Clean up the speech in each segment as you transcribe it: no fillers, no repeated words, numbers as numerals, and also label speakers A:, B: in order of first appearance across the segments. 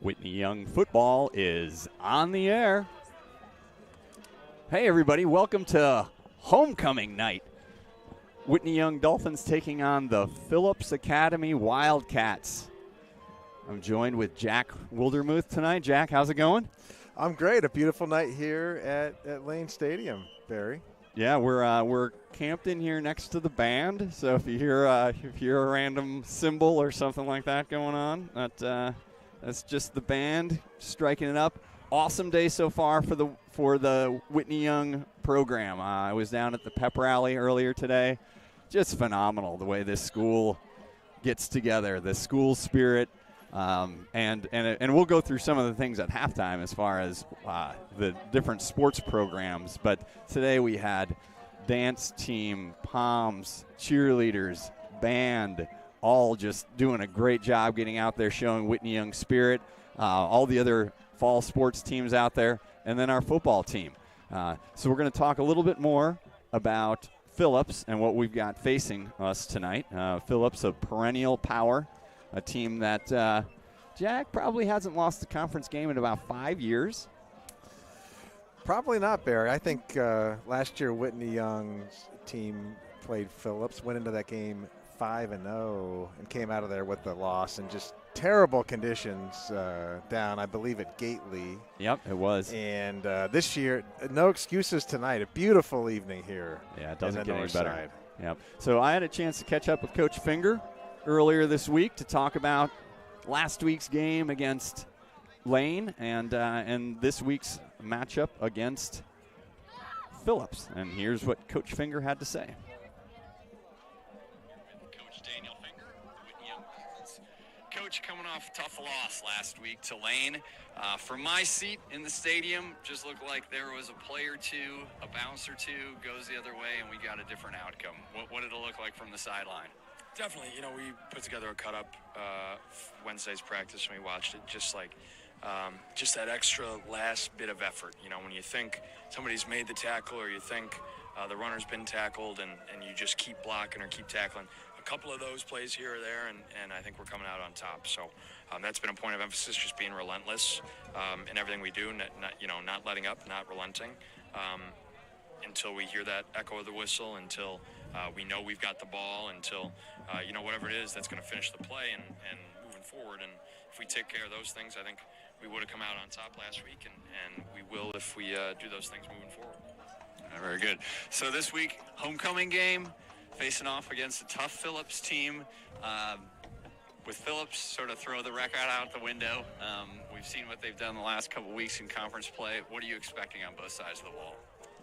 A: Whitney Young football is on the air. Hey everybody, welcome to homecoming night. Whitney Young Dolphins taking on the Phillips Academy Wildcats. I'm joined with Jack Wildermuth tonight. Jack, how's it going?
B: I'm great. A beautiful night here at Lane Stadium, Barry.
A: Yeah, we're camped in here next to the band. So if you hear a random cymbal or something like that going on, that's just the band striking it up. Awesome day so far for the Whitney Young program. I was down at the pep rally earlier today. Just phenomenal the way this school gets together, the school spirit, and we'll go through some of the things at halftime as far as the different sports programs. But today we had dance team, poms, cheerleaders, band, all just doing a great job getting out there, showing Whitney Young spirit. All the other fall sports teams out there, and then our football team. So we're going to talk a little bit more about Phillips and what we've got facing us tonight. Phillips, a perennial power, a team that Jack probably hasn't lost a conference game in about 5 years.
B: Probably not, Barry. I think last year Whitney Young's team played Phillips, went into that game 5-0 and came out of there with the loss and just terrible conditions down, I believe, at Gately.
A: Yep, it was.
B: And this year, no excuses tonight. A beautiful evening here.
A: Yeah, it doesn't get any better.
B: Side.
A: Yep. So I had a chance to catch up with Coach Finger earlier this week to talk about last week's game against Lane and this week's matchup against Phillips. And here's what Coach Finger had to say.
C: Coach, coming off a tough loss last week to Lane. From my seat in the stadium, just looked like there was a play or two, a bounce or two goes the other way, and we got a different outcome. What did it look like from the sideline?
D: Definitely. We put together a cut-up Wednesday's practice, and we watched it just that extra last bit of effort. When you think somebody's made the tackle or you think the runner's been tackled and you just keep blocking or keep tackling, a couple of those plays here or there, and I think we're coming out on top. So that's been a point of emphasis, just being relentless in everything we do, not letting up, not relenting until we hear that echo of the whistle, until we know we've got the ball, until, whatever it is that's going to finish the play and moving forward. And if we take care of those things, I think we would have come out on top last week, and we will if we do those things moving forward.
C: Very good. So this week, homecoming game, facing off against a tough Phillips team. With Phillips, sort of throw the record out the window. We've seen what they've done the last couple weeks in conference play. What are you expecting on both sides of the ball?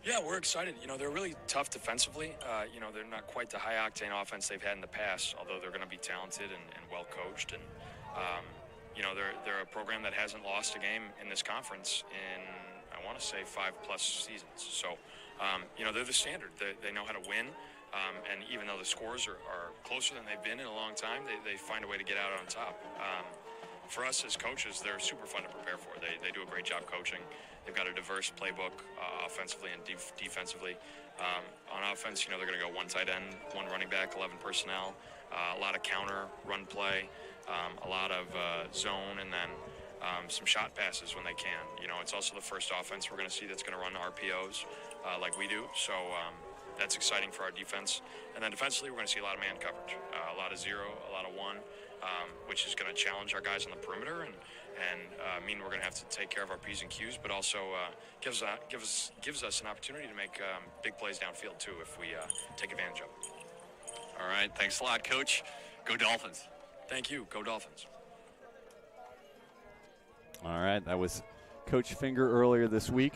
D: Yeah, we're excited. They're really tough defensively. They're not quite the high-octane offense they've had in the past, although they're going to be talented and well-coached. And, they're a program that hasn't lost a game in this conference in, I want to say, 5+ seasons. So, they're the standard. They know how to win. And even though the scores are closer than they've been in a long time, they find a way to get out on top. For us as coaches, they're super fun to prepare for. They do a great job coaching. They've got a diverse playbook offensively and defensively. On offense, they're going to go one tight end, one running back, 11 personnel, a lot of counter, run play, a lot of zone, and then some shot passes when they can. It's also the first offense we're going to see that's going to run RPOs like we do. So that's exciting for our defense. And then defensively, we're going to see a lot of man coverage, a lot of zero, a lot of one, which is going to challenge our guys on the perimeter and mean we're going to have to take care of our P's and Q's, but also gives us an opportunity to make big plays downfield too if we take advantage of it.
C: All right, thanks a lot, Coach. Go Dolphins.
D: Thank you. Go Dolphins.
A: All right, that was Coach Finger earlier this week.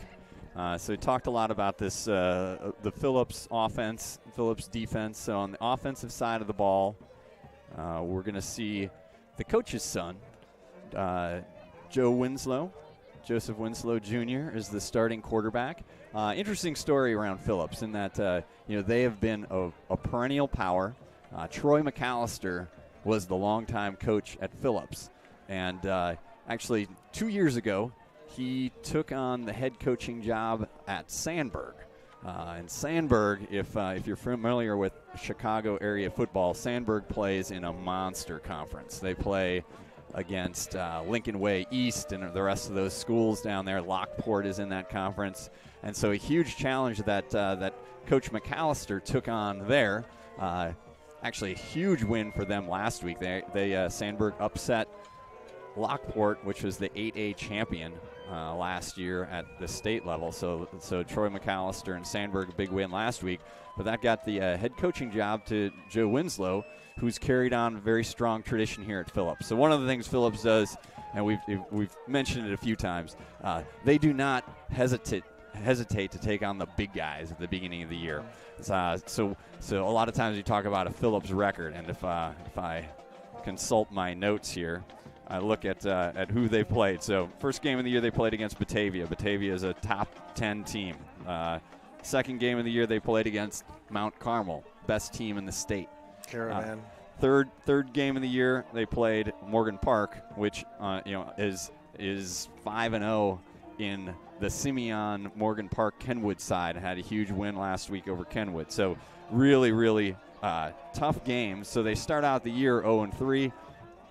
A: So he talked a lot about this, the Phillips offense, Phillips defense. So on the offensive side of the ball, we're going to see the coach's son, Joseph Winslow Jr. is the starting quarterback. Interesting story around Phillips in that, they have been a perennial power. Troy McAllister was the longtime coach at Phillips. And actually 2 years ago, he took on the head coaching job at Sandburg. And Sandburg, if you're familiar with Chicago area football, Sandburg plays in a monster conference. They play against Lincoln Way East and the rest of those schools down there. Lockport is in that conference. And so a huge challenge that Coach McAllister took on there. Actually a huge win for them last week. They Sandburg upset Lockport, which was the 8A champion last year at the state level. So Troy McAllister and Sandburg, a big win last week. But that got the head coaching job to Joe Winslow, who's carried on a very strong tradition here at Phillips. So one of the things Phillips does, and we've mentioned it a few times, they do not hesitate to take on the big guys at the beginning of the year. So a lot of times you talk about a Phillips record, and if I consult my notes here, I look at who they played. So first game of the year they played against Batavia. Batavia is a top 10 team. Second game of the year they played against Mount Carmel, best team in the state.
B: Caravan.
A: Third game of the year they played Morgan Park, which is 5-0 in the Simeon Morgan Park Kenwood side. Had a huge win last week over Kenwood. So really tough games. So they start out the year 0-3.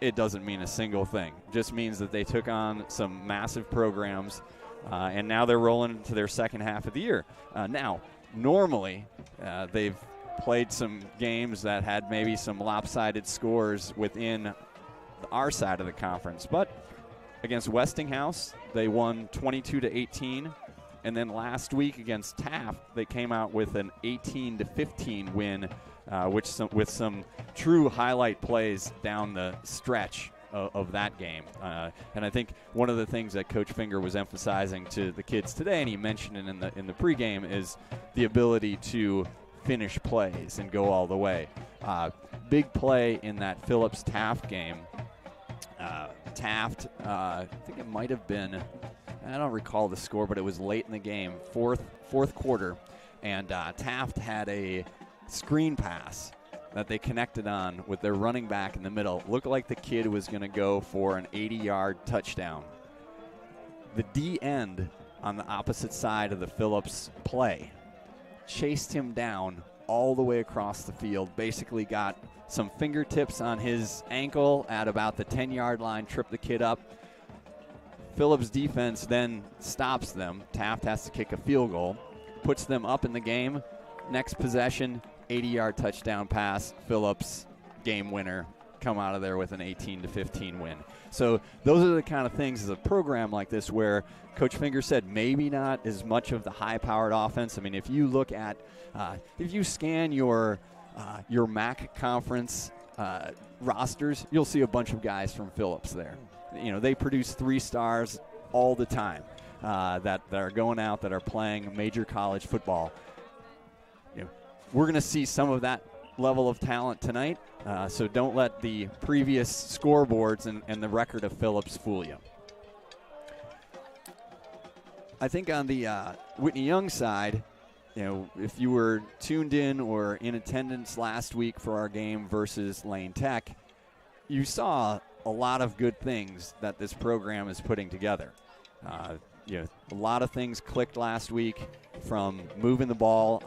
A: It doesn't mean a single thing. It just means that they took on some massive programs, and now they're rolling into their second half of the year. Now, normally, they've played some games that had maybe some lopsided scores within our side of the conference. But against Westinghouse, they won 22-18. And then last week against Taft, they came out with an 18-15 win, with some true highlight plays down the stretch of that game. And I think one of the things that Coach Finger was emphasizing to the kids today, and he mentioned it in the pregame, is the ability to finish plays and go all the way. Big play in that Phillips-Taft game. Taft, I think it might have been, I don't recall the score, but it was late in the game, fourth quarter, and Taft had a screen pass that they connected on with their running back in the middle. Looked like the kid was going to go for an 80-yard touchdown. The D-end on the opposite side of the Phillips play chased him down all the way across the field, basically got some fingertips on his ankle at about the 10-yard line, tripped the kid up. Phillips defense then stops them. Taft has to kick a field goal, puts them up in the game. Next possession, 80-yard touchdown pass. Phillips, game winner, come out of there with an 18-15 win. So those are the kind of things as a program like this where Coach Finger said maybe not as much of the high-powered offense. I mean, if you look at, if you scan your MAC conference rosters, you'll see a bunch of guys from Phillips there. They produce 3 stars all the time that are going out, that are playing major college football. We're going to see some of that level of talent tonight, so don't let the previous scoreboards and the record of Phillips fool you. I think on the Whitney Young side, if you were tuned in or in attendance last week for our game versus Lane Tech, you saw a lot of good things that this program is putting together. A lot of things clicked last week, from moving the ball,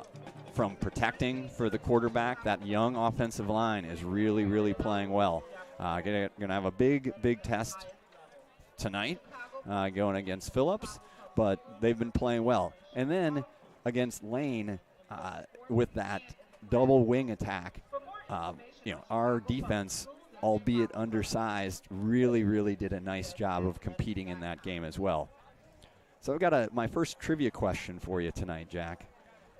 A: from protecting for the quarterback. That young offensive line is really playing well. Going to have a big test tonight going against Phillips, but they've been playing well. And then against Lane, with that double wing attack, our defense, albeit undersized, really did a nice job of competing in that game as well. So I've got my first trivia question for you tonight, Jack,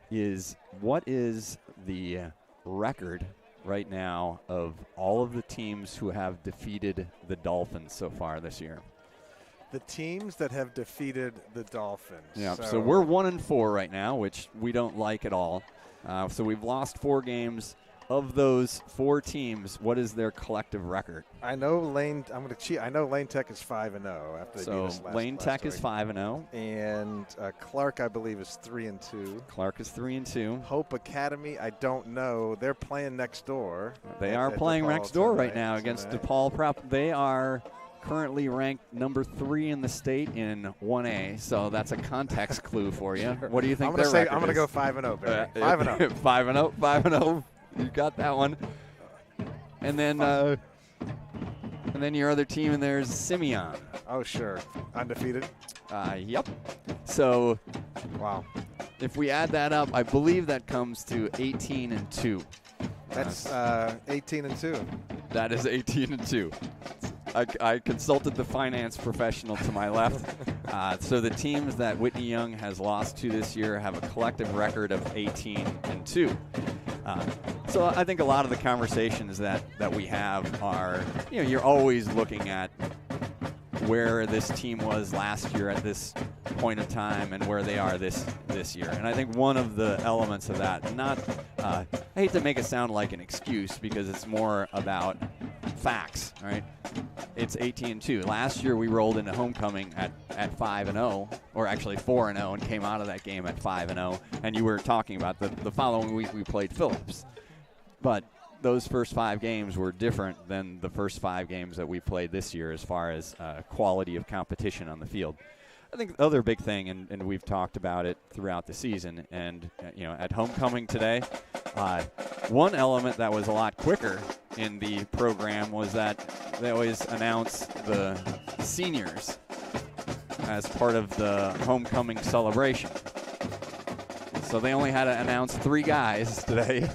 A: is what is the record right now of all of the teams who have defeated the Dolphins so far this year?
B: The teams that have defeated the Dolphins.
A: Yeah, so we're 1-4 right now, which we don't like at all. So we've lost 4 games. Of those 4 teams, what is their collective record?
B: I know I'm going to cheat. I know Lane Tech is 5-0 after they beat us last week.
A: Lane Tech is 5-0.
B: And Clark, I believe, is 3-2.
A: Clark is 3-2.
B: Hope Academy, I don't know. They're playing next door.
A: They are playing next door right now against DePaul Prep. They are currently ranked number 3 in the state in 1A, so that's a context clue for you. Sure. What do you think their record is?
B: I'm going to go 5-0, Barry. 5-0.
A: 5-0. You got that one. And then And then your other team in there is Simeon.
B: Oh, sure. Undefeated?
A: Yep. So
B: Wow.
A: if we add that up, I believe that comes to 18-2.
B: That's 18-2.
A: That is 18-2. I consulted the finance professional to my left. So the teams that Whitney Young has lost to this year have a collective record of 18-2. So I think a lot of the conversations that we have are, you're always looking at where this team was last year at this point of time and where they are this year. And I think one of the elements of that, I hate to make it sound like an excuse because it's more about facts, right? It's 18-2. Last year we rolled into homecoming at 5-0, or actually 4-0, and came out of that game at 5-0. And you were talking about the following week we played Phillips. But those first 5 games were different than the first 5 games that we played this year as far as quality of competition on the field. I think the other big thing, and we've talked about it throughout the season, and at homecoming today, one element that was a lot quicker in the program was that they always announce the seniors as part of the homecoming celebration. So they only had to announce 3 guys today.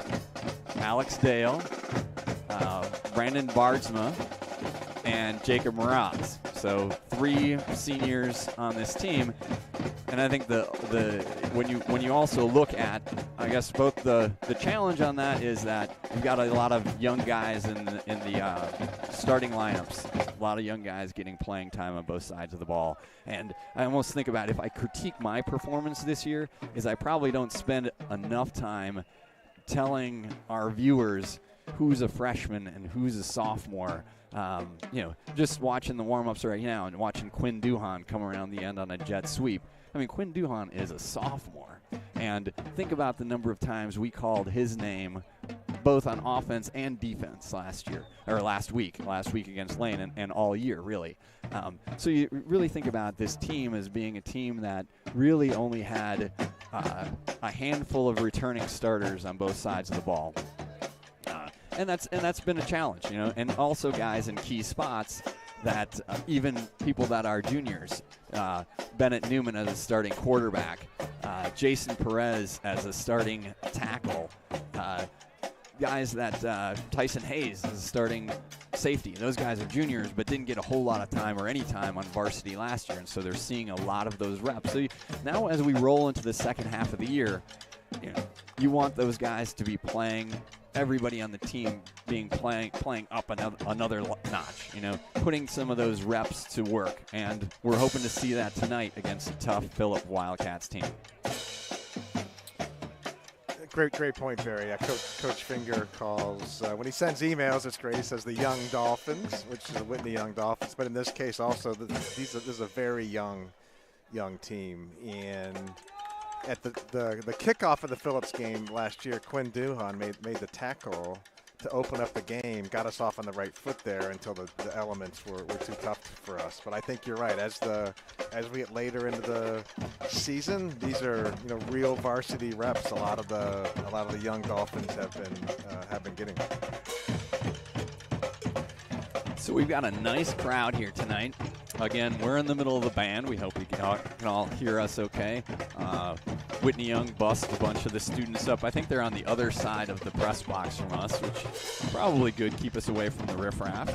A: Alex Dale, Brandon Bardsma, and Jacob Mraz. So 3 seniors on this team. And I think when you also look at, I guess both the challenge on that is that you've got a lot of young guys in the starting lineups. A lot of young guys getting playing time on both sides of the ball. And I almost think about if I critique my performance this year, is I probably don't spend enough time telling our viewers who's a freshman and who's a sophomore. Just watching the warm-ups right now and watching Quinn Duhan come around the end on a jet sweep. I mean, Quinn Duhan is a sophomore. And think about the number of times we called his name both on offense and defense last week against Lane and all year, really. So you really think about this team as being a team that really only had a handful of returning starters on both sides of the ball. And that's been a challenge, and also guys in key spots that even people that are juniors, Bennett Newman as a starting quarterback, Jason Perez as a starting tackle, guys that Tyson Hayes as a starting safety. Those guys are juniors but didn't get a whole lot of time or any time on varsity last year, and so they're seeing a lot of those reps. So now as we roll into the second half of the year, you want those guys to be playing, everybody on the team playing up another notch, putting some of those reps to work. And we're hoping to see that tonight against a tough Phillips Wildcats team.
B: Great point, Barry. Yeah, Coach Finger calls, when he sends emails, it's great. He says the Young Dolphins, which is the Whitney Young Dolphins. But in this case also, this is a very young team. And at the kickoff of the Phillips game last year, Quinn Duhan made the tackle to open up the game, got us off on the right foot there until the elements were too tough for us. But I think you're right. As we get later into the season, these are real varsity reps. A lot of the young Dolphins have been getting.
A: So we've got a nice crowd here tonight. Again, we're in the middle of the band. We hope you can all hear us okay. Whitney Young bussed a bunch of the students up. I think they're on the other side of the press box from us, which is probably good. Keep us away from the riffraff.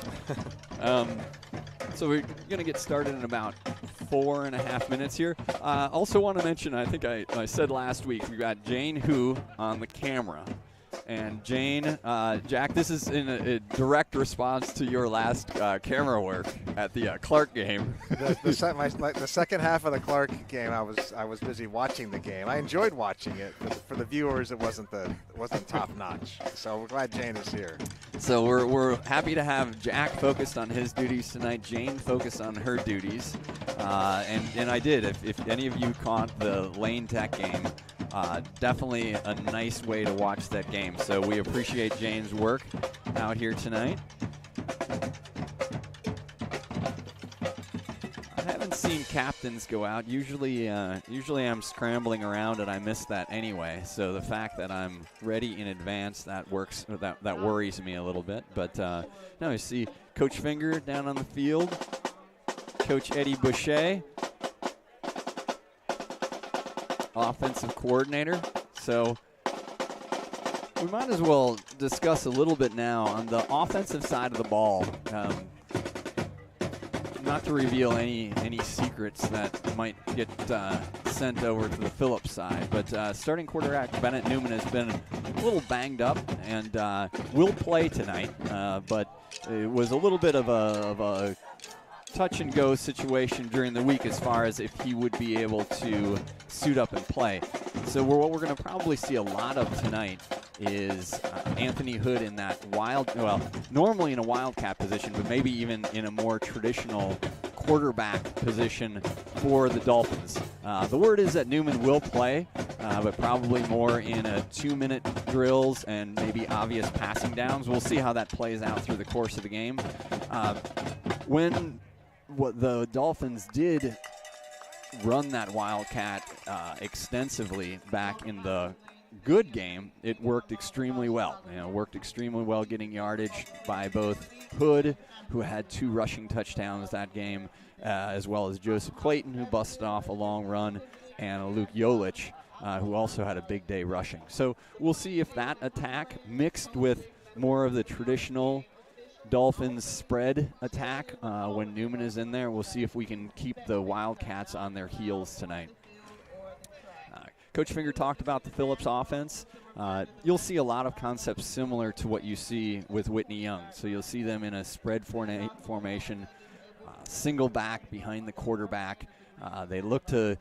A: So we're going to get started in about 4.5 minutes here. Also want to mention, I think I said last week, we got Jane Hu on the camera. And Jane, Jack, this is in a direct response to your last camera work at the Clark game.
B: The second half of the Clark game, I was busy watching the game. I enjoyed watching it, but for the viewers, it wasn't top notch. So we're glad Jane is here.
A: So we're happy to have Jack focused on his duties tonight. Jane focused on her duties, and I did. If any of you caught the Lane Tech game. Definitely a nice way to watch that game. So we appreciate Jane's work out here tonight. I haven't seen captains go out. Usually I'm scrambling around and I miss that anyway. So the fact that I'm ready in advance, that works. That worries me a little bit. But now you see Coach Finger down on the field, Coach Eddie Boucher, offensive coordinator. So we might as well discuss a little bit now on the offensive side of the ball. Not to reveal any secrets that might get sent over to the Phillips side, but starting quarterback Bennett Newman has been a little banged up and will play tonight, but it was a little bit of a touch-and-go situation during the week as far as if he would be able to suit up and play. So what we're going to probably see a lot of tonight is Anthony Hood in that normally in a Wildcat position, but maybe even in a more traditional quarterback position for the Dolphins. The word is that Newman will play, but probably more in a 2-minute drills and maybe obvious passing downs. We'll see how that plays out through the course of the game. When what the Dolphins did run that Wildcat extensively back in the good game, it worked extremely well. Worked extremely well getting yardage by both Hood, who had 2 rushing touchdowns that game, as well as Joseph Clayton, who busted off a long run, and Luke Yolich, who also had a big day rushing. So we'll see if that attack mixed with more of the traditional Dolphins spread attack when Newman is in there. We'll see if we can keep the Wildcats on their heels tonight. Coach Finger talked about the Phillips offense. You'll see a lot of concepts similar to what you see with Whitney Young. So you'll see them in a spread formation, single back behind the quarterback. They look to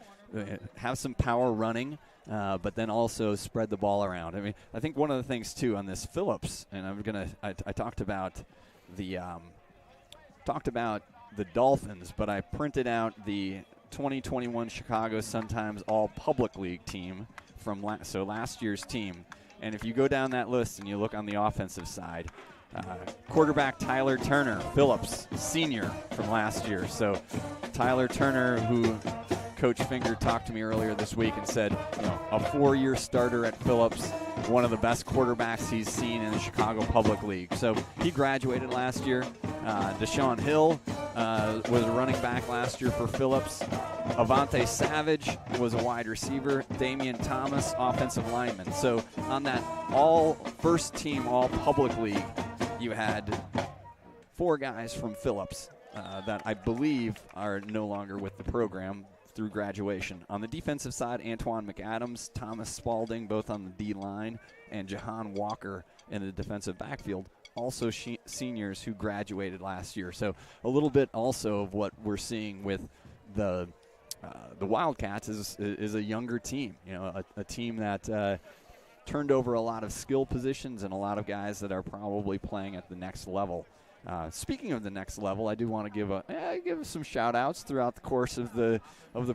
A: have some power running, but then also spread the ball around. I mean, I think one of the things too on this Phillips, and I talked about the Dolphins, but I printed out the 2021 Chicago Sun-Times All-Public League team from last year's team. And if you go down that list and you look on the offensive side, quarterback Tyler Turner, Phillips, senior from last year. So Tyler Turner, who Coach Finger talked to me earlier this week and said, a 4-year starter at Phillips, one of the best quarterbacks he's seen in the Chicago Public League. So he graduated last year. Deshaun Hill was a running back last year for Phillips. Avante Savage was a wide receiver. Damian Thomas, offensive lineman. So on that all-first team, all-public league, you had 4 guys from Phillips that I believe are no longer with the program through graduation. On the defensive side, Antoine McAdams, Thomas Spalding, both on the D-line, and Jahan Walker in the defensive backfield, also seniors who graduated last year. So a little bit also of what we're seeing with the Wildcats is a younger team, a team that turned over a lot of skill positions and a lot of guys that are probably playing at the next level. Speaking of the next level, I do want to give some shout-outs throughout the course of the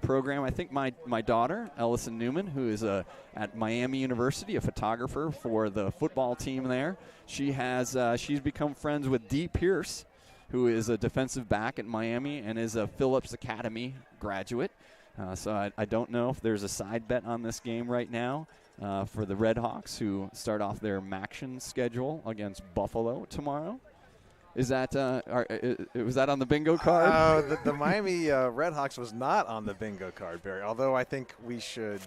A: program. I think my daughter, Ellison Newman, who is at Miami University, a photographer for the football team there, she's become friends with Dee Pierce, who is a defensive back at Miami and is a Phillips Academy graduate. So I don't know if there's a side bet on this game right now for the Red Hawks, who start off their MACtion schedule against Buffalo tomorrow. Is that was that on the bingo card?
B: The Miami Redhawks was not on the bingo card, Barry. Although I think we should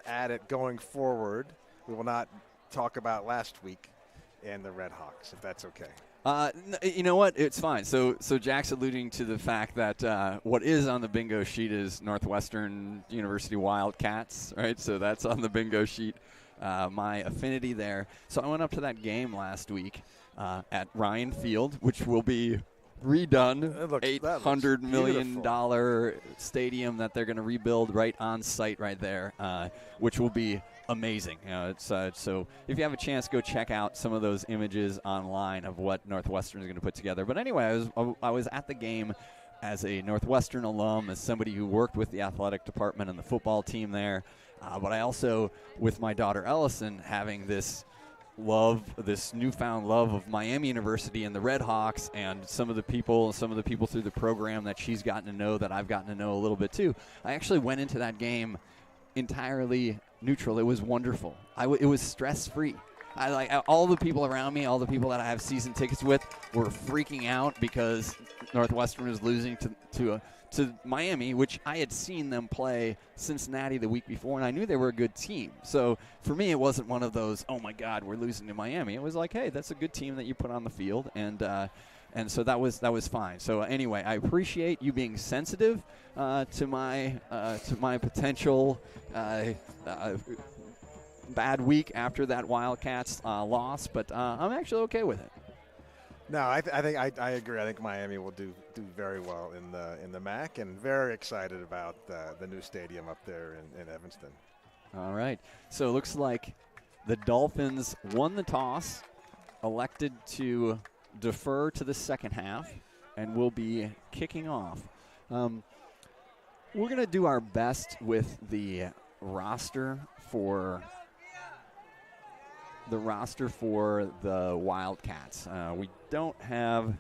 B: add it going forward. We will not talk about last week and the Redhawks, if that's okay.
A: You know what? It's fine. So Jack's alluding to the fact that what is on the bingo sheet is Northwestern University Wildcats, right? So that's on the bingo sheet. My affinity there. So I went up to that game last week at Ryan Field, which will be redone. $800 million stadium that they're going to rebuild right on site right there, which will be amazing. So if you have a chance, go check out some of those images online of what Northwestern is going to put together. But anyway, I was at the game as a Northwestern alum, as somebody who worked with the athletic department and the football team there. But I also, with my daughter Ellison, having this newfound love of Miami University and the Red Hawks, and some of the people through the program that she's gotten to know, that I've gotten to know a little bit too. I actually went into that game entirely neutral. It was wonderful. It was stress-free. All the people around me, all the people that I have season tickets with, were freaking out because Northwestern was losing to Miami, which I had seen them play Cincinnati the week before, and I knew they were a good team. So for me, it wasn't one of those, oh my God, we're losing to Miami. It was like, hey, that's a good team that you put on the field, and so that was fine. So anyway, I appreciate you being sensitive to my potential bad week after that Wildcats loss, but I'm actually okay with it.
B: No, I think I agree. I think Miami will do very well in the MAC, and very excited about the new stadium up there in Evanston.
A: All right. So it looks like the Dolphins won the toss, elected to defer to the second half, and will be kicking off. We're going to do our best with the roster for the Wildcats. We don't have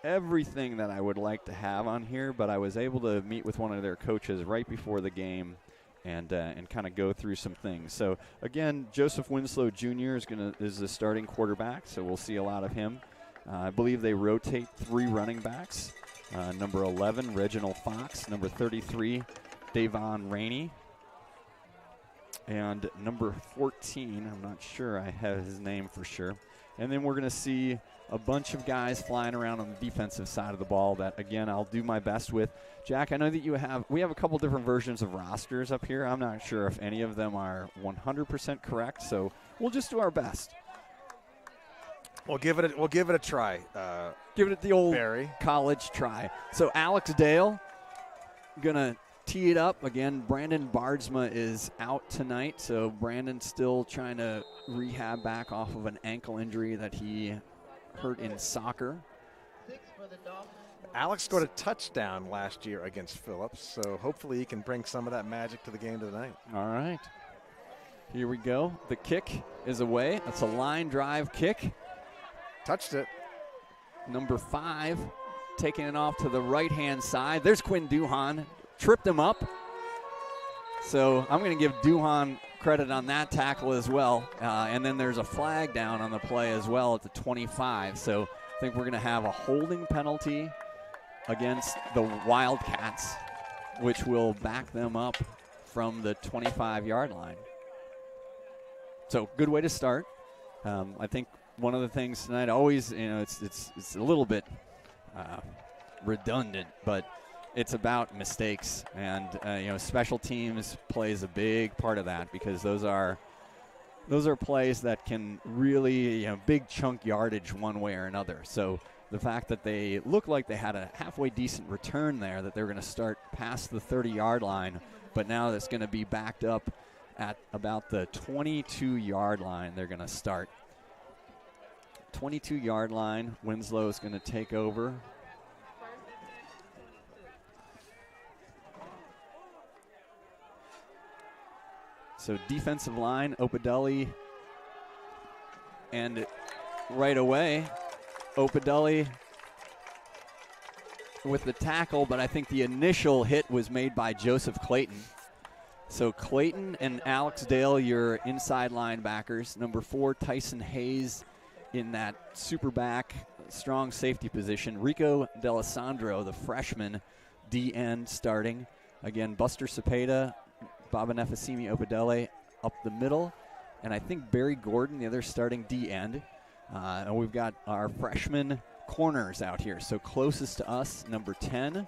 A: everything that I would like to have on here, but I was able to meet with one of their coaches right before the game and kind of go through some things. So again, Joseph Winslow Jr. is the starting quarterback, so we'll see a lot of him. I believe they rotate 3 running backs. Number 11, Reginald Fox. Number 33, Davon Rainey. And number 14, I'm not sure I have his name for sure. And then we're going to see a bunch of guys flying around on the defensive side of the ball that, again, I'll do my best with. Jack, I know that we have a couple different versions of rosters up here. I'm not sure if any of them are 100% correct, so we'll just do our best.
B: We'll give it a try.
A: Give it the old
B: Barry.
A: College try. So Alex Dale going to tee it up. Again, Brandon Bardsma is out tonight, so Brandon's still trying to rehab back off of an ankle injury that he hurt in soccer.
B: Alex scored a touchdown last year against Phillips, so hopefully he can bring some of that magic to the game tonight.
A: All right. Here we go. The kick is away. That's a line drive kick.
B: Touched it.
A: Number 5 taking it off to the right-hand side. There's Quinn Duhan. Tripped him up. So I'm going to give Duhan credit on that tackle as well. And then there's a flag down on the play as well at the 25. So I think we're going to have a holding penalty against the Wildcats, which will back them up from the 25-yard line. So good way to start. I think one of the things tonight, always, it's a little bit redundant, but it's about mistakes, and special teams plays a big part of that, because those are plays that can really big chunk yardage one way or another. So the fact that they look like they had a halfway decent return there, that they're going to start past the 30-yard line, but now that's going to be backed up at about the 22-yard line. They're going to start 22-yard line. Winslow is going to take over. So defensive line, Opadelli, and right away, Opadelli with the tackle, but I think the initial hit was made by Joseph Clayton. So Clayton and Alex Dale, your inside linebackers. Number 4, Tyson Hayes in that super back, strong safety position. Rico D'Alessandro, the freshman D-end starting. Again, Buster Cepeda, Baba Nefasimi Opadelli up the middle, and I think Barry Gordon, the other starting D-end. And we've got our freshman corners out here. So closest to us, number 10,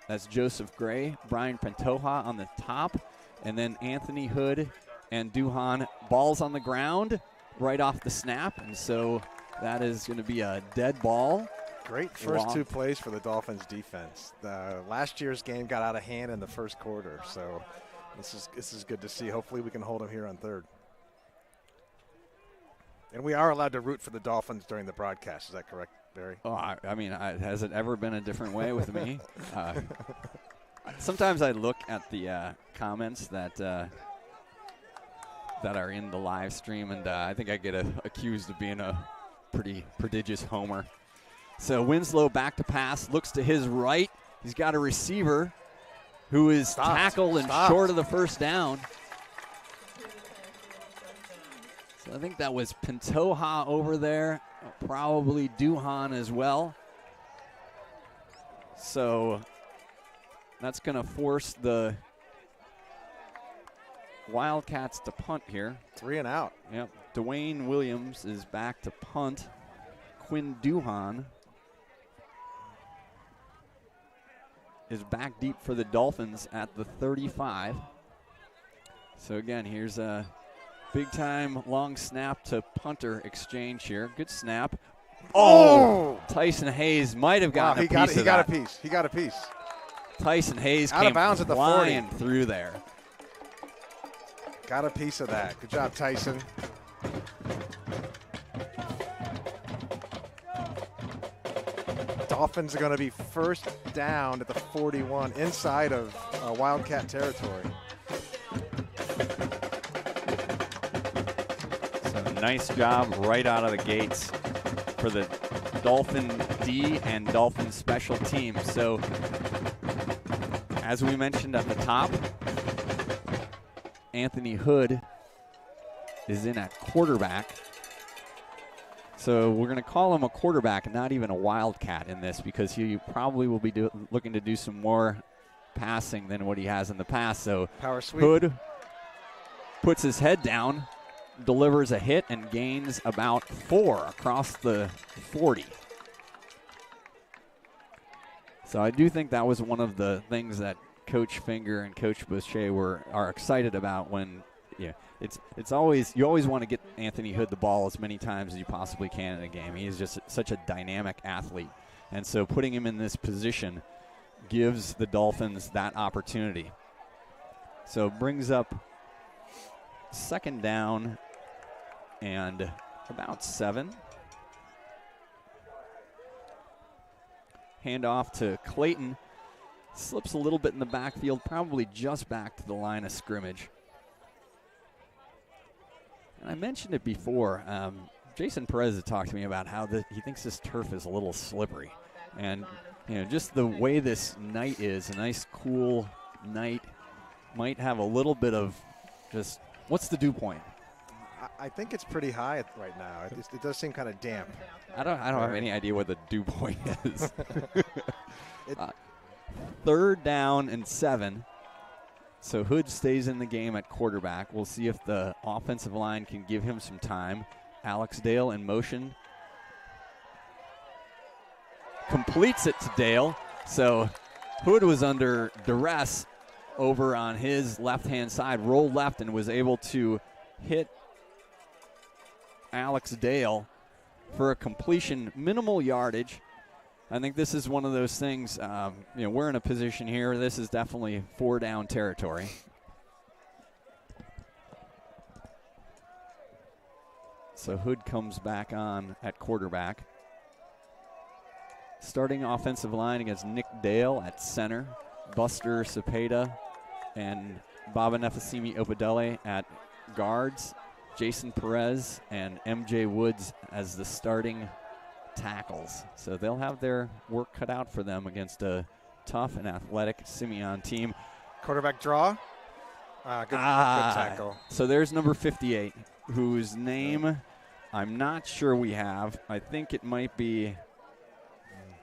A: that's Joseph Gray. Brian Pantoja on the top, and then Anthony Hood and Duhan. Balls on the ground right off the snap, and so that is going to be a dead ball.
B: Great first 2 plays for the Dolphins defense. Last year's game got out of hand in the first quarter, so this is good to see. Hopefully we can hold them here on third. And we are allowed to root for the Dolphins during the broadcast. Is that correct, Barry?
A: Oh, I mean, has it ever been a different way with me? Sometimes I look at the comments that that are in the live stream, and I think I get accused of being a pretty prodigious homer. So Winslow back to pass, looks to his right. He's got a receiver who is tackled and short of the first down. So I think that was Pantoja over there, probably Duhan as well. So that's going to force the Wildcats to punt here.
B: 3 and out.
A: Yep. Dwayne Williams is back to punt. Quinn Duhan is back deep for the Dolphins at the 35. So again, here's a big-time long snap to punter exchange here. Good snap. Oh! Tyson Hayes might have gotten a piece of that.
B: He got a piece.
A: Tyson Hayes
B: out
A: came
B: of bounds at the
A: flying
B: 40.
A: through there.
B: Got a piece of that. Good job, Tyson. Dolphins are going to be first down at the 41 inside of Wildcat territory.
A: So nice job right out of the gates for the Dolphin D and Dolphin special teams. So as we mentioned at the top, Anthony Hood is in at quarterback. So we're going to call him a quarterback and not even a Wildcat in this, because he probably will be looking to do some more passing than what he has in the past. So
B: power sweep.
A: Hood puts his head down, delivers a hit, and gains about 4 across the 40. So I do think that was one of the things that Coach Finger and Coach Boucher are excited about when, it's always, you always want to get Anthony Hood the ball as many times as you possibly can in a game. He is just such a dynamic athlete. And so putting him in this position gives the Dolphins that opportunity. So brings up second down and about 7. Handoff to Clayton. Slips a little bit in the backfield, probably just back to the line of scrimmage. And I mentioned it before. Jason Perez had talked to me about how he thinks this turf is a little slippery. And, just the way this night is, a nice cool night, might have a little bit of just, what's the dew point?
B: I think it's pretty high right now. It does seem kind of damp.
A: I don't have any idea what the dew point is. Third down and 7. So Hood stays in the game at quarterback. We'll see if the offensive line can give him some time. Alex Dale in motion. Completes it to Dale. So Hood was under duress over on his left-hand side, rolled left, and was able to hit Alex Dale for a completion, minimal yardage. I think this is one of those things, we're in a position here. This is definitely 4-down territory. So Hood comes back on at quarterback. Starting offensive line against Nick Dale at center, Buster Cepeda and Baba Nefasimi Opedele at guards, Jason Perez and MJ Woods as the starting tackles. So they'll have their work cut out for them against a tough and athletic Simeon team.
B: Quarterback draw. Good tackle.
A: So there's number 58, whose name I'm not sure we have. I think it might be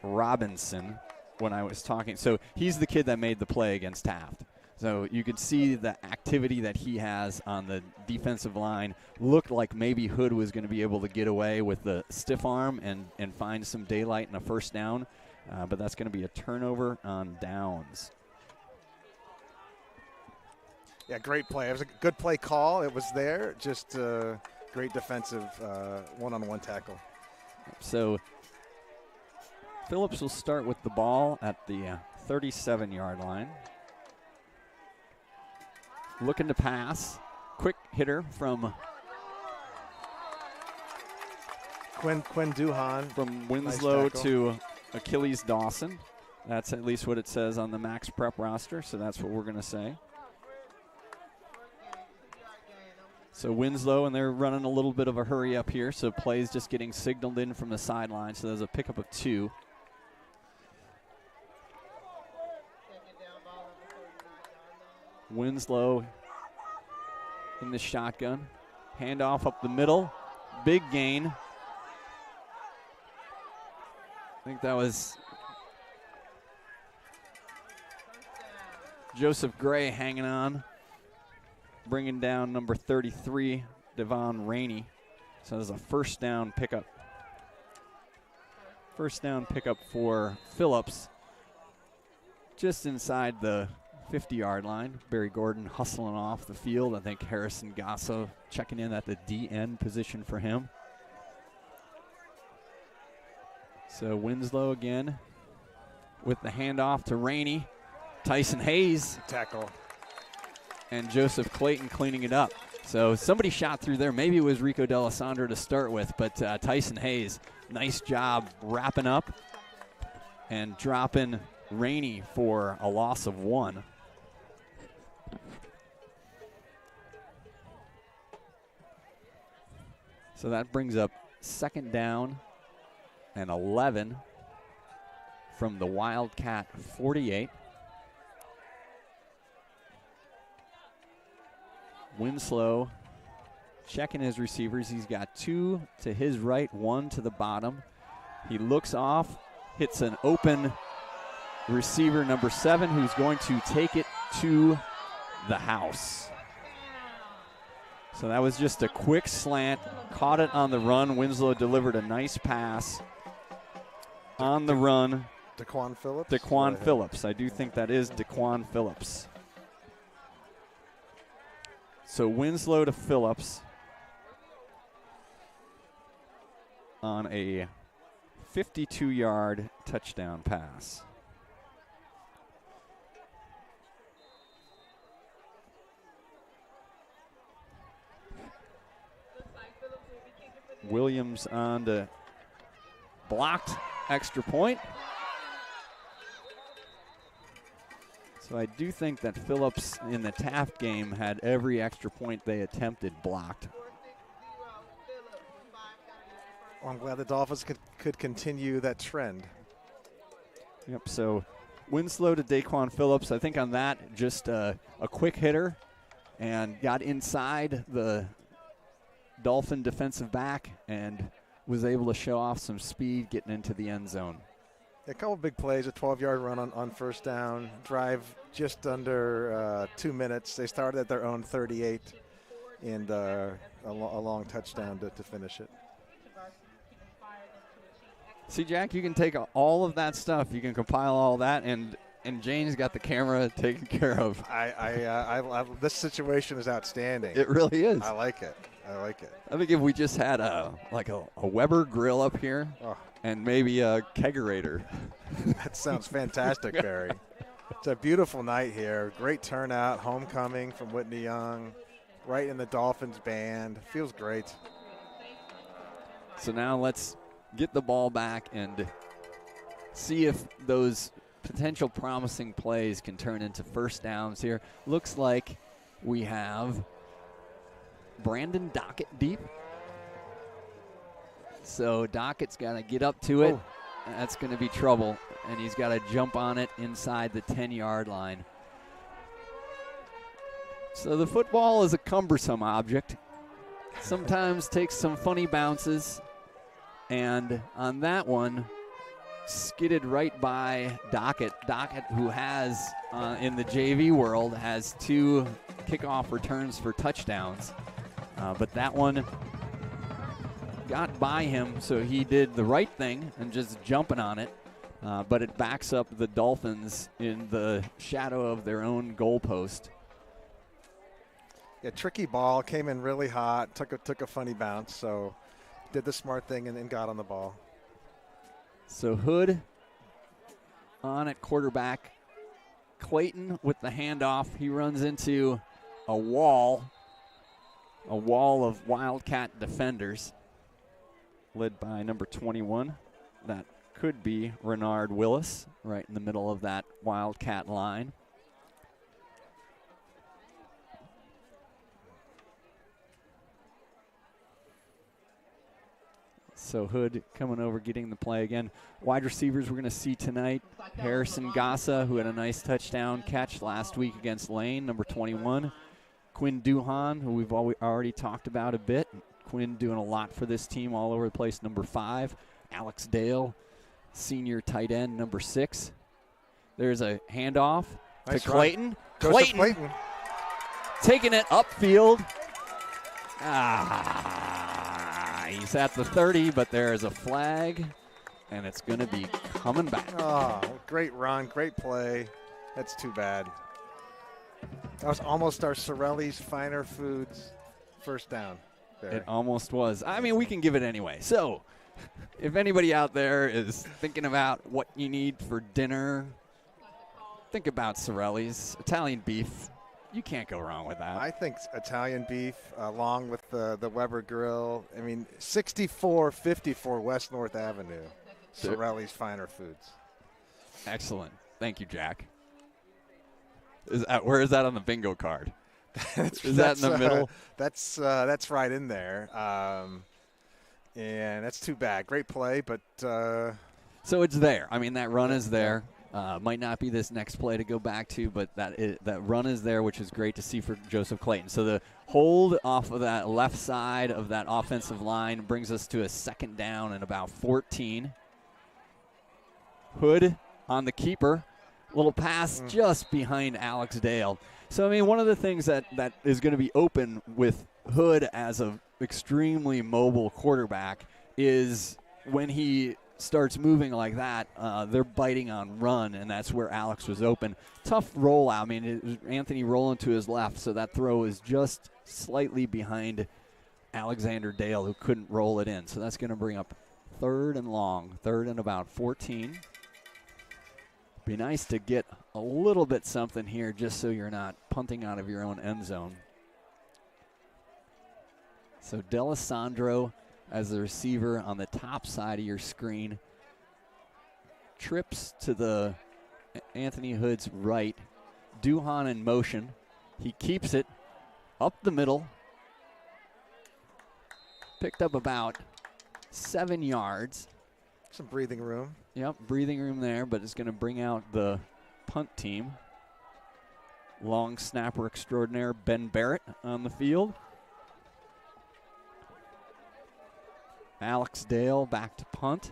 A: Robinson when I was talking. So he's the kid that made the play against Taft. So you could see the activity that he has on the defensive line. Looked like maybe Hood was going to be able to get away with the stiff arm and find some daylight in a first down. But that's going to be a turnover on downs.
B: Yeah, great play. It was a good play call. It was there. Just great defensive one-on-one tackle.
A: So Phillips will start with the ball at the 37-yard line. Looking to pass. Quick hitter from
B: Quinn Duhan.
A: From Winslow nice to Achilles Dawson. That's at least what it says on the Max Prep roster, so that's what we're going to say. So Winslow, and they're running a little bit of a hurry up here, so plays just getting signaled in from the sideline, so there's a pickup of 2. Winslow in the shotgun. Handoff up the middle. Big gain. I think that was Joseph Gray hanging on, bringing down number 33, Devon Rainey. So there's a first down pickup. First down pickup for Phillips. Just inside the 50-yard line. Barry Gordon hustling off the field. I think Harrison Gasso checking in at the DN position for him. So Winslow again with the handoff to Rainey. Tyson Hayes.
B: Tackle.
A: And Joseph Clayton cleaning it up. So somebody shot through there. Maybe it was Rico D'Alessandro to start with, but Tyson Hayes, nice job wrapping up and dropping Rainey for a loss of 1. So that brings up second down and 11 from the Wildcat 48. Winslow checking his receivers. He's got 2 to his right, 1 to the bottom. He looks off, hits an open receiver, number 7, who's going to take it to the house. So that was just a quick slant, caught it on the run. Winslow delivered a nice pass on the run.
B: Daquan Phillips?
A: Daquan Phillips. I do think that is Daquan Phillips. So Winslow to Phillips on a 52-yard touchdown pass. Williams on to blocked extra point. So I do think that Phillips in the Taft game had every extra point they attempted blocked.
B: Well, I'm glad the Dolphins could continue that trend.
A: Yep, so Winslow to Daquan Phillips. I think on that, just a quick hitter and got inside the Dolphin defensive back and was able to show off some speed getting into the end zone.
B: A couple big plays, a 12-yard run on first down, drive just under 2 minutes. They started at their own 38 and a long touchdown to finish it.
A: See, Jack, you can take all of that stuff. You can compile all that, and Jane's got the camera taken care of.
B: This situation is outstanding.
A: It really is.
B: I like it.
A: I think if we just had a Weber grill up here and maybe a kegerator.
B: That sounds fantastic, Barry. It's a beautiful night here. Great turnout, homecoming from Whitney Young, right in the Dolphins band. Feels great.
A: So now let's get the ball back and see if those potential promising plays can turn into first downs here. Looks like we have Brandon Dockett deep. So Dockett's got to get up to it. That's going to be trouble, and he's got to jump on it inside the 10-yard line. So the football is a cumbersome object. Sometimes takes some funny bounces, and on that one, skidded right by Dockett. Dockett, who has, in the JV world, has 2 kickoff returns for touchdowns. But that one got by him, so he did the right thing and just jumping on it. But it backs up the Dolphins in the shadow of their own goalpost.
B: Yeah, tricky ball, came in really hot, took a funny bounce, so did the smart thing and got on the ball.
A: So Hood on at quarterback. Clayton with the handoff. He runs into a wall of Wildcat defenders led by number 21. That could be Renard Willis right in the middle of that Wildcat line. So Hood coming over, getting the play again. Wide receivers we're going to see tonight. Harrison Gassa, who had a nice touchdown catch last week against Lane, number 21. Quinn Duhan, who we've already talked about a bit. Quinn doing a lot for this team all over the place, number 5. Alex Dale, senior tight end, number 6. There's a handoff to Clayton.
B: Clayton
A: Taking it upfield. He's at the 30, but there is a flag, and it's going to be coming back.
B: Oh, great run, great play. That's too bad. That was almost our Sorelli's Finer Foods first down.
A: It almost was. I mean, we can give it anyway. So if anybody out there is thinking about what you need for dinner, think about Sorelli's Italian beef. You can't go wrong with that.
B: I think Italian beef along with the Weber Grill. I mean, 6454 West North Avenue, Sorelli's Finer Foods.
A: Excellent. Thank you, Jack. Where is that on the bingo card? Is that in the middle?
B: That's right in there. And that's too bad. Great play, but
A: so it's there. I mean, that run is there. Might not be this next play to go back to, but that run is there, which is great to see for Joseph Clayton. So the hold off of that left side of that offensive line brings us to a second down and about 14. Hood on the keeper. Little pass just behind Alex Dale. So, I mean, one of the things that is going to be open with Hood as an extremely mobile quarterback is when he starts moving like that, they're biting on run, and that's where Alex was open. Tough rollout. I mean, it was Anthony rolling to his left, so that throw is just slightly behind Alexander Dale, who couldn't roll it in. So that's going to bring up third and long, third and about 14. Be nice to get a little bit something here just so you're not punting out of your own end zone. So D'Alessandro as the receiver on the top side of your screen. Trips to the Anthony Hood's right. Duhan in motion. He keeps it up the middle. Picked up about 7 yards.
B: Some breathing room.
A: Yep, breathing room there, but it's going to bring out the punt team. Long snapper extraordinaire Ben Barrett on the field. Alex Dale back to punt.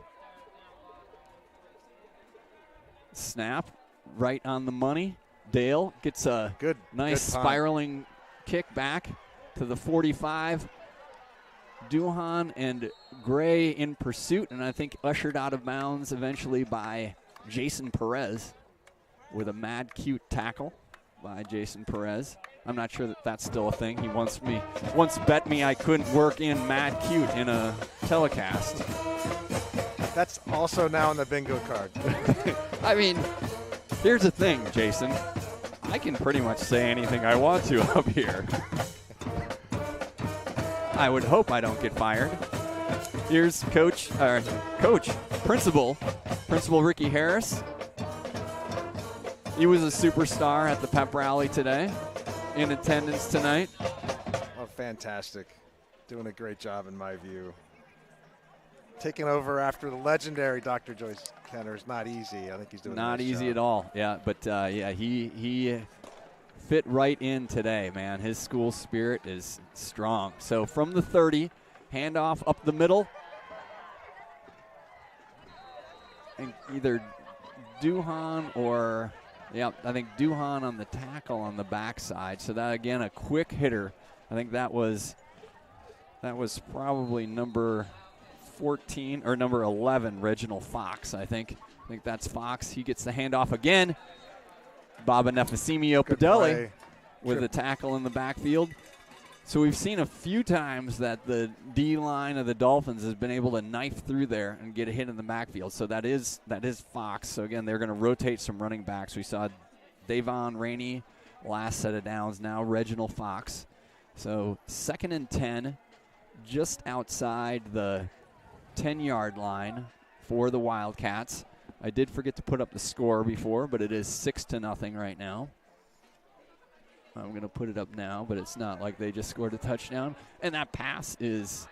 A: Snap right on the money. Dale gets a nice spiraling kick back to the 45. Duhan and Gray in pursuit, and I think ushered out of bounds eventually by Jason Perez with a mad cute tackle by Jason Perez. I'm not sure that that's still a thing. He once bet me I couldn't work in mad cute in a telecast.
B: That's also now on the bingo card.
A: I mean, here's the thing, Jason. I can pretty much say anything I want to up here. I would hope I don't get fired. Here's Principal Ricky Harris. He was a superstar at the pep rally today, in attendance tonight.
B: Oh, fantastic. Doing a great job in my view. Taking over after the legendary Dr. Joyce Kenner is not easy. I think he's doing
A: not
B: a nice
A: easy
B: job.
A: at all. Yeah, but he fit right in today, man. His school spirit is strong. So from the 30, handoff up the middle. And either Duhan or, I think Duhan on the tackle on the backside. So that, again, a quick hitter. I think that was probably number 14 or number 11, Reginald Fox, I think. I think that's Fox. He gets the handoff again. Baba Nefasimio Padelli with a tackle in the backfield. So we've seen a few times that the D-line of the Dolphins has been able to knife through there and get a hit in the backfield. So that is Fox. So, again, they're going to rotate some running backs. We saw Davon Rainey last set of downs, now Reginald Fox. So 2nd and 10, just outside the 10-yard line for the Wildcats. I did forget to put up the score before, but it is 6-0 right now. I'm going to put it up now, but it's not like they just scored a touchdown. And that pass is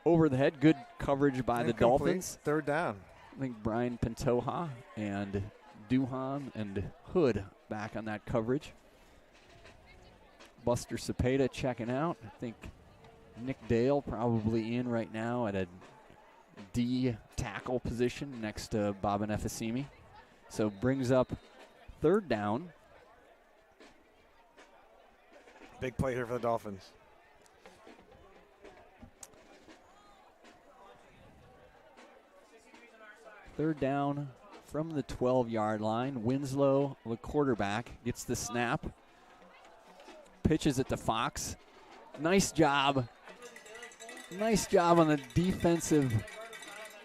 A: over the head. Good coverage by the Dolphins.
B: Third down.
A: I think Brian Pantoja and Duhan and Hood back on that coverage. Buster Cepeda checking out. I think Nick Dale probably in right now at a D tackle position next to Baba Nefasimi. So brings up third down.
B: Big play here for the Dolphins.
A: Third down from the 12-yard line. Winslow, the quarterback, gets the snap. Pitches it to Fox. Nice job. Nice job on the defensive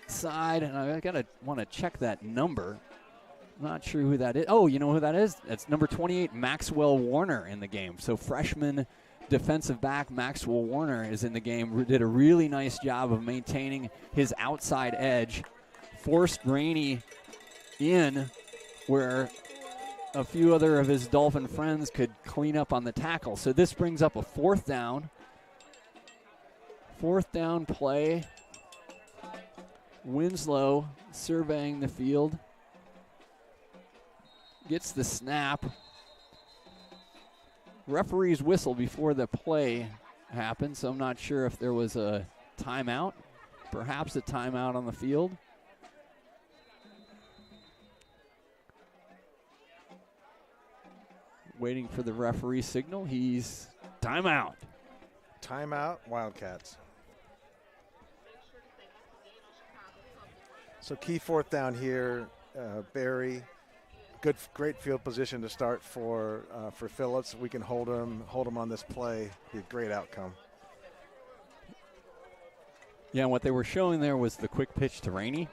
A: side. And I want to check that number. Not sure who that is. Oh, you know who that is? That's number 28, Maxwell Warner in the game. So freshman defensive back Maxwell Warner is in the game. Did a really nice job of maintaining his outside edge. Forced Rainey in where a few other of his Dolphin friends could clean up on the tackle. So this brings up a fourth down. Fourth down play. Winslow surveying the field. Gets the snap. Referee's whistle before the play happened, so I'm not sure if there was a timeout. Perhaps a timeout on the field. Waiting for the referee signal. He's timeout.
B: Timeout, Wildcats. So key fourth down here, Barry. Great field position to start for Phillips. We can hold him on this play. Be a great outcome.
A: Yeah, and what they were showing there was the quick pitch to Rainey.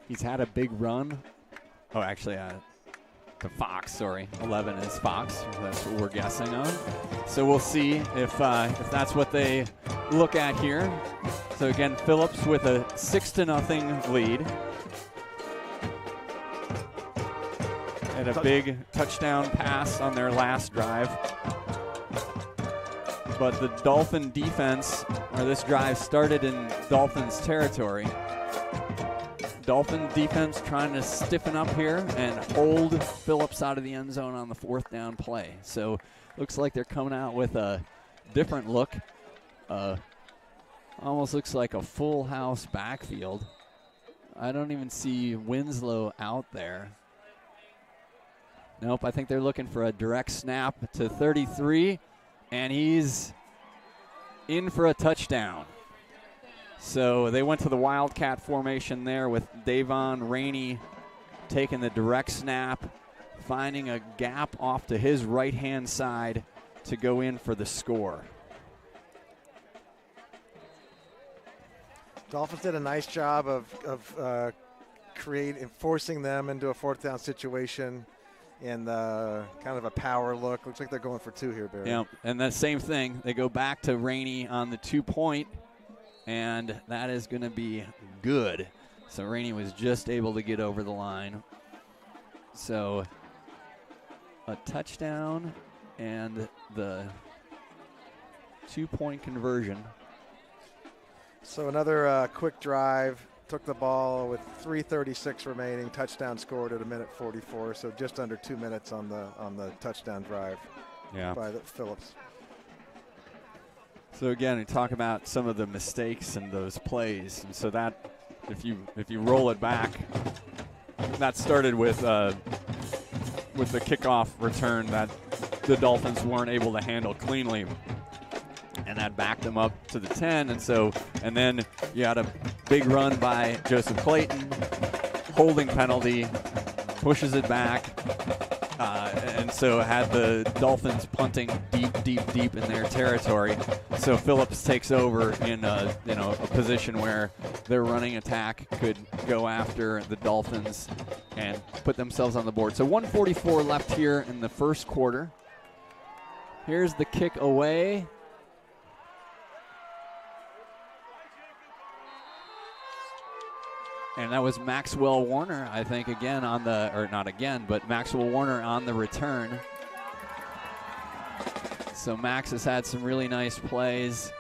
A: He's had a big run. Oh, actually, to Fox, sorry. 11 is Fox. That's what we're guessing on. So we'll see if that's what they look at here. So again, Phillips with a 6-0 lead. And a big touchdown pass on their last drive. But the Dolphin defense, or this drive started in Dolphins territory. Dolphin defense trying to stiffen up here and hold Phillips out of the end zone on the fourth down play. So looks like they're coming out with a different look. Almost looks like a full house backfield. I don't even see Winslow out there. Nope, I think they're looking for a direct snap to 33, and he's in for a touchdown. So they went to the Wildcat formation there with Davon Rainey taking the direct snap, finding a gap off to his right-hand side to go in for the score.
B: Dolphins did a nice job of forcing them into a fourth down situation. And kind of a power look. Looks like they're going for two here, Barry.
A: Yeah, and the same thing. They go back to Rainey on the 2-point, and that is going to be good. So Rainey was just able to get over the line. So a touchdown and the 2-point conversion.
B: So another quick drive. Took the ball with 3:36 remaining. Touchdown scored at 1:44. So just under 2 minutes on the touchdown drive by the Phillips.
A: So again, we talk about some of the mistakes in those plays, and so that if you roll it back, that started with the kickoff return that the Dolphins weren't able to handle cleanly. And that backed them up to the 10. And then you had a big run by Joseph Clayton, holding penalty, pushes it back, and so had the Dolphins punting deep in their territory. So Phillips takes over in a position where their running attack could go after the Dolphins and put themselves on the board. So 1:44 left here in the first quarter. Here's the kick away. And that was Maxwell Warner, I think, again on the, or not again, but Maxwell Warner on the return. So Max has had some really nice plays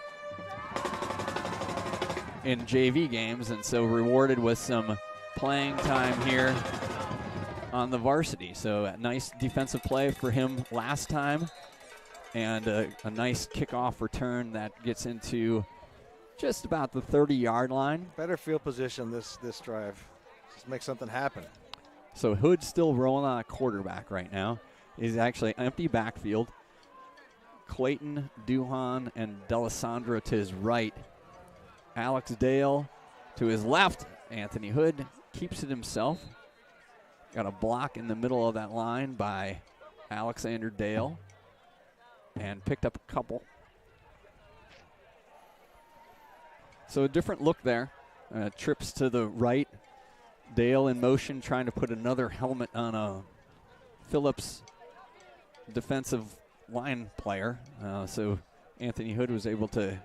A: in JV games, and so rewarded with some playing time here on the varsity. So a nice defensive play for him last time, and a nice kickoff return that gets into just about the 30-yard line.
B: Better field position this drive. Just make something happen.
A: So Hood's still rolling on a quarterback right now. He's actually empty backfield. Clayton, Duhan, and D'Alessandro to his right. Alex Dale to his left. Anthony Hood keeps it himself. Got a block in the middle of that line by Alexander Dale, and picked up a couple. So a different look there. Trips to the right. Dale in motion, trying to put another helmet on a Phillips defensive line player. So Anthony Hood was able to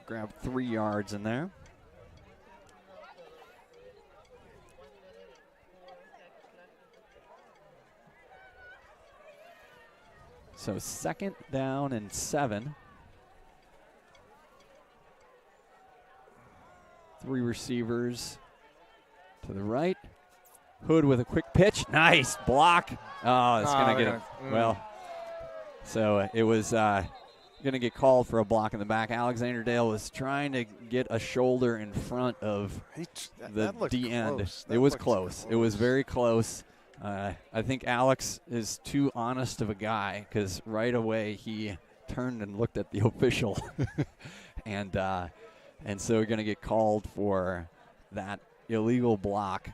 A: grab 3 yards in there. So 2nd down and 7. 3 receivers to the right. Hood with a quick pitch. Nice block. Oh, it's going to get him. Well, so it was going to get called for a block in the back. Alexander Dale was trying to get a shoulder in front of the D end. It was close. It was very close. I think Alex is too honest of a guy, because right away he turned and looked at the official. and so we're going to get called for that illegal block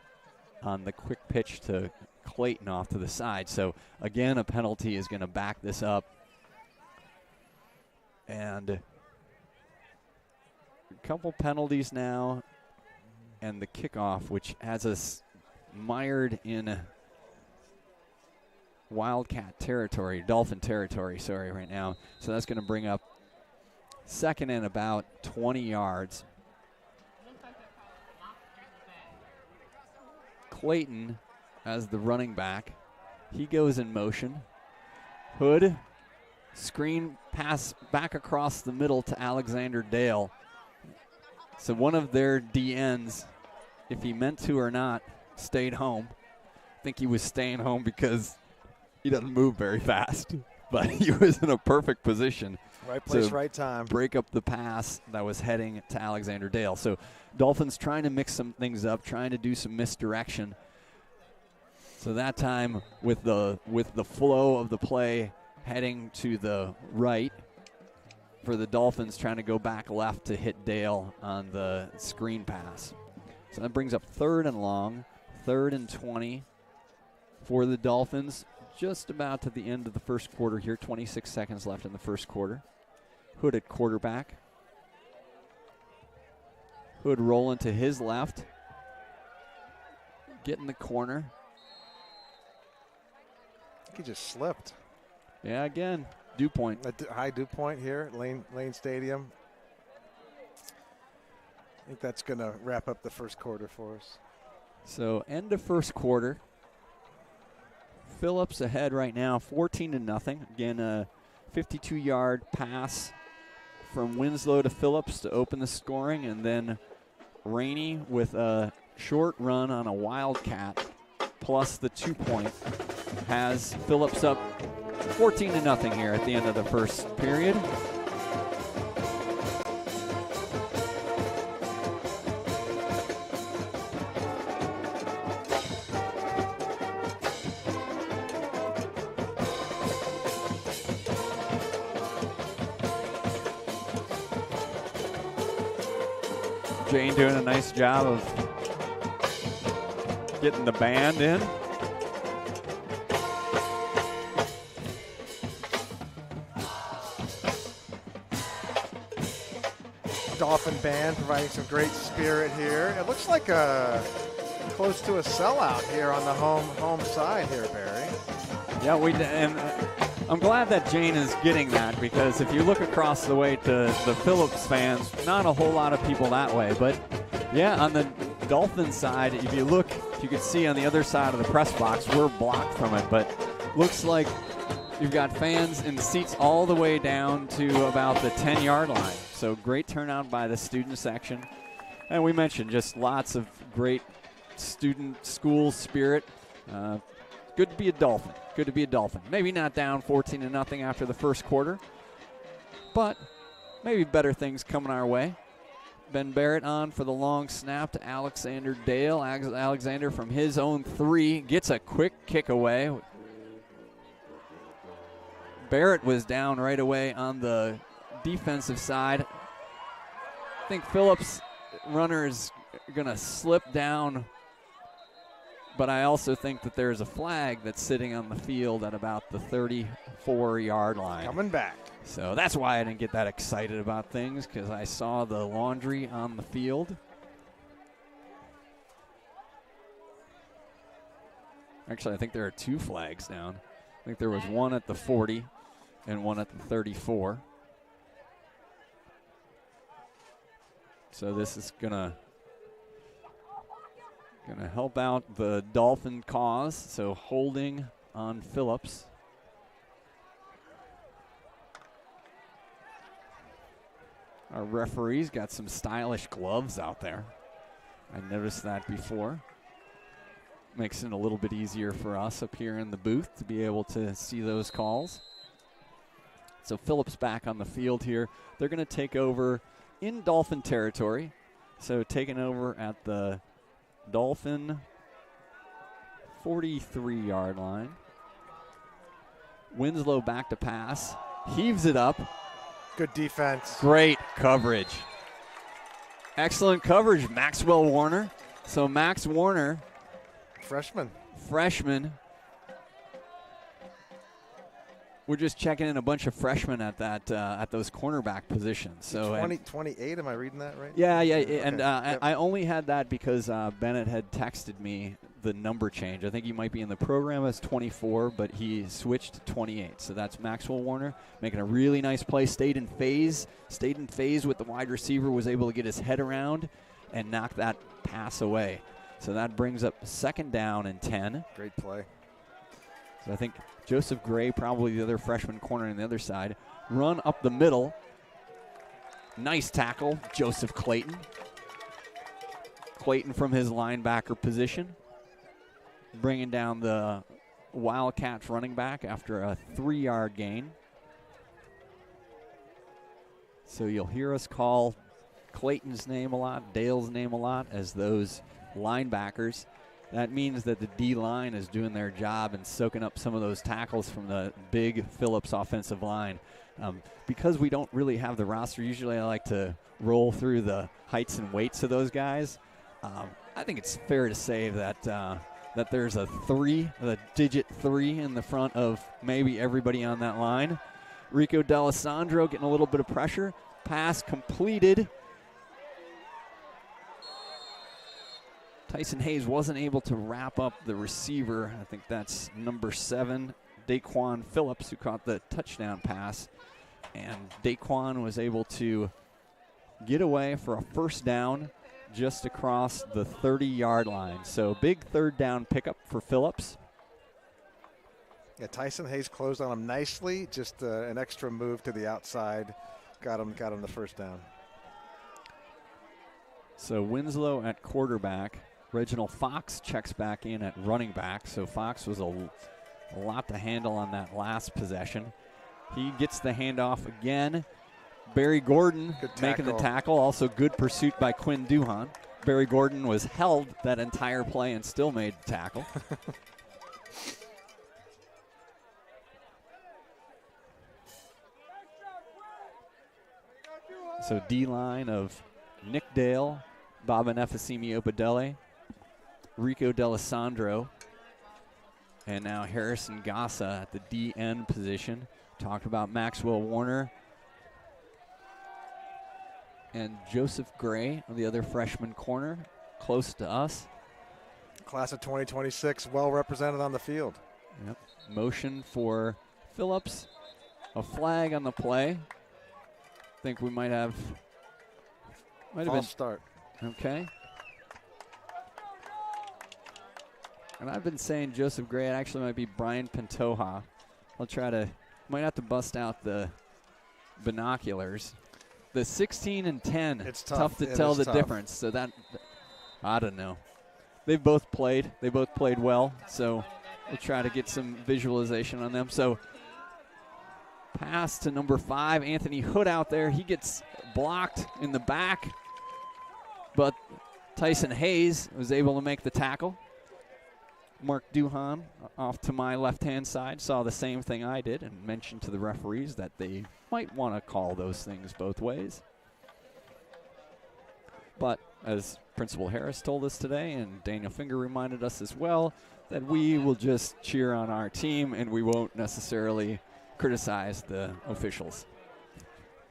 A: on the quick pitch to Clayton off to the side. So again, a penalty is going to back this up. And a couple penalties now, and the kickoff, which has us mired in Wildcat territory, Dolphin territory, sorry, right now. So that's going to bring up 2nd and about 20 yards. Clayton as the running back. He goes in motion. Hood, screen pass back across the middle to Alexander Dale. So one of their DNs, if he meant to or not, stayed home. I think he was staying home because he doesn't move very fast, but he was in a perfect position.
B: Right place, right time.
A: Break up the pass that was heading to Alexander Dale. So Dolphins trying to mix some things up, trying to do some misdirection. So that time with the flow of the play heading to the right for the Dolphins, trying to go back left to hit Dale on the screen pass. So that brings up 3rd and long, 3rd and 20 for the Dolphins. Just about to the end of the first quarter here, 26 seconds left in the first quarter. Hood at quarterback. Hood rolling to his left. Getting the corner.
B: He just slipped.
A: Yeah, again, dew point.
B: A high dew point here at Lane Stadium. I think that's going to wrap up the first quarter for us.
A: So end of first quarter. Phillips ahead right now, 14-0. Again, a 52-yard pass from Winslow to Phillips to open the scoring, and then Rainey with a short run on a Wildcat plus the 2-point has Phillips up 14-0 here at the end of the first period. Jane doing a nice job of getting the band in.
B: Dolphin band providing some great spirit here. It looks like close to a sellout here on the home side here, Barry.
A: Yeah, and I'm glad that Jane is getting that, because if you look across the way to the Phillips fans, not a whole lot of people that way. But yeah, on the Dolphin side, if you look, you can see on the other side of the press box, we're blocked from it. But looks like You've got fans in the seats all the way down to about the 10-yard line. So great turnout by the student section. And we mentioned just lots of great student school spirit. Good to be a Dolphin. Good to be a Dolphin. Maybe not down 14-0 after the first quarter, but maybe better things coming our way. Ben Barrett on for the long snap to Alexander Dale. Alexander from his own 3 gets a quick kick away. Barrett was down right away on the defensive side. I think Phillips' runner is going to slip down, but I also think that there's a flag that's sitting on the field at about the 34-yard line.
B: Coming back.
A: So that's why I didn't get that excited about things, because I saw the laundry on the field. Actually, I think there are 2 flags down. I think there was one at the 40 and one at the 34. So this is gonna help out the Dolphin cause. So holding on Phillips. Our referee's got some stylish gloves out there. I noticed that before. Makes it a little bit easier for us up here in the booth to be able to see those calls. So Phillips back on the field here. They're going to take over in Dolphin territory. So taking over at the Dolphin 43-yard line. Winslow back to pass. Heaves it up.
B: Good defense.
A: Great coverage. Excellent coverage, Maxwell Warner. So Max Warner, freshman. We're just checking in a bunch of freshmen at that at those cornerback positions. So
B: 28, am I reading that right?
A: Yeah.
B: Okay.
A: And I only had that because Bennett had texted me the number change. I think he might be in the program as 24, but he switched to 28. So that's Maxwell Warner making a really nice play. Stayed in phase with the wide receiver, was able to get his head around and knock that pass away. So that brings up 2nd down and 10.
B: Great play.
A: So I think Joseph Gray, probably the other freshman corner on the other side. Run up the middle. Nice tackle, Joseph Clayton. Clayton from his linebacker position. Bringing down the Wildcats running back after a 3-yard gain. So you'll hear us call Clayton's name a lot, Dale's name a lot as those linebackers. That means that the D-line is doing their job and soaking up some of those tackles from the big Phillips offensive line. Because we don't really have the roster, usually I like to roll through the heights and weights of those guys. I think it's fair to say that that there's a digit 3 in the front of maybe everybody on that line. Rico D'Alessandro getting a little bit of pressure. Pass completed. Tyson Hayes wasn't able to wrap up the receiver. I think that's number 7, Daquan Phillips, who caught the touchdown pass. And Daquan was able to get away for a 1st down just across the 30-yard line. So big 3rd down pickup for Phillips.
B: Yeah, Tyson Hayes closed on him nicely. Just an extra move to the outside. Got him the 1st down.
A: So Winslow at quarterback. Reginald Fox checks back in at running back. So Fox was a lot to handle on that last possession. He gets the handoff again. Barry Gordon making the tackle. Also good pursuit by Quinn Duhan. Barry Gordon was held that entire play and still made the tackle. So D-line of Nick Dale, Baba Nefasimi Opadele, Rico D'Alessandro, and now Harrison Gassa at the DN position. Talked about Maxwell Warner and Joseph Gray, the other freshman corner, close to us.
B: Class of 2026, well represented on the field.
A: Yep. Motion for Phillips. A flag on the play. I think we might have
B: False start.
A: Okay. And I've been saying Joseph Gray, it actually might be Brian Pantoja, I'll try to, might have to bust out the binoculars. The 16 and 10,
B: it's
A: tough to tell the difference. So that, I don't know. They've both played. They both played well. So we'll try to get some visualization on them. So pass to number 5, Anthony Hood out there. He gets blocked in the back, but Tyson Hayes was able to make the tackle. Mark Duhan off to my left-hand side saw the same thing I did and mentioned to the referees that they might want to call those things both ways. But as Principal Harris told us today, and Daniel Finger reminded us as well, that we will just cheer on our team and we won't necessarily criticize the officials.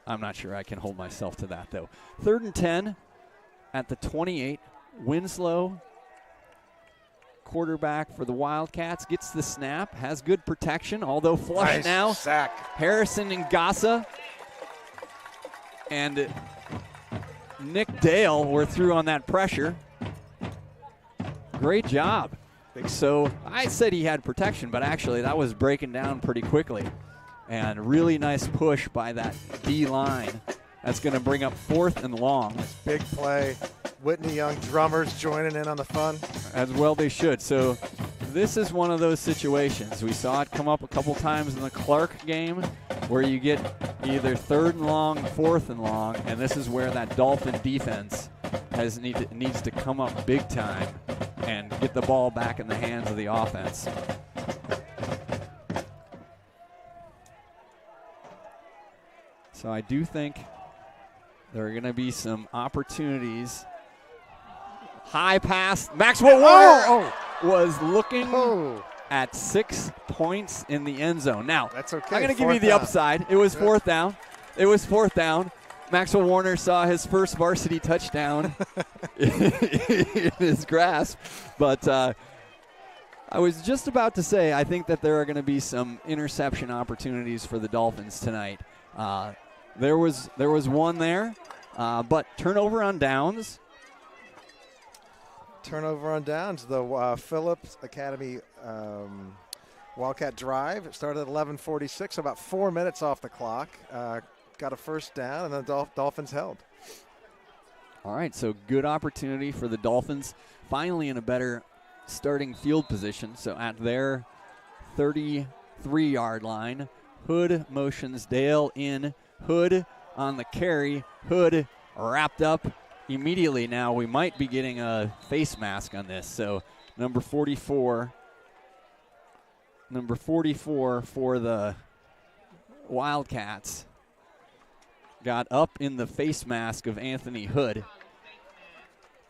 A: I'm not sure I can hold myself to that, though. 3rd and 10 at the 28. Winslow, quarterback for the Wildcats, gets the snap, has good protection, although flush
B: nice
A: now.
B: Sack.
A: Harrison and Gassa and Nick Dale were through on that pressure. Great job. So I said he had protection, but actually that was breaking down pretty quickly. And really nice push by that D-line. That's going to bring up 4th and long.
B: Big play. Whitney Young drummers joining in on the fun.
A: As well they should. So this is one of those situations. We saw it come up a couple times in the Clark game where you get either 3rd and long, 4th and long, and this is where that Dolphin defense needs to come up big time and get the ball back in the hands of the offense. So I do think there are going to be some opportunities. High pass. Maxwell Warner was looking at 6 points in the end zone. Now,
B: that's okay.
A: I'm going to give you the upside. It was 4th down. It was 4th down. Maxwell Warner saw his first varsity touchdown in his grasp. But I was just about to say I think that there are going to be some interception opportunities for the Dolphins tonight. There was one there, but turnover on downs.
B: Turnover on downs. The Phillips Academy Wildcat drive. It started at 11:46, about 4 minutes off the clock. Got a first down, and the Dolphins held.
A: All right, so good opportunity for the Dolphins. Finally in a better starting field position. So at their 33-yard line, Hood motions Dale in. Hood on the carry. Hood wrapped up immediately. Now we might be getting a face mask on this. So number 44 for the Wildcats got up in the face mask of Anthony Hood.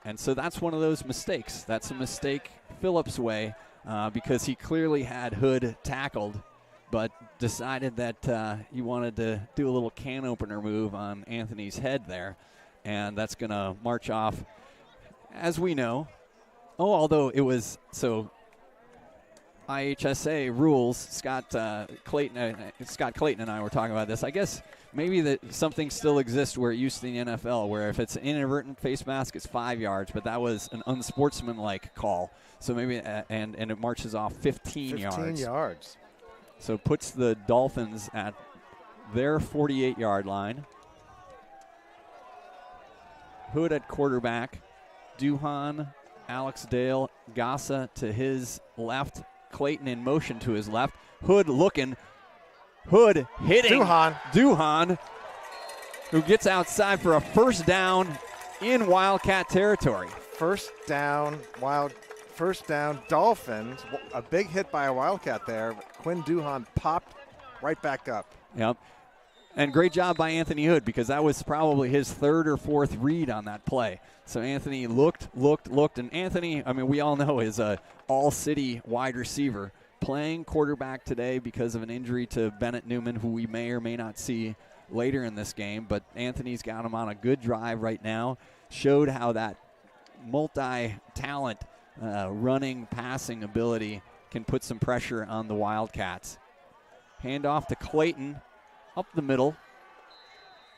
A: And so that's one of those mistakes. That's a mistake Phillips' way because he clearly had Hood tackled, but decided that he wanted to do a little can opener move on Anthony's head there. And that's going to march off, as we know. Oh, although it was, so IHSA rules, Scott Clayton and I were talking about this. I guess maybe that something still exists where it used to in the NFL, where if it's an inadvertent face mask, it's 5 yards, but that was an unsportsmanlike call. So maybe, and it marches off 15 yards.
B: 15 yards.
A: So puts the Dolphins at their 48-yard line. Hood at quarterback. Duhan, Alex Dale, Gassa to his left. Clayton in motion to his left. Hood looking. Hood hitting. Duhan, who gets outside for a first down in Wildcat territory.
B: First down, Dolphins. A big hit by a Wildcat there. Quinn Duhan popped right back up.
A: Yep. And great job by Anthony Hood because that was probably his 3rd or 4th read on that play. So Anthony looked. And Anthony, I mean, we all know is a all-city wide receiver playing quarterback today because of an injury to Bennett Newman, who we may or may not see later in this game. But Anthony's got him on a good drive right now. Showed how that multi-talent running, passing ability can put some pressure on the Wildcats. Hand off to Clayton. Up the middle.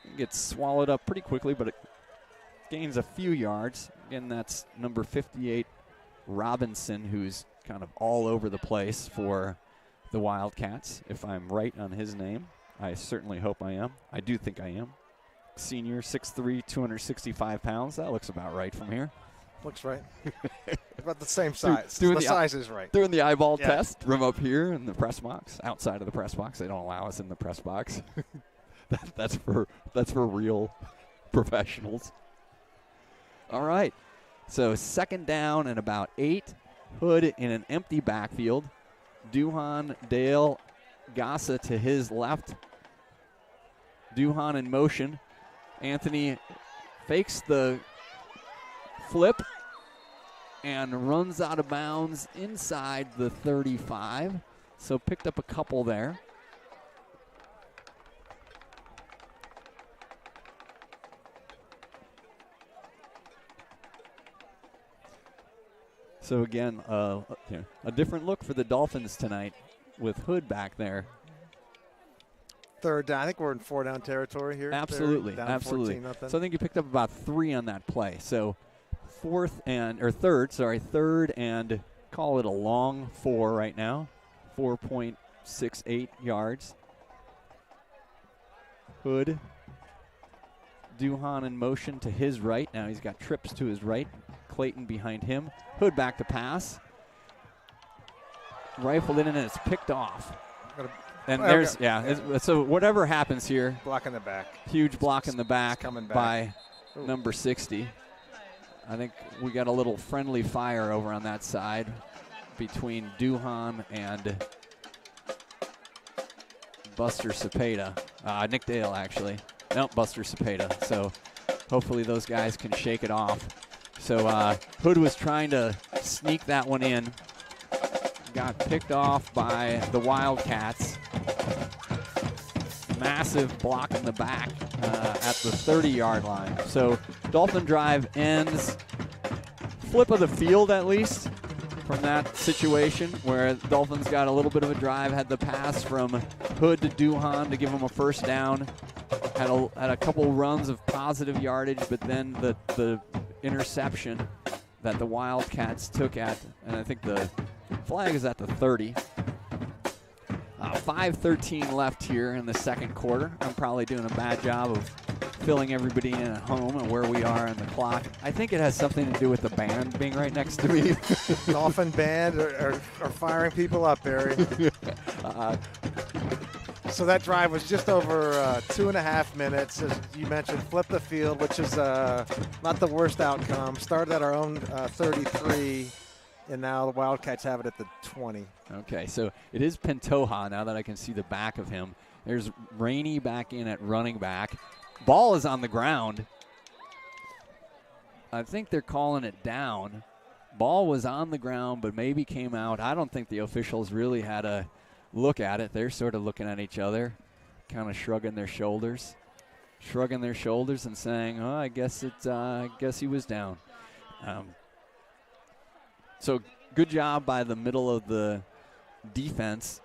A: It gets swallowed up pretty quickly, but it gains a few yards. Again, that's number 58, Robinson, who's kind of all over the place for the Wildcats, if I'm right on his name. I certainly hope I am. I do think I am. Senior, 6'3", 265 pounds. That looks about right from here.
B: Looks right. About the same size.
A: Doing
B: the size is right.
A: Doing the eyeball test from up here in the press box. Outside of the press box. They don't allow us in the press box. That's for real professionals. All right. So 2nd down and about 8. Hood in an empty backfield. Duhan, Dale, Gassa to his left. Duhan in motion. Anthony fakes the flip and runs out of bounds inside the 35. So picked up a couple there. So again, a different look for the Dolphins tonight with Hood back there.
B: 3rd down. I think we're in 4-down territory here.
A: Absolutely, absolutely. So I think you picked up about 3 on that play. So 3rd and call it a long 4 right now. 4.68 yards. Hood. Duhan in motion to his right. Now he's got trips to his right. Clayton behind him. Hood back to pass. Rifled in and it's picked off. And so whatever happens here.
B: Block in the back.
A: Huge block in the back
B: coming back
A: by number 60. I think we got a little friendly fire over on that side between Duhan and Buster Cepeda. Nick Dale, actually. Nope, Buster Cepeda. So hopefully those guys can shake it off. So Hood was trying to sneak that one in. Got picked off by the Wildcats. Massive block in the back at the 30-yard line. So Dolphin drive ends. Flip of the field, at least, from that situation where Dolphins got a little bit of a drive. Had the pass from Hood to Duhan to give him a 1st down. Had a couple runs of positive yardage, but then the interception that the Wildcats took at, and I think the flag is at the 30. 5:13 left here in the 2nd quarter. I'm probably doing a bad job of filling everybody in at home and where we are on the clock. I think it has something to do with the band being right next to me.
B: Dolphin band are firing people up, Barry. So that drive was just over 2.5 minutes. As you mentioned, flip the field, which is not the worst outcome. Started at our own 33, and now the Wildcats have it at the 20.
A: Okay, so it is Pantoja now that I can see the back of him. There's Rainey back in at running back. Ball is on the ground. I think they're calling it down. Ball was on the ground, but maybe came out. I don't think the officials really had a look at it. They're sort of looking at each other, kind of shrugging their shoulders and saying, "Oh, I guess he was down." So good job by the middle of the defense.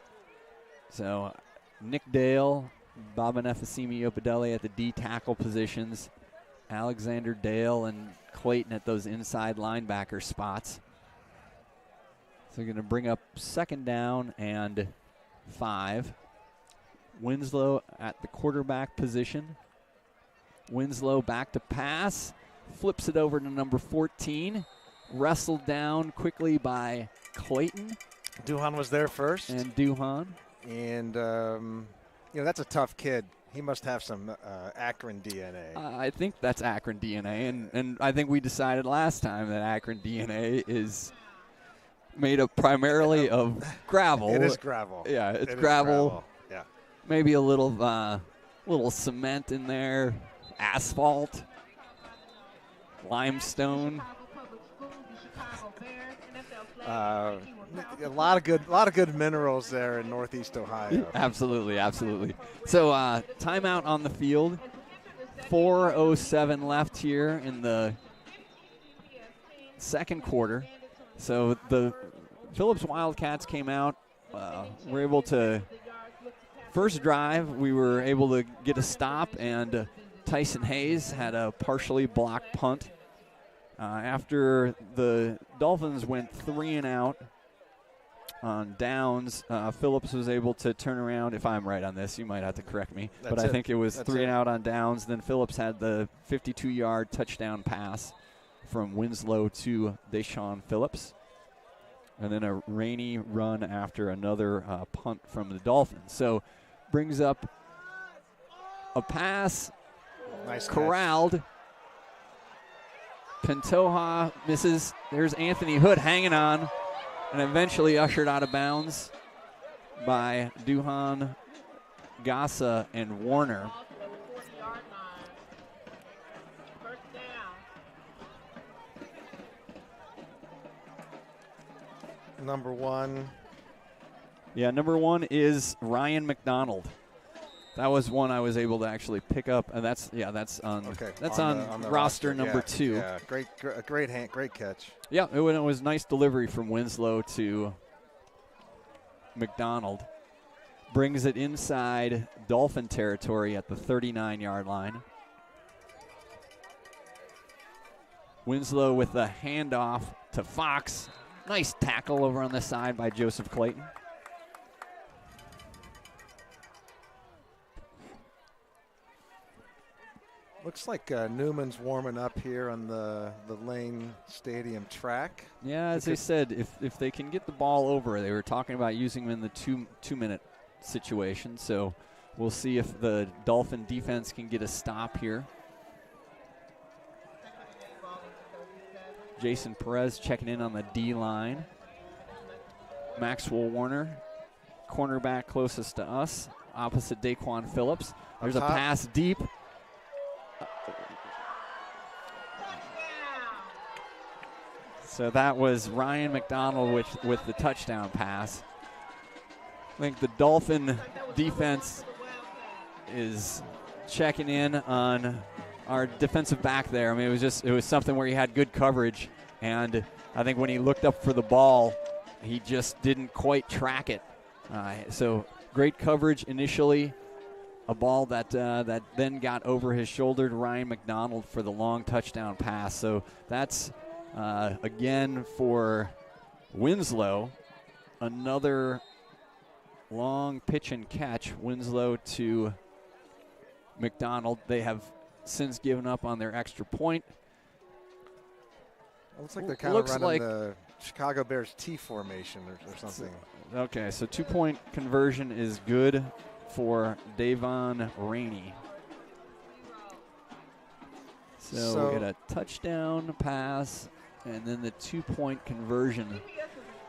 A: So Nick Dale, Baba Nefasimi Opadele at the D tackle positions, Alexander Dale and Clayton at those inside linebacker spots. So going to bring up 2nd down and 5. Winslow at the quarterback position. Winslow back to pass. Flips it over to number 14. Wrestled down quickly by Clayton.
B: Duhan was there first.
A: And Duhan.
B: And, that's a tough kid. He must have some Akron DNA.
A: I think that's Akron DNA. And I think we decided last time that Akron DNA is made up primarily of gravel.
B: It is gravel.
A: Yeah, it's gravel.
B: Yeah.
A: Maybe a little cement in there, asphalt, limestone.
B: A lot of good minerals there in Northeast Ohio.
A: Absolutely. So timeout on the field. 4:07 left here in the 2nd quarter. So the Phillips Wildcats came out. Were able to first drive. We were able to get a stop, and Tyson Hayes had a partially blocked punt. After the Dolphins went 3 and out, on downs. Phillips was able to turn around. If I'm right on this, you might have to correct me. But I think it was 3 and out on downs. Then Phillips had the 52-yard touchdown pass from Winslow to Deshaun Phillips. And then a Rainey run after another punt from the Dolphins. So brings up a pass.
B: Nice
A: corralled.
B: Catch.
A: Pantoja misses. There's Anthony Hood hanging on and eventually ushered out of bounds by Duhan, Gassa, and Warner.
B: Number 1.
A: Yeah, number 1 is Ryan McDonald. That was one I was able to actually pick up, and that's on roster number 2.
B: Yeah, great catch.
A: Yeah, it was nice delivery from Winslow to McDonald. Brings it inside Dolphin territory at the 39-yard line. Winslow with the handoff to Fox. Nice tackle over on the side by Joseph Clayton.
B: Looks like Newman's warming up here on the Lane Stadium track.
A: Yeah, as I said, if they can get the ball over, they were talking about using him in the two-minute situation. So we'll see if the Dolphin defense can get a stop here. Jason Perez checking in on the D-line. Maxwell Warner, cornerback closest to us, opposite Daquan Phillips. There's a pass deep. So that was Ryan McDonald with the touchdown pass. I think the Dolphin defense is checking in on our defensive back there. I mean, it was something where he had good coverage, and I think when he looked up for the ball, he just didn't quite track it. So great coverage initially. A ball that then got over his shoulder to Ryan McDonald for the long touchdown pass. So that's again for Winslow, another long pitch and catch. Winslow to McDonald. They have since given up on their extra point.
B: It looks like they're kind of running the Chicago Bears T formation or something.
A: Okay, so 2-point conversion is good for Davon Rainey. So we get a touchdown pass, and then the 2-point conversion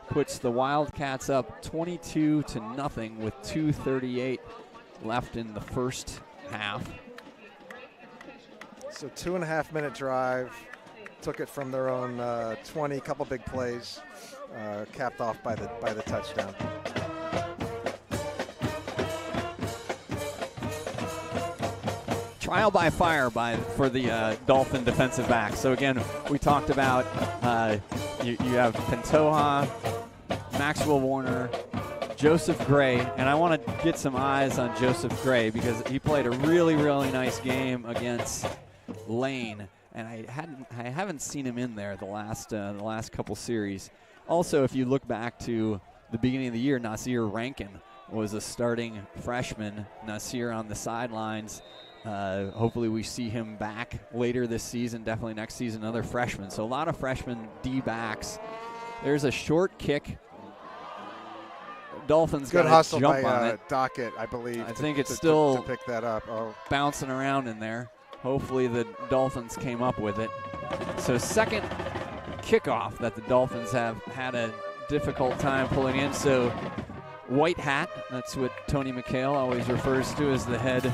A: puts the Wildcats up 22-0 with 2:38 left in the first half.
B: So 2.5-minute drive, took it from their own 20, couple big plays, capped off by the touchdown.
A: Trial by fire for the Dolphin defensive back. So again, we talked about you have Pantoja, Maxwell Warner, Joseph Gray, and I want to get some eyes on Joseph Gray because he played a really, really nice game against Lane, and I haven't seen him in there the last couple series. Also, if you look back to the beginning of the year, Nasir Rankin was a starting freshman. Nasir on the sidelines. Hopefully we see him back later this season, definitely next season, another freshman. So a lot of freshman D-backs. There's a short kick. Dolphins got to jump on it.
B: Dockett, I believe.
A: I think it's still
B: to pick that up.
A: Bouncing around in there. Hopefully the Dolphins came up with it. So second kickoff that the Dolphins have had a difficult time pulling in. So white hat, that's what Tony McHale always refers to as the head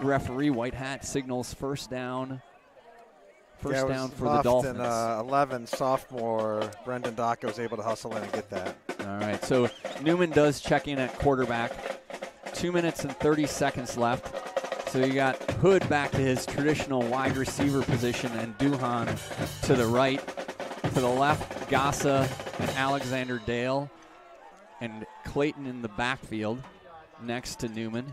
A: referee. White hat signals first down. First down for the Dolphins.
B: And 11 sophomore Brendan Dockett was able to hustle in and get that.
A: All right, so Newman does check in at quarterback. 2 minutes and 30 seconds left. So you got Hood back to his traditional wide receiver position and Duhan to the right. To the left, Gassa and Alexander Dale. And Clayton in the backfield next to Newman.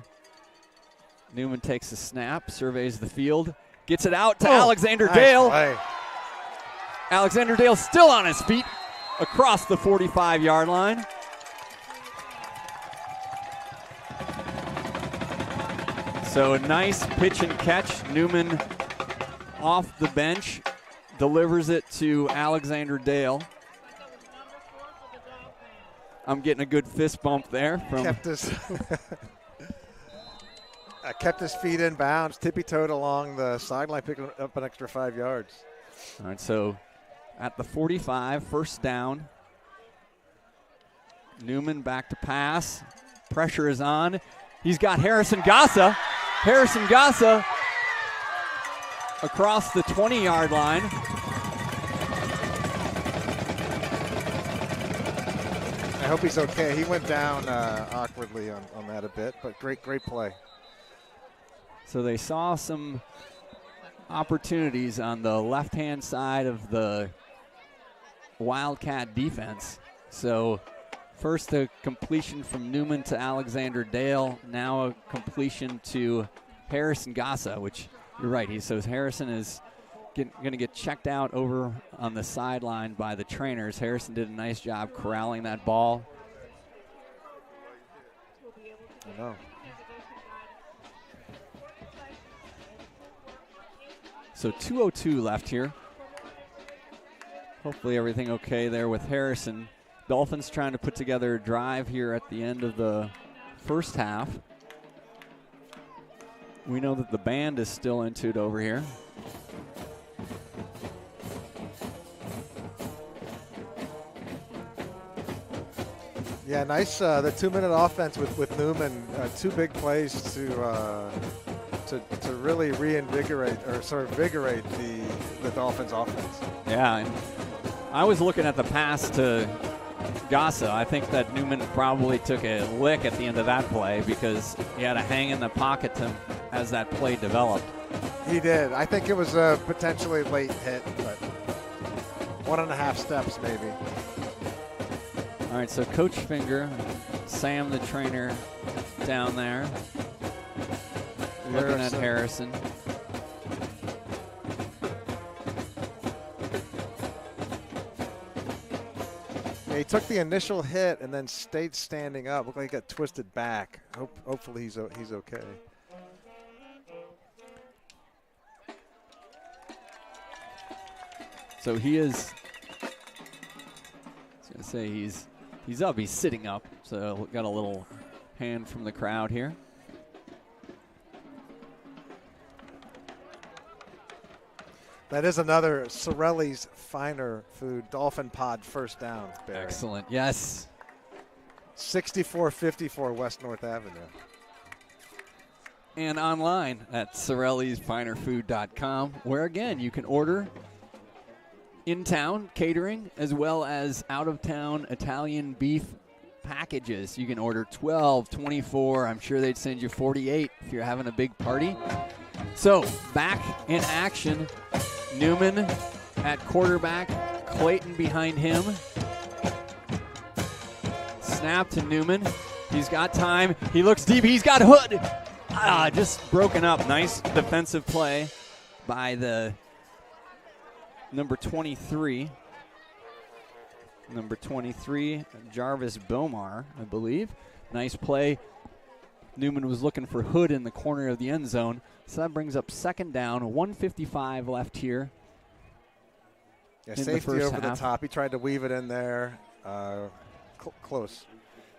A: Newman takes a snap, surveys the field, gets it out to Alexander Dale.
B: Play.
A: Alexander Dale still on his feet across the 45-yard line. So a nice pitch and catch. Newman off the bench, delivers it to Alexander Dale. I'm getting a good fist bump there from
B: kept his feet in bounds, tippy-toed along the sideline, picking up an extra 5 yards.
A: All right, so at the 45, first down. Newman back to pass. Pressure is on. He's got Harrison Gossa. Harrison Gossa across the 20-yard line.
B: I hope he's okay. He went down awkwardly on that a bit, but great play.
A: So they saw some opportunities on the left-hand side of the Wildcat defense. So first a completion from Newman to Alexander Dale, now a completion to Harrison Gossa, which you're right. So Harrison is going to get checked out over on the sideline by the trainers. Harrison did a nice job corralling that ball.
B: I know.
A: So 2:02 left here. Hopefully everything okay there with Harrison. Dolphins trying to put together a drive here at the end of the first half. We know that the band is still into it over here.
B: Yeah, nice. The 2-minute offense with Newman. 2 big plays to really reinvigorate or sort of invigorate the Dolphins offense.
A: Yeah, and I was looking at the pass to Gossa. I think that Newman probably took a lick at the end of that play because he had to hang in the pocket as that play developed.
B: He did. I think it was a potentially late hit, but 1.5 steps maybe.
A: All right, so Coach Finger, Sam the trainer down there, looking at Harrison.
B: Yeah, he took the initial hit and then stayed standing up. Looked like he got twisted back. Hopefully he's okay.
A: So he is. I was gonna say he's up. He's sitting up. So got a little hand from the crowd here.
B: That is another Sorelli's Finer Food Dolphin Pod first down, Barry.
A: Excellent. Yes.
B: 6454 West North Avenue.
A: And online at sorellisfinerfood.com, where again you can order in-town catering as well as out-of-town Italian beef packages. You can order 12, 24. I'm sure they'd send you 48 if you're having a big party. So back in action. Newman at quarterback, Clayton behind him. Snap to Newman. He's got time. He looks deep. He's got Hood. Just broken up. Nice defensive play by the number 23. Number 23, Jarvis Bomar, I believe. Nice play. Newman was looking for Hood in the corner of the end zone. So that brings up second down, 1:55 left here.
B: Yeah, safety over the top. He tried to weave it in there. Close.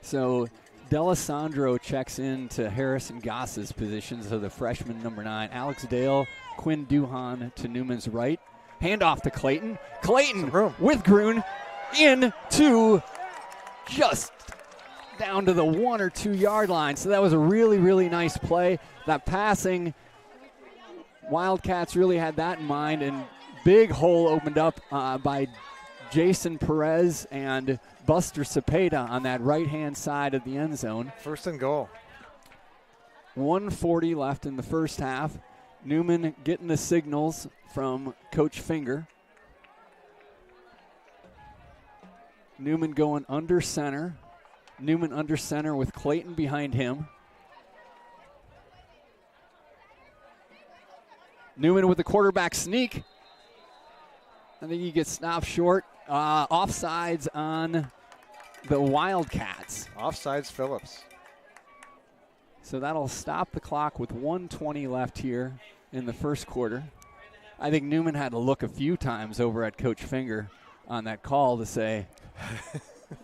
A: So D'Alessandro checks in to Harrison Goss's position, so the freshman number 9. Alex Dale, Quinn Duhan to Newman's right. Handoff to Clayton. Clayton with Grun into just down to the 1 or 2 yard line. So that was a really, really nice play. That passing, Wildcats really had that in mind, and big hole opened up by Jason Perez and Buster Cepeda on that right-hand side of the end zone.
B: First and goal.
A: 1:40 left in the first half. Newman getting the signals from Coach Finger. Newman going under center. Newman under center with Clayton behind him. Newman with the quarterback sneak. I think he gets stopped short. Offsides on the Wildcats.
B: Offsides Phillips.
A: So that'll stop the clock with 1:20 left here in the first quarter. I think Newman had to look a few times over at Coach Finger on that call to say,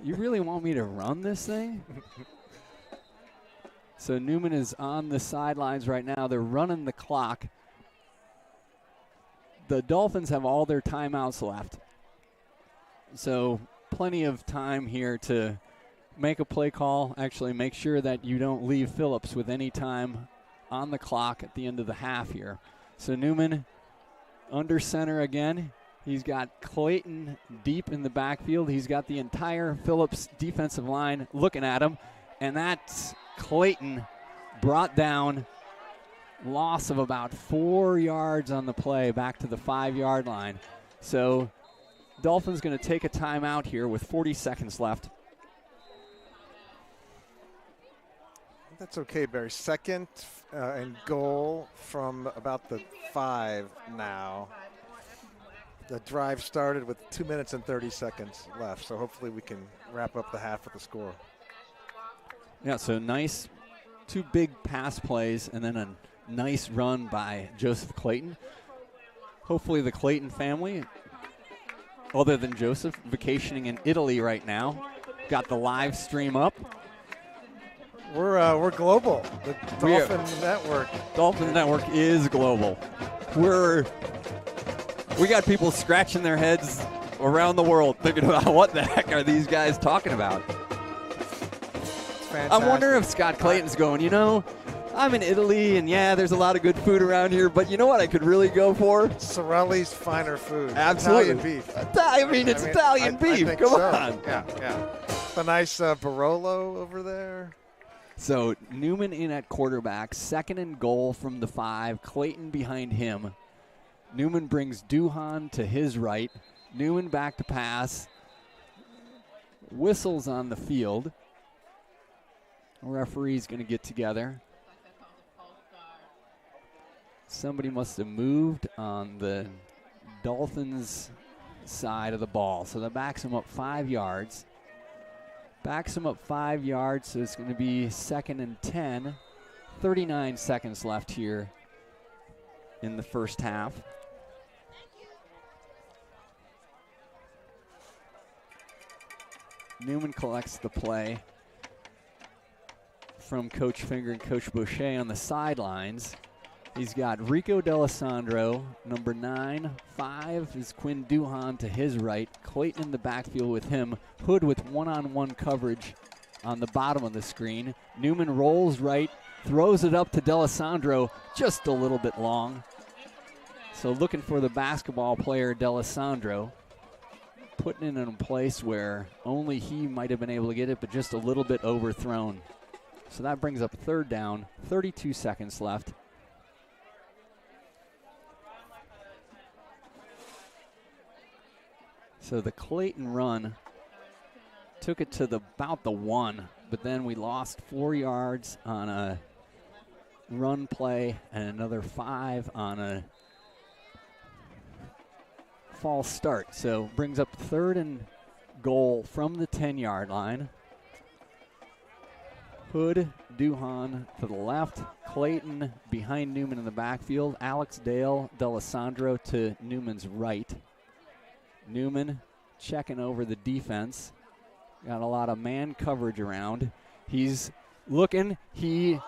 A: you really want me to run this thing? So Newman is on the sidelines right now. They're running the clock. The Dolphins have all their timeouts left. So plenty of time here to make a play call, actually make sure that you don't leave Phillips with any time on the clock at the end of the half here. So Newman under center again. He's got Clayton deep in the backfield. He's got the entire Phillips defensive line looking at him, and that's Clayton brought down. Loss of about 4 yards on the play back to the 5-yard line. So Dolphins going to take a timeout here with 40 seconds left.
B: That's okay, Barry. Second and goal from about the 5 now. The drive started with 2 minutes and 30 seconds left, so hopefully we can wrap up the half with a score.
A: Yeah, so nice 2 big pass plays and then a nice run by Joseph Clayton. Hopefully the Clayton family, other than Joseph, vacationing in Italy right now, got the live stream up.
B: We're global. The Dolphin Network.
A: Dolphin Network is global. We got people scratching their heads around the world thinking about what the heck are these guys talking about. I wonder if Scott Clayton's going, you know, I'm in Italy, and yeah, there's a lot of good food around here, but you know what I could really go for?
B: Sorelli's finer food.
A: Absolutely.
B: Italian beef.
A: It's Italian beef.
B: I
A: Come
B: so.
A: on.
B: Yeah. The nice Barolo over there.
A: So Newman in at quarterback, second and goal from the 5, Clayton behind him. Newman brings Duhan to his right. Newman back to pass. Whistles on the field. Referee's going to get together. Somebody must have moved on the Dolphins side of the ball. So that backs him up 5 yards. Backs him up 5 yards, so it's going to be 2nd and 10. 39 seconds left here in the first half. Newman collects the play from Coach Finger and Coach Boucher on the sidelines. He's got Rico D'Alessandro, number 9. 5 is Quinn Duhan to his right. Clayton in the backfield with him. Hood with one-on-one coverage on the bottom of the screen. Newman rolls right, throws it up to D'Alessandro, just a little bit long. So looking for the basketball player, D'Alessandro. Putting it in a place where only he might have been able to get it, but just a little bit overthrown. So that brings up 3rd down, 32 seconds left. So the Clayton run took it to about the 1, but then we lost 4 yards on a run play and another 5 on a false start. So brings up 3rd and goal from the 10-yard line. Hood, Duhan to the left, Clayton behind Newman in the backfield, Alex Dale, D'Alessandro to Newman's right. Newman checking over the defense. Got a lot of man coverage around. He's looking. He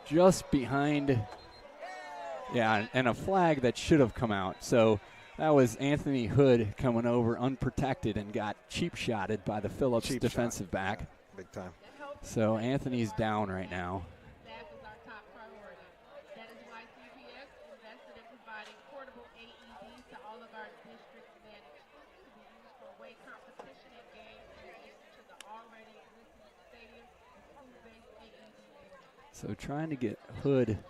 A: just behind. Yeah, and a flag that should have come out. So that was Anthony Hood coming over unprotected and got cheap shotted by the Phillips defensive back.
B: Big time.
A: So Anthony's down right now.
E: That was our top priority. That is why CPS invested in providing portable AEDs to all of our district managers to be used for away competition and games in addition to the already existing stadium crew-based AED units.
A: So trying to get Hood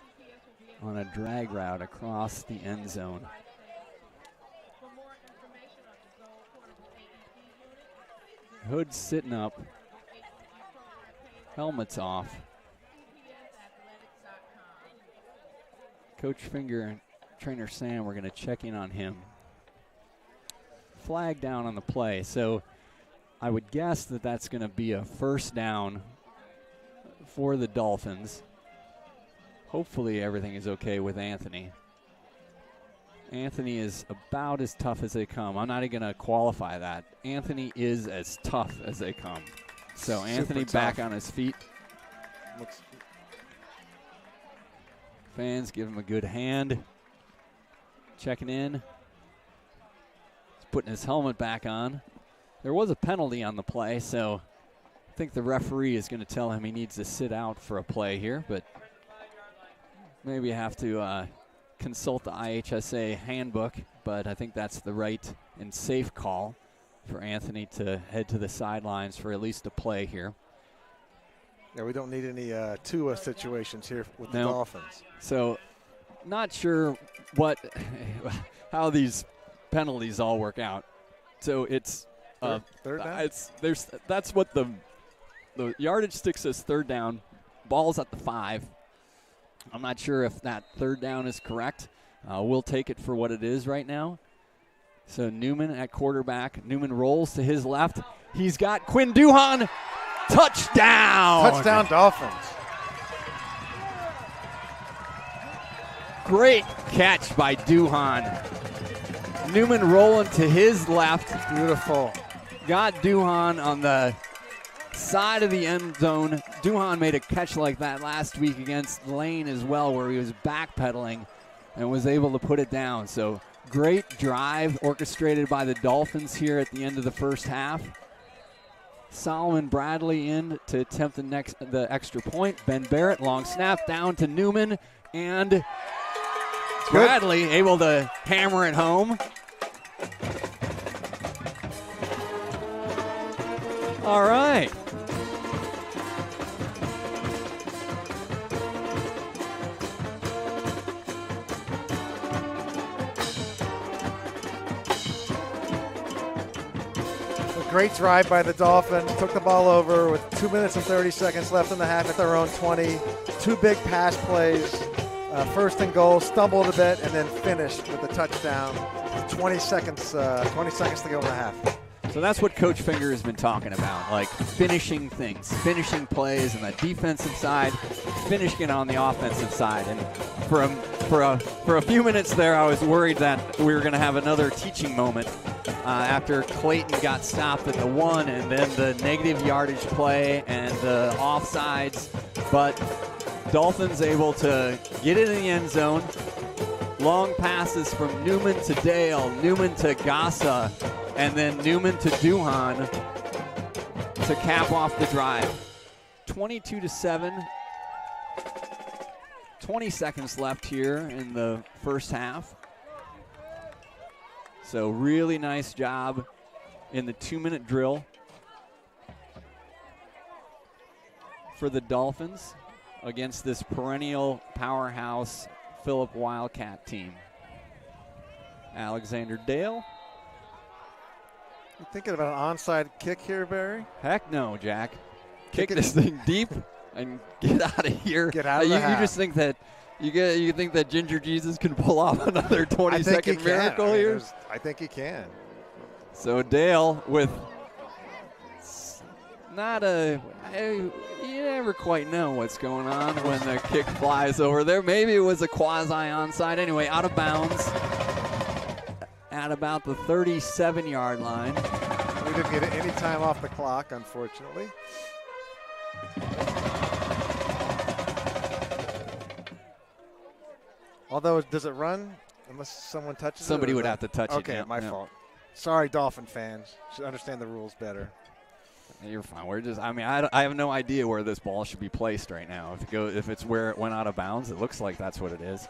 A: on a drag route across the end zone.
E: For more information on the Zoll portable AED unit,
A: Hood's sitting up, helmet's off. Coach Finger and Trainer Sam, we're going to check in on him. Flag down on the play. So I would guess that that's going to be a 1st down for the Dolphins. Hopefully everything is okay with Anthony. Anthony is about as tough as they come. I'm not even going to qualify that. Anthony is as tough as they come. So Anthony back on his feet. Fans give him a good hand. Checking in. He's putting his helmet back on. There was a penalty on the play, so I think the referee is going to tell him he needs to sit out for a play here, but maybe have to consult the IHSA handbook, but I think that's the right and safe call for Anthony to head to the sidelines for at least a play here.
B: Yeah, we don't need any Tua situations here with the Dolphins.
A: So not sure how these penalties all work out. So it's
B: third down?
A: That's what the yardage stick says third down. Ball's at the 5. I'm not sure if that third down is correct. We'll take it for what it is right now. So Newman at quarterback. Newman rolls to his left. He's got Quinn Duhan. Touchdown!
B: Touchdown Dolphins.
A: Great catch by Duhan. Newman rolling to his left.
B: Beautiful.
A: Got Duhan on the side of the end zone. Duhan made a catch like that last week against Lane as well, where he was backpedaling and was able to put it down. So great drive orchestrated by the Dolphins here at the end of the first half. Solomon Bradley in to attempt the extra point. Ben Barrett, long snap down to Newman, and Bradley able to hammer it home. All right.
B: Great drive by the Dolphins. Took the ball over with 2 minutes and 30 seconds left in the half at their own 20. 2 big pass plays. First and goal, stumbled a bit, and then finished with a touchdown. 20 seconds to go in the half.
A: So that's what Coach Finger has been talking about, like finishing things, finishing plays on the defensive side, finishing it on the offensive side. And for a few minutes there, I was worried that we were going to have another teaching moment after Clayton got stopped at the 1 and then the negative yardage play and the offsides. But Dolphins able to get it in the end zone. Long passes from Newman to Dale, Newman to Gassa, and then Newman to Duhan to cap off the drive. 22-7. 20 seconds left here in the first half. So really nice job in the 2-minute drill for the Dolphins against this perennial powerhouse Phillips Wildcat team. Alexander Dale.
B: You thinking about an onside kick here, Barry?
A: Heck no, Jack. Kick this thing deep and get out of here.
B: Get out of the half.
A: You just think that you think that Ginger Jesus can pull off another 20-second miracle here?
B: I think he can.
A: So Dale with you never quite know what's going on when the kick flies over there. Maybe it was a quasi onside. Anyway, out of bounds at about the 37-yard line.
B: We didn't get any time off the clock, unfortunately. Although, does it run unless someone touches it?
A: Somebody would have to touch it.
B: Okay, my fault. Sorry, Dolphin fans. Should understand the rules better.
A: You're fine. I have no idea where this ball should be placed right now. If it's where it went out of bounds, it looks like that's what it is.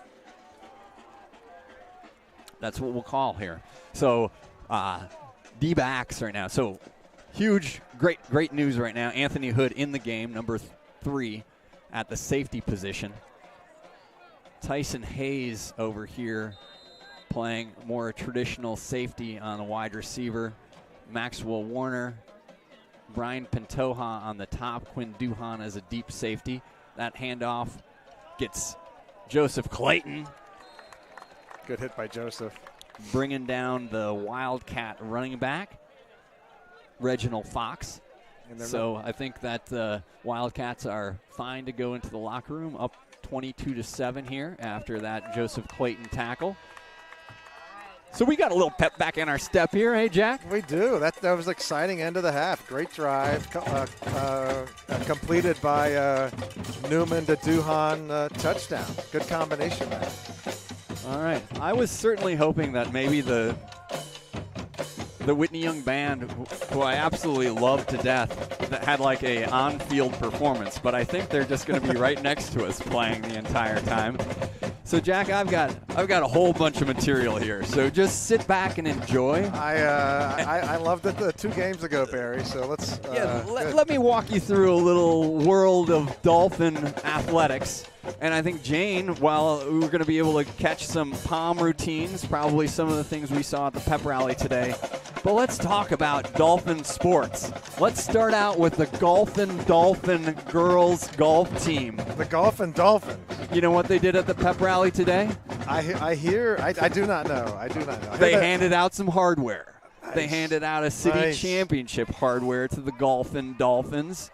A: That's what we'll call here. So, D-backs right now. So, huge, great news right now. Anthony Hood in the game, number 3 at the safety position. Tyson Hayes over here playing more traditional safety on a wide receiver. Maxwell Warner, Brian Pantoja on the top. Quinn Duhan as a deep safety. That handoff gets Joseph Clayton.
B: Good hit by Joseph.
A: Bringing down the Wildcat running back, Reginald Fox. So I think that the Wildcats are fine to go into the locker room, up 22-7 here after that Joseph Clayton tackle. So we got a little pep back in our step here, hey, Jack?
B: We do. That was exciting end of the half. Great drive, completed by Newman to Duhan touchdown. Good combination there.
A: All right. I was certainly hoping that maybe the Whitney Young band, who I absolutely love to death, that had like a on-field performance, but I think they're just going to be right next to us playing the entire time. So, Jack, I've got a whole bunch of material here. So just sit back and enjoy.
B: I loved it 2 games ago, Barry. So let's
A: let me walk you through a little world of Dolphin athletics. And I think Jane, while we're going to be able to catch some palm routines, probably some of the things we saw at the pep rally today. But let's talk about Dolphin sports. Let's start out with the Dolphin girls golf team.
B: The Golfin' Dolphins.
A: You know what they did at the pep rally today?
B: I do not know. I do not know.
A: They handed out some hardware.
B: Nice.
A: They handed out a city championship hardware to the Golfin' Dolphins.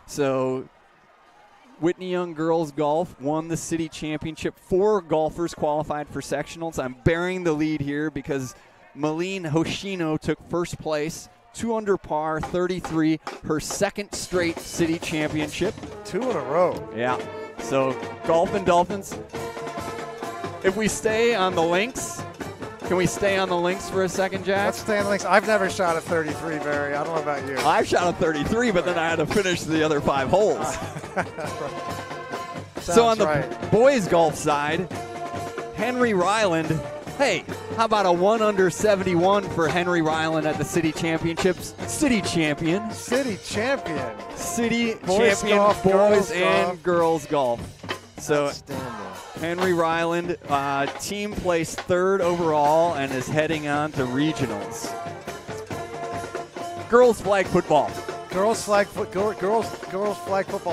A: So Whitney Young girls golf won the city championship. 4 golfers qualified for sectionals. I'm bearing the lead here because Malene Hoshino took first place, 2 under par, 33, her second straight city championship.
B: 2 in a row.
A: Yeah. So Golfin' Dolphins. If we stay on the links, can we stay on the links for a second, Jack?
B: Let's stay on the links. I've never shot a 33, Barry. I don't know about you.
A: I've shot a 33, but then I had to finish the other 5 holes. So on the boys' golf side, Henry Ryland. Hey, how about a 1 under 71 for Henry Ryland at the city championships? City champion.
B: City champion.
A: City
B: Boys
A: champion,
B: golf,
A: boys
B: girls
A: and
B: golf.
A: girls golf. So Henry Ryland, team placed 3rd overall and is heading on to regionals. Girls flag football.
B: Girls flag football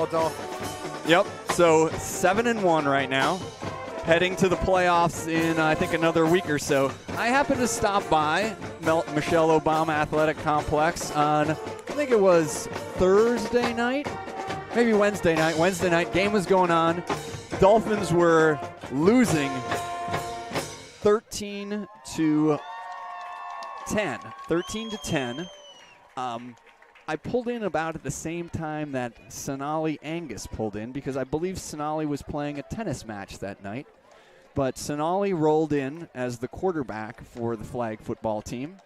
B: Dolphins.
A: Yep. So 7-1 right now. Heading to the playoffs in, I think, another week or so. I happened to stop by Michelle Obama Athletic Complex on, I think it was Thursday night, maybe Wednesday night. Wednesday night, game was going on. Dolphins were losing 13-10. 13-10. I pulled in about at the same time that Sonali Angus pulled in because I believe Sonali was playing a tennis match that night. But Sonali rolled in as the quarterback for the flag football team,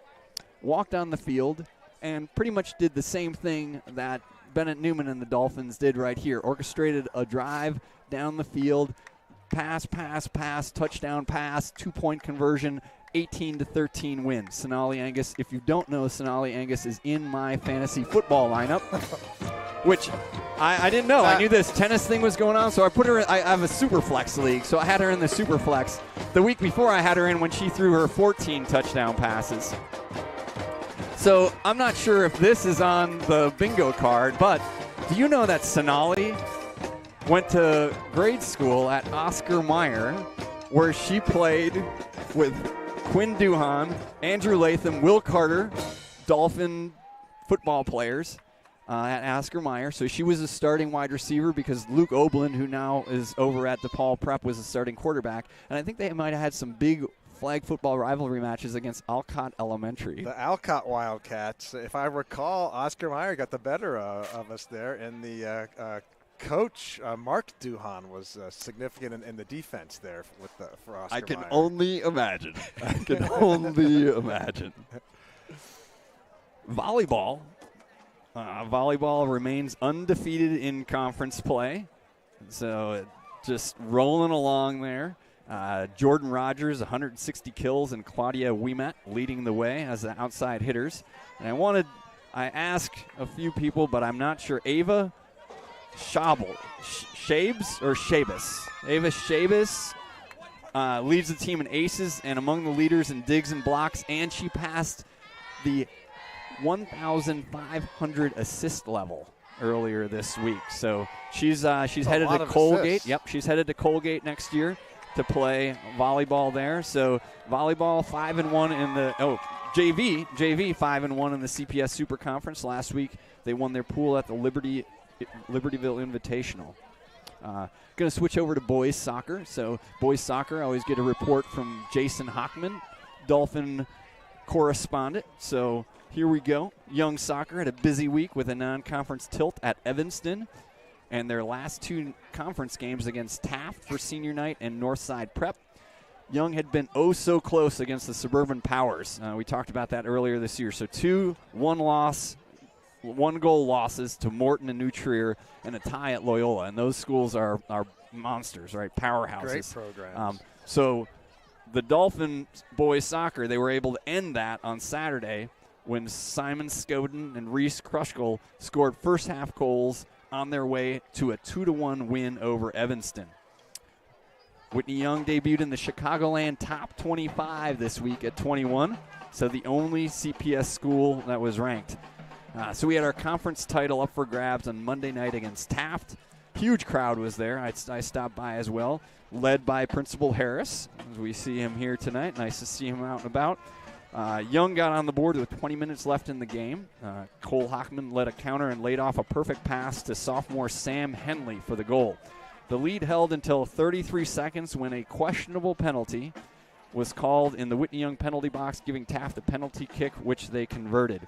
A: walked on the field, and pretty much did the same thing that Bennett Newman and the Dolphins did right here. Orchestrated a drive down the field, pass, touchdown pass, 2-point conversion, 18-13 win. Sonali Angus, if you don't know, Sonali Angus is in my fantasy football lineup, which I didn't know. I knew this tennis thing was going on, so I put her in. I have a super flex league, so I had her in the super flex. The week before, I had her in when she threw her 14 touchdown passes. So I'm not sure if this is on the bingo card, but do you know that Sonali went to grade school at Oscar Mayer, where she played with Quinn Duhan, Andrew Latham, Will Carter, Dolphin football players at Oscar Mayer. So she was a starting wide receiver because Luke Oberlin, who now is over at DePaul Prep, was a starting quarterback. And I think they might have had some big flag football rivalry matches against Alcott Elementary.
B: The Alcott Wildcats. If I recall, Oscar Mayer got the better of us there, and the coach, Mark Duhan, was significant in the defense there for Oscar Mayer.
A: I can only imagine. Volleyball. Volleyball remains undefeated in conference play. So just rolling along there. Jordan Rogers, 160 kills, and Claudia Ouimet leading the way as the outside hitters. And I asked a few people, but I'm not sure. Ava Shabes or Shabas? Ava Shabas leads the team in aces and among the leaders in digs and blocks, and she passed the 1,500 assist level earlier this week. So she's headed to Colgate.
B: Assists.
A: Yep, she's headed to Colgate next year to play volleyball there. So volleyball 5-1 in the JV 5-1 in the CPS Super Conference. Last week they won their pool at the Libertyville Invitational. Going to switch over to boys soccer. So boys soccer, I always get a report from Jason Hockman, Dolphin correspondent. So here we go. Young soccer had a busy week with a non-conference tilt at Evanston, and their last 2 conference games against Taft for senior night and Northside Prep. Young had been oh so close against the Suburban Powers. We talked about that earlier this year. So 2 1-goal losses to Morton and New Trier and a tie at Loyola. And those schools are monsters, right? Powerhouses.
B: Great programs.
A: So the Dolphin boys soccer, they were able to end that on Saturday when Simon Scoden and Reese Krushkel scored first half goals on their way to a 2-1 win over Evanston. Whitney Young debuted in the Chicagoland Top 25 this week at 21, so the only CPS school that was ranked. So we had our conference title up for grabs on Monday night against Taft. Huge crowd was there. I stopped by as well, led by Principal Harris, as we see him here tonight. Nice to see him out and about. Young got on the board with 20 minutes left in the game. Cole Hockman led a counter and laid off a perfect pass to sophomore Sam Henley for the goal. The lead held until 33 seconds when a questionable penalty was called in the Whitney Young penalty box, giving Taft a penalty kick, which they converted.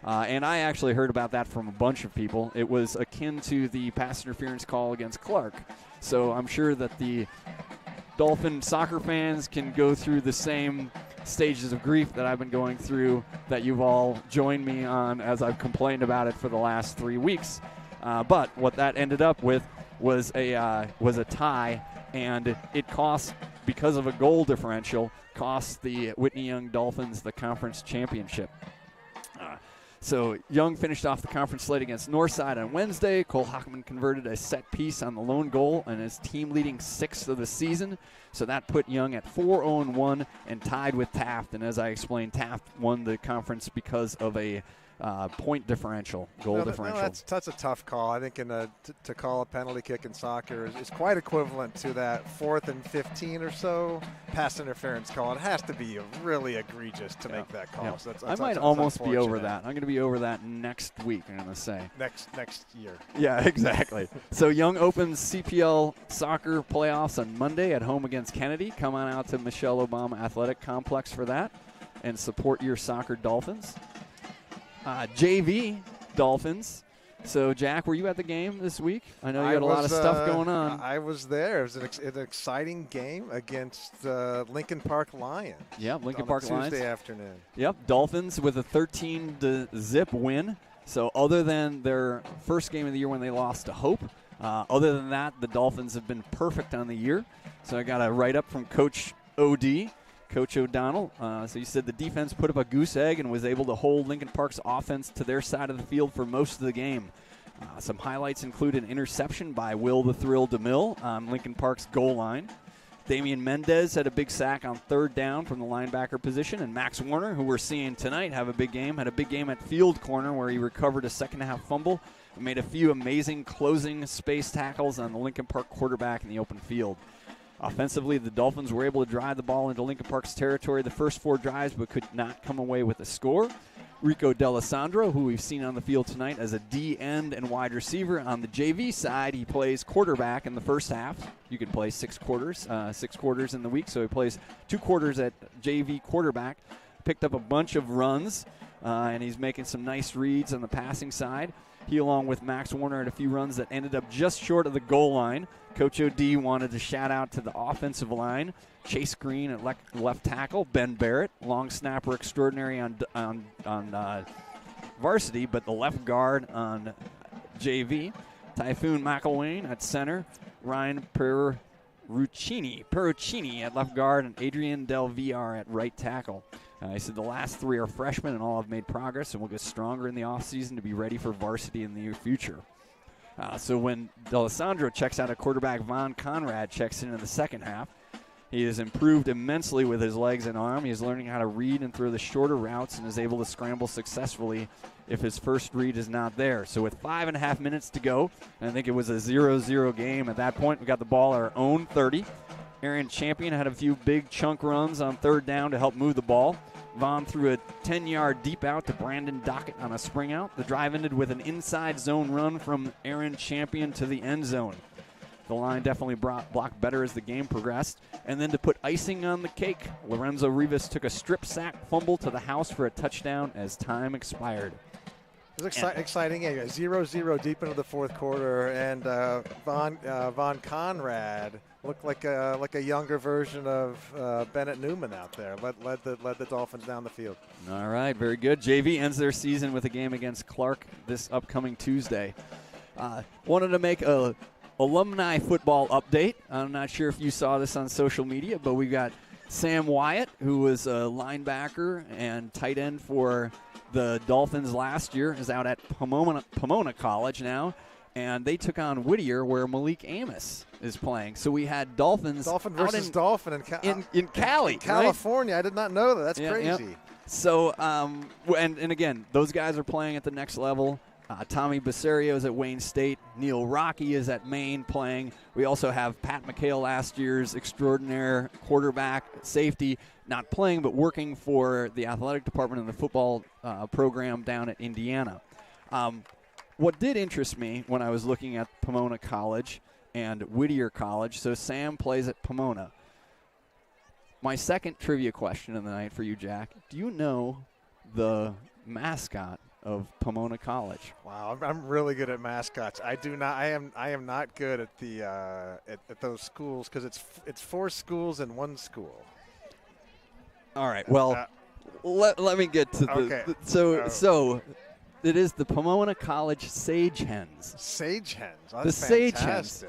A: And I actually heard about that from a bunch of people. It was akin to the pass interference call against Clark. So I'm sure that the Dolphin soccer fans can go through the same stages of grief that I've been going through, that you've all joined me on as I've complained about it for the last 3 weeks. But what that ended up with was a tie, and it cost, because of a goal differential, cost the Whitney Young Dolphins the conference championship. So Young finished off the conference slate against Northside on Wednesday. Cole Hockman converted a set piece on the lone goal and his team-leading 6th of the season. So that put Young at 4-0-1 and tied with Taft. And as I explained, Taft won the conference because of a point differential, goal differential.
B: That's a tough call. I think to call a penalty kick in soccer is quite equivalent to that 4th and 15 or so pass interference call. It has to be really egregious to make that call.
A: Yeah.
B: So
A: I might almost be over that. I'm going to be over that next week, I'm going to say.
B: Next year.
A: Yeah, exactly. So Young opens CPL soccer playoffs on Monday at home against Kennedy. Come on out to Michelle Obama Athletic Complex for that and support your soccer Dolphins. JV Dolphins. So, Jack, were you at the game this week? I know you had a lot of stuff going on.
B: I was there. It was an exciting game against Lincoln Park Lions.
A: Yep, Lincoln Park Lions.
B: Tuesday afternoon.
A: Yep, Dolphins with a 13-0 win. So, other than their first game of the year when they lost to Hope, other than that, the Dolphins have been perfect on the year. So, I got a write-up from Coach O.D., Coach O'Donnell. So he said the defense put up a goose egg and was able to hold Lincoln Park's offense to their side of the field for most of the game. Some highlights include an interception by Will the Thrill DeMille on Lincoln Park's goal line. Damian Mendez had a big sack on 3rd down from the linebacker position. And Max Warner, who we're seeing tonight have a big game, had a big game at field corner where he recovered a second-half fumble and made a few amazing closing space tackles on the Lincoln Park quarterback in the open field. Offensively, the Dolphins were able to drive the ball into Lincoln Park's territory the first 4 drives, but could not come away with a score. Rico D'Alessandro, who we've seen on the field tonight as a D end and wide receiver. On the JV side, he plays quarterback in the first half. You can play 6 quarters in the week, so he plays 2 quarters at JV quarterback. Picked up a bunch of runs, and he's making some nice reads on the passing side. He, along with Max Warner, had a few runs that ended up just short of the goal line. Coach O.D. wanted to shout out to the offensive line. Chase Green at left tackle. Ben Barrett, long snapper extraordinary on varsity, but the left guard on JV. Typhoon McElwain at center. Ryan Peruccini at left guard, and Adrian Del Villar at right tackle. He said the last 3 are freshmen and all have made progress and will get stronger in the offseason to be ready for varsity in the near future. So when D'Alessandro checks out at quarterback, Von Conrad checks in the second half. He has improved immensely with his legs and arm. He is learning how to read and throw the shorter routes and is able to scramble successfully if his first read is not there. So with 5.5 minutes to go, and I think it was a 0-0 game at that point, we got the ball at our own 30. Aaron Champion had a few big chunk runs on 3rd down to help move the ball. Vaughn threw a 10-yard deep out to Brandon Dockett on a spring out. The drive ended with an inside zone run from Aaron Champion to the end zone. The line definitely blocked better as the game progressed. And then to put icing on the cake, Lorenzo Rivas took a strip sack fumble to the house for a touchdown as time expired.
B: It was exciting game. 0-0 deep into the fourth quarter, and Von Conrad looked like a younger version of Bennett Newman out there. Led the Dolphins down the field.
A: All right, very good. JV ends their season with a game against Clark this upcoming Tuesday. Wanted to make a alumni football update. I'm not sure if you saw this on social media, but we got Sam Wyatt, who was a linebacker and tight end for the Dolphins last year, is out at Pomona College now, and they took on Whittier, where Malik Amos is playing. So we had Dolphin
B: versus Dolphin
A: in Cali,
B: California.
A: Right?
B: I did not know that. That's crazy.
A: Yeah. So, and again, those guys are playing at the next level. Tommy Basario is at Wayne State. Neil Rocky is at Maine playing. We also have Pat McHale, last year's extraordinaire quarterback, safety, not playing but working for the athletic department and the football program down at Indiana. What did interest me when I was looking at Pomona College and Whittier College, so Sam plays at Pomona. My second trivia question of the night for you, Jack. Do you know the mascot of Pomona College?
B: Wow, I'm really good at mascots. I do not. I am not good at the at those schools because it's 4 schools in 1 school.
A: All right. Well, let me get to
B: okay.
A: So it is the Pomona College Sage Hens.
B: Sage Hens. Oh,
A: the Sage Hens.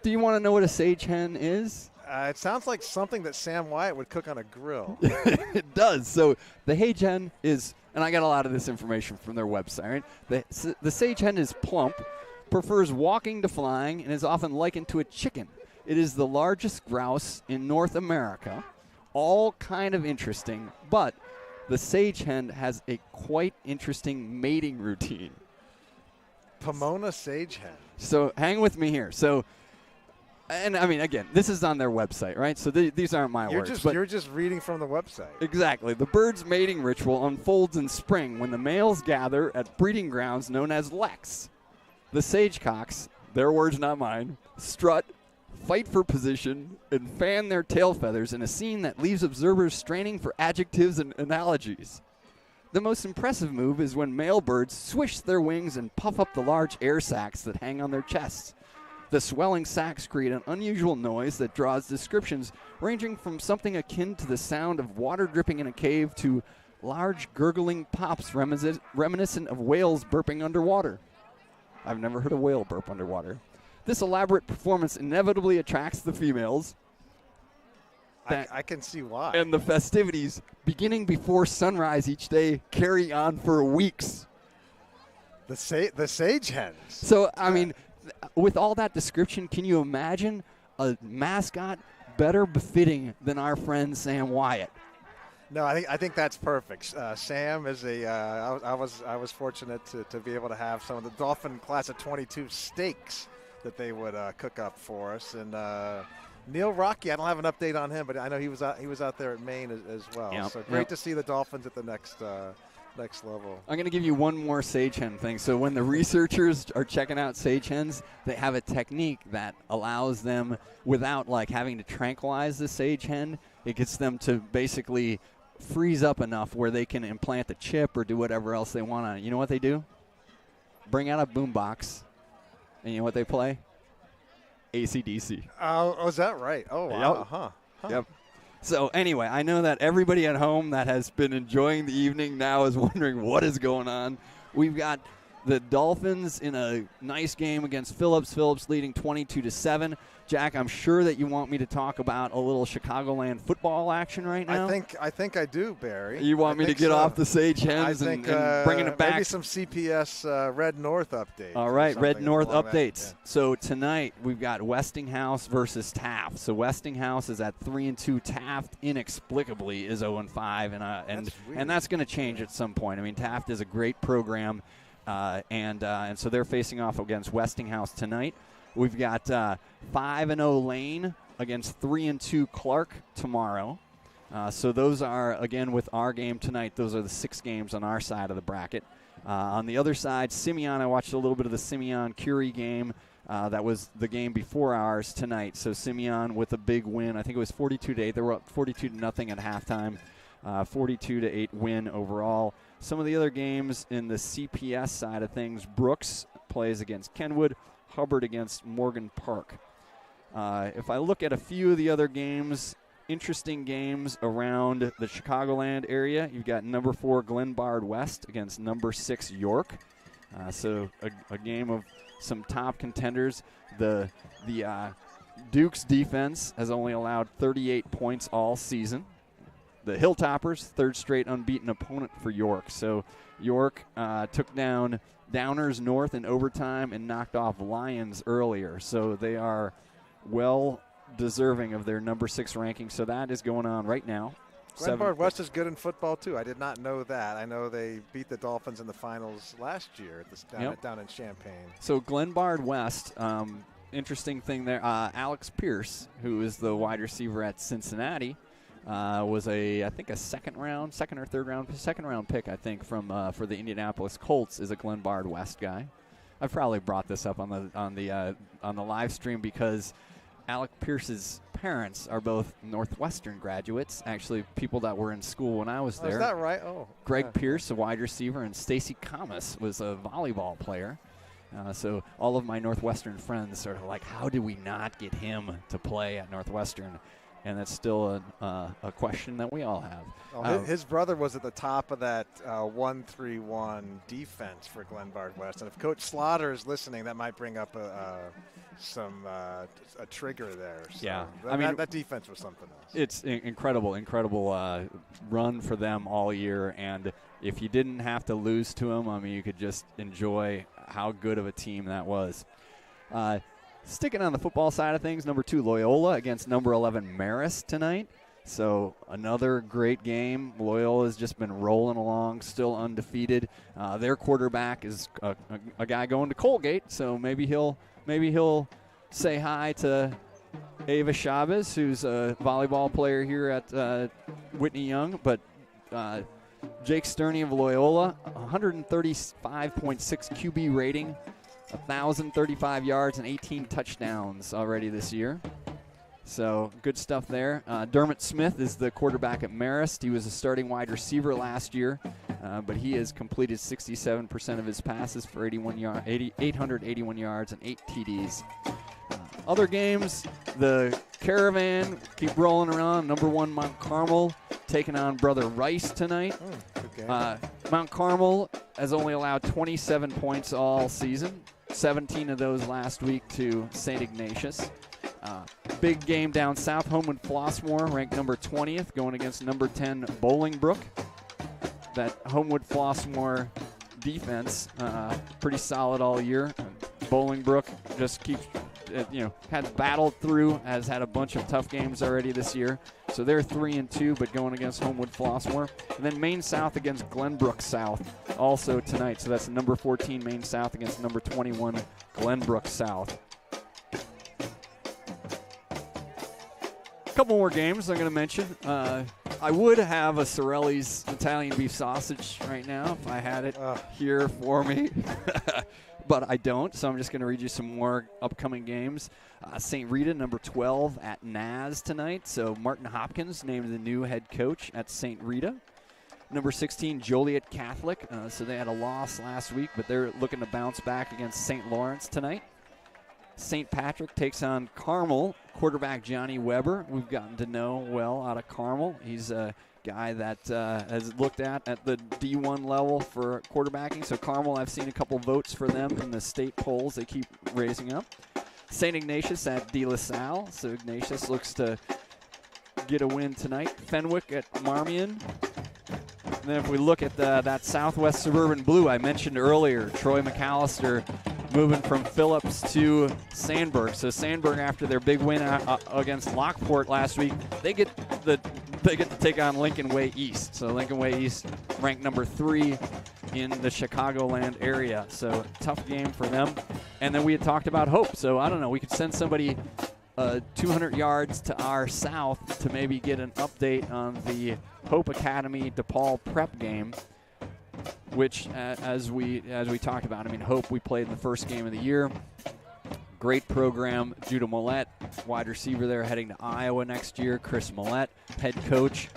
A: Do you want to know what a Sage Hen is?
B: It sounds like something that Sam Wyatt would cook on a grill.
A: It does. So the Sage Hen is, and I got a lot of this information from their website, right? The Sage Hen is plump, prefers walking to flying, and is often likened to a chicken. It is the largest grouse in North America. All kind of interesting, but the Sage Hen has a quite interesting mating routine.
B: Pomona Sage Hen.
A: So hang with me here. So, and I mean, again, this is on their website, right? So these aren't my words.
B: You're just reading from the website.
A: Exactly. The bird's mating ritual unfolds in spring when the males gather at breeding grounds known as leks. The sagecocks, their words not mine, strut, fight for position, and fan their tail feathers in a scene that leaves observers straining for adjectives and analogies. The most impressive move is when male birds swish their wings and puff up the large air sacs that hang on their chests. The swelling sacs create an unusual noise that draws descriptions ranging from something akin to the sound of water dripping in a cave to large gurgling pops reminiscent of whales burping underwater. I've never heard a whale burp underwater. This elaborate performance inevitably attracts the females.
B: I can see why.
A: And the festivities, beginning before sunrise each day, carry on for weeks.
B: The Sage Hens.
A: So, I mean, with all that description, can you imagine a mascot better befitting than our friend Sam Wyatt?
B: No, I think that's perfect. Sam is I was fortunate to be able to have some of the Dolphin class of 22 steaks that they would cook up for us. And Neil Rocky, I don't have an update on him, but I know he was out there at Maine as well.
A: Yep.
B: So great to see the Dolphins at the next level.
A: I'm going to give you one more sage hen thing. So when the researchers are checking out sage hens, they have a technique that allows them, without like having to tranquilize the sage hen, it gets them to basically freeze up enough where they can implant the chip or do whatever else they want on it. You know what they do? Bring out a boombox, and you know what they play? AC/DC.
B: Oh, is that right? Oh, wow.
A: Yep.
B: Huh.
A: Yep. So anyway, I know that everybody at home that has been enjoying the evening now is wondering what is going on. We've got the Dolphins in a nice game against Phillips. Phillips leading 22-7. Jack, I'm sure that you want me to talk about a little Chicagoland football action right now.
B: I think I do, Barry.
A: You want me to get off the Sage Hens and bringing it back?
B: Maybe some CPS Red North updates.
A: All right, Red North updates.
B: Yeah.
A: So tonight we've got Westinghouse versus Taft. So Westinghouse is at 3-2. Taft inexplicably is 0-5, and that's going to change at some point. I mean, Taft is a great program, and so they're facing off against Westinghouse tonight. We've got 5-0 Lane against 3-2 Clark tomorrow. So those are, again, with our game tonight, those are the 6 games on our side of the bracket. On the other side, Simeon, I watched a little bit of the Simeon-Curie game. That was the game before ours tonight. So Simeon with a big win. I think it was 42-8. They were up 42-0 at halftime. 42-8 win overall. Some of the other games in the CPS side of things, Brooks plays against Kenwood, Hubbard against Morgan Park. If I look at a few of the other games, interesting games around the Chicagoland area, you've got number 4 Glenbard West against number 6 York. So a game of some top contenders. The Duke's defense has only allowed 38 points all season. The Hilltoppers, 3rd straight unbeaten opponent for York. So York took down Downers North in overtime and knocked off Lions earlier. So they are well deserving of their number 6 ranking. So that is going on right now.
B: Glenbard West is good in football, too. I did not know that. I know they beat the Dolphins in the finals last year down in Champaign.
A: So Glenbard West, interesting thing there, Alex Pierce, who is the wide receiver at Cincinnati, was I think a second round pick, I think, for the Indianapolis Colts, is a Glenbard West guy. I've probably brought this up on the live stream because Alec Pierce's parents are both Northwestern graduates, actually people that were in school when I was there.
B: Is that right? Oh.
A: Greg Pierce, a wide receiver, and Stacy Kamas was a volleyball player. So all of my Northwestern friends are like, how do we not get him to play at Northwestern? And that's still a question that we all have.
B: Oh, his brother was at the top of that 1-3-1 defense for Glenbard West. And if Coach Slaughter is listening, that might bring up a trigger there. So
A: yeah,
B: that defense was something else.
A: It's incredible run for them all year. And if you didn't have to lose to them, you could just enjoy how good of a team that was. Sticking on the football side of things, number 2 Loyola against number 11 Marist tonight. So another great game. Loyola's just been rolling along, still undefeated. Their quarterback is a guy going to Colgate, so maybe he'll say hi to Ava Chavez, who's a volleyball player here at Whitney Young. But Jake Sterney of Loyola, 135.6 QB rating. 1,035 yards and 18 touchdowns already this year. So good stuff there. Dermot Smith is the quarterback at Marist. He was a starting wide receiver last year, but he has completed 67% of his passes for 881 yards and 8 TDs. Other games, the Caravan keep rolling around. Number 1 Mount Carmel taking on Brother Rice tonight. Mount Carmel has only allowed 27 points all season. 17 of those last week to St. Ignatius. Big game down south. Homewood Flossmoor ranked number 20th going against number 10 Bolingbrook. That Homewood Flossmoor defense pretty solid all year. Bolingbrook just keeps had battled through, has had a bunch of tough games already this year. So they're 3-2, but going against Homewood Flossmoor. And then Maine South against Glenbrook South also tonight. So that's number 14 Maine South against number 21 Glenbrook South. A couple more games I'm going to mention. I would have a Sorelli's Italian beef sausage right now if I had it here for me. But I don't, so I'm just going to read you some more upcoming games. St. Rita, number 12, at Naz tonight. So Martin Hopkins named the new head coach at St. Rita. Number 16, Joliet Catholic. So they had a loss last week, but they're looking to bounce back against St. Lawrence tonight. St. Patrick takes on Carmel. Quarterback Johnny Weber, we've gotten to know well out of Carmel. He's a guy that has looked at the D1 level for quarterbacking. So Carmel, I've seen a couple votes for them in the state polls. They keep raising up. St. Ignatius at De La Salle. So Ignatius looks to get a win tonight. Fenwick at Marmion. And then if we look at that Southwest Suburban Blue I mentioned earlier, Troy McAllister moving from Phillips to Sandburg. So Sandburg, after their big win against Lockport last week, they get to take on Lincoln Way East. So Lincoln Way East ranked number 3 in the Chicagoland area. So tough game for them. And then we had talked about Hope. So I don't know, we could send somebody 200 yards to our south to maybe get an update on the Hope Academy DePaul prep game, which as we talked about, I mean, Hope we played in the first game of the year. Great program. Judah Millette, wide receiver there, heading to Iowa next year. Chris Millette, head coach,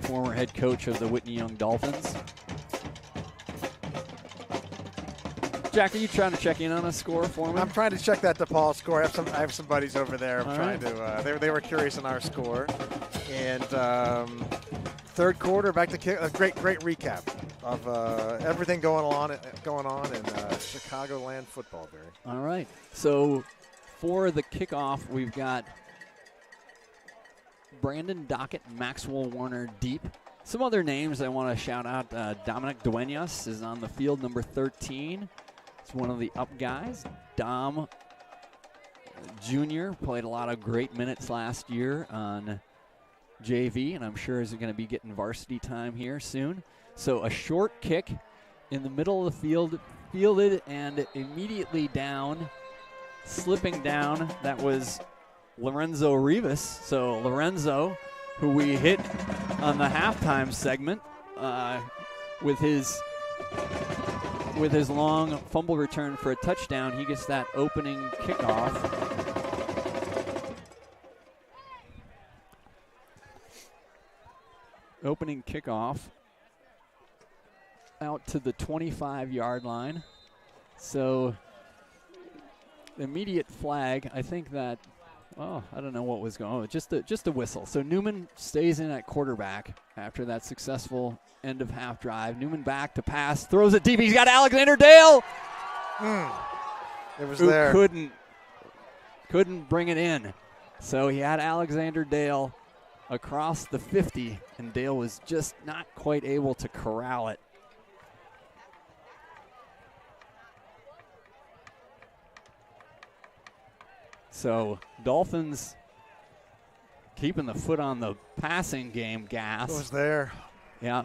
A: former head coach of the Whitney Young Dolphins. Jack, are you trying to check in on a score for me?
B: I'm trying to check that DePaul score. I have some buddies over there. I'm
A: All
B: trying
A: right.
B: to. They were curious on our score. And third quarter, back to kick. A great recap of everything going on in Chicagoland football, Barry.
A: All right. So for the kickoff, we've got Brandon Dockett, Maxwell Warner deep. Some other names I want to shout out. Dominic Duenas is on the field, number 13. It's one of the up guys. Dom Jr. played a lot of great minutes last year on JV, and I'm sure is going to be getting varsity time here soon. So a short kick in the middle of the field, fielded and immediately down, slipping down. That was Lorenzo Rivas. So Lorenzo, who we hit on the halftime segment with his long fumble return for a touchdown, he gets that opening kickoff. Opening kickoff out to the 25-yard line. So immediate flag, I think that, I don't know what was going on. Just a whistle. So Newman stays in at quarterback after that successful end of half drive. Newman back to pass, throws it deep. He's got Alexander Dale.
B: It was
A: who
B: there.
A: Couldn't bring it in. So he had Alexander Dale across the 50, and Dale was just not quite able to corral it. So Dolphins keeping the foot on the passing game gas.
B: It was there.
A: Yeah.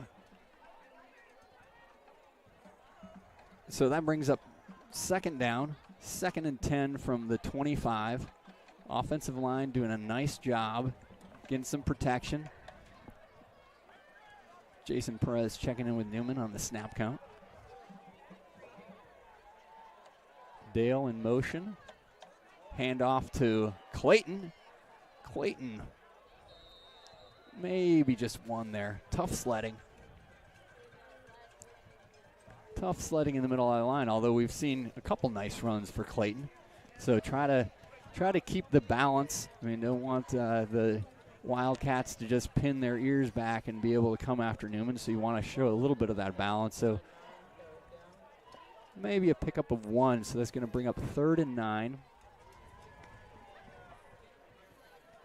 A: So that brings up second down, 2nd and 10 from the 25. Offensive line doing a nice job getting some protection. Jason Perez checking in with Newman on the snap count. Dale in motion. Hand off to Clayton. Clayton maybe just one there. Tough sledding. Tough sledding in the middle of the line, although we've seen a couple nice runs for Clayton. So try to keep the balance. I mean, don't want the Wildcats to just pin their ears back and be able to come after Newman, so you want to show a little bit of that balance. So maybe a pickup of 1, so that's going to bring up 3rd and 9.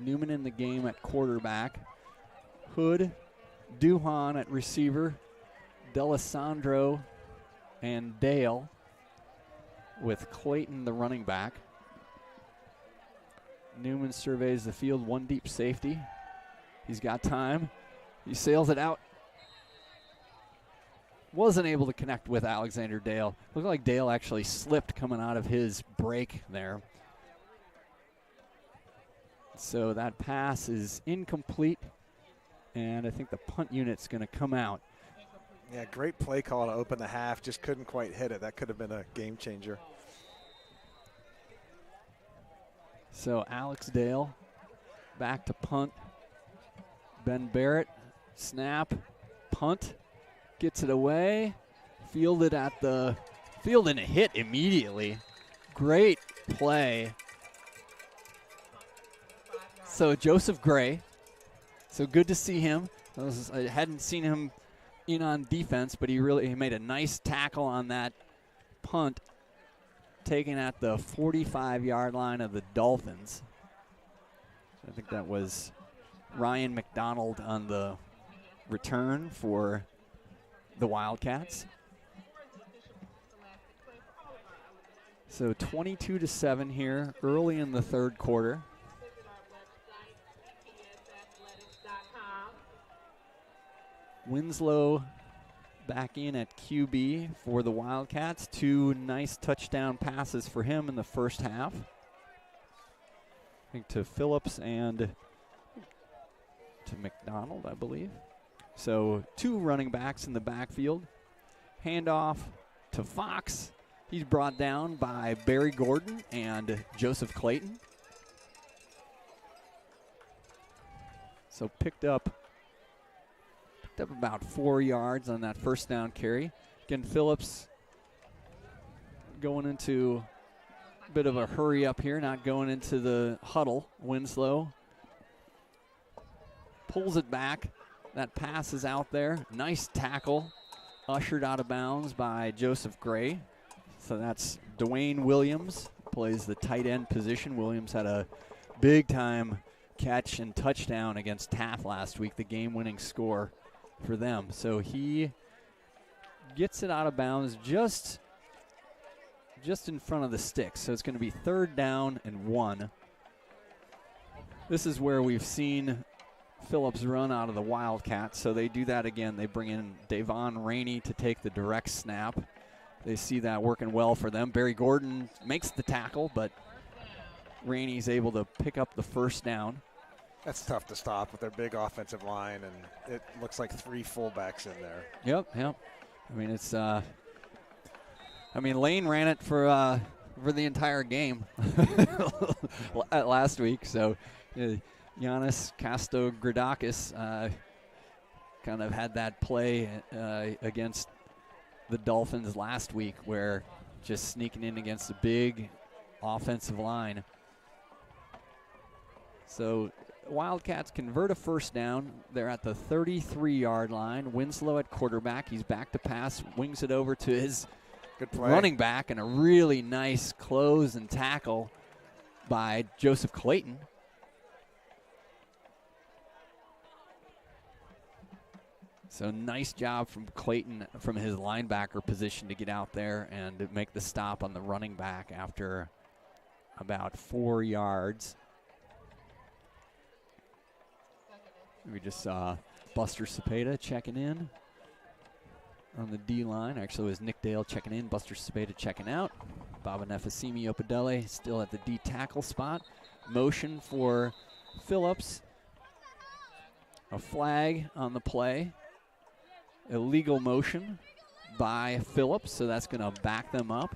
A: Newman in the game at quarterback. Hood, Duhan at receiver, D'Alessandro and Dale with Clayton the running back. Newman surveys the field, 1 deep safety. He's got time. He sails it out. Wasn't able to connect with Alexander Dale. Looked like Dale actually slipped coming out of his break there. So that pass is incomplete, and I think the punt unit's going to come out.
B: Yeah, great play call to open the half. Just couldn't quite hit it. That could have been a game changer.
A: So Alex Dale back to punt. Ben Barrett, snap, punt, gets it away. Fielded and a hit immediately. Great play. So Joseph Gray. So good to see him. I hadn't seen him in on defense, but he made a nice tackle on that punt, taken at the 45-yard line of the Dolphins. I think that was Ryan McDonald on the return for the Wildcats. So 22-7 here early in the third quarter. Winslow back in at QB for the Wildcats. 2 nice touchdown passes for him in the first half. I think to Phillips and to McDonald, I believe. So 2 running backs in the backfield. Handoff to Fox. He's brought down by Barry Gordon and Joseph Clayton. So picked up about 4 yards on that first down carry. Again, Phillips going into a bit of a hurry up here, not going into the huddle. Winslow pulls it back. That pass is out there. Nice tackle. Ushered out of bounds by Joseph Gray. So that's Dwayne Williams, plays the tight end position. Williams had a big-time catch and touchdown against Taft last week, the game-winning score for them. So he gets it out of bounds just in front of the sticks. So it's going to be 3rd down and 1. This is where we've seen Phillips run out of the Wildcats, so they do that again. They bring in Davon Rainey to take the direct snap. They see that working well for them. Barry Gordon makes the tackle, but Rainey's able to pick up the first down.
B: That's tough to stop with their big offensive line, and it looks like 3 fullbacks in there.
A: Yep. I mean, it's Lane ran it for the entire game last week, so Giannis Kastogradakis kind of had that play against the Dolphins last week where just sneaking in against a big offensive line. So Wildcats convert a first down. They're at the 33-yard line. Winslow at quarterback. He's back to pass, wings it over to his running back, and a really nice close and tackle by Joseph Clayton. So nice job from Clayton from his linebacker position to get out there and make the stop on the running back after about 4 yards. We just saw Buster Cepeda checking in on the D-line. Actually, it was Nick Dale checking in, Buster Cepeda checking out. Baba Nefasimi Opedele still at the D tackle spot. Motion for Phillips. A flag on the play. Illegal motion by Phillips, so that's going to back them up.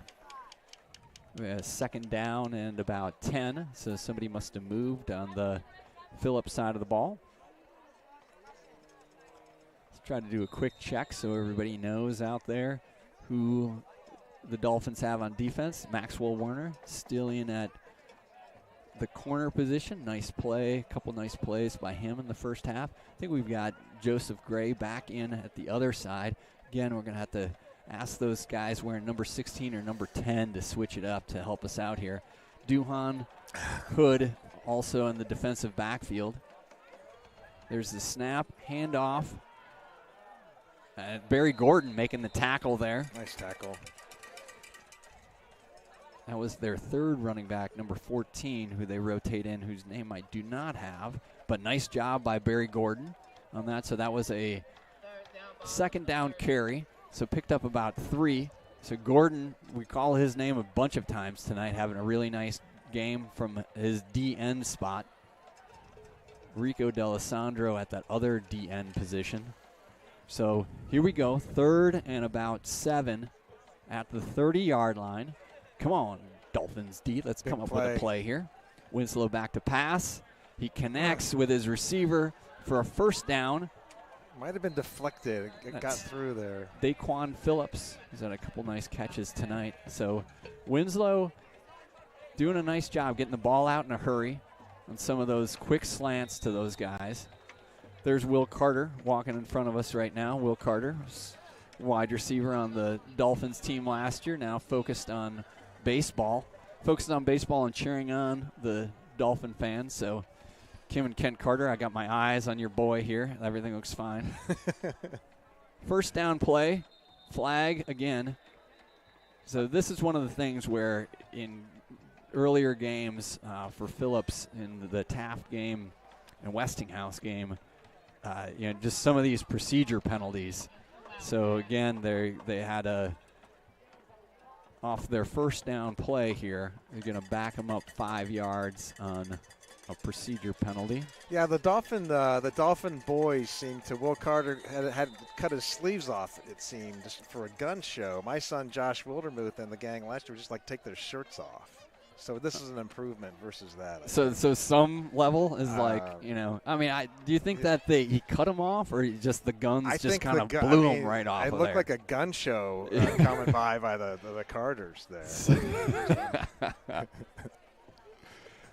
A: We have 2nd down and about 10, so somebody must have moved on the Phillips side of the ball. Let's try to do a quick check so everybody knows out there who the Dolphins have on defense. Maxwell Werner still in at the corner position. Nice play, a couple nice plays by him in the first half. I think we've got Joseph Gray back in at the other side. Again, we're going to have to ask those guys wearing number 16 or number 10 to switch it up to help us out here. Duhan Hood also in the defensive backfield. There's the snap, handoff. Barry Gordon making the tackle there.
B: Nice tackle.
A: That was their 3rd running back, number 14, who they rotate in, whose name I do not have. But nice job by Barry Gordon on that. So that was a 2nd down carry. So picked up about 3. So Gordon, we call his name a bunch of times tonight, having a really nice game from his DN spot. Rico D'Alessandro at that other DN position. So here we go, 3rd and about 7 at the 30-yard line. Come on, Dolphins D. Let's come up with a play here. Winslow back to pass. He connects with his receiver for a first down.
B: Might have been deflected. It got through there.
A: Daquan Phillips. He's had a couple nice catches tonight. So Winslow doing a nice job getting the ball out in a hurry on some of those quick slants to those guys. There's Will Carter walking in front of us right now. Will Carter, wide receiver on the Dolphins team last year, now focused on baseball. And cheering on the Dolphin fans. So Kim and Kent Carter, I got my eyes on your boy here. Everything looks fine. First down play, flag again. So this is one of the things where in earlier games for Phillips in the Taft game and Westinghouse game, just some of these procedure penalties. So again, they had off their first down play here. They're going to back them up 5 yards on a procedure penalty.
B: Yeah, the Dolphin boys seemed to. Will Carter had cut his sleeves off, it seemed, just for a gun show. My son Josh Wildermuth and the gang last year just like take their shirts off. So this is an improvement versus that.
A: So some level is like, you know, I mean, do you think that he cut him off, or just the guns just kind of blew him right off?
B: It looked like a gun show coming by the Carters there.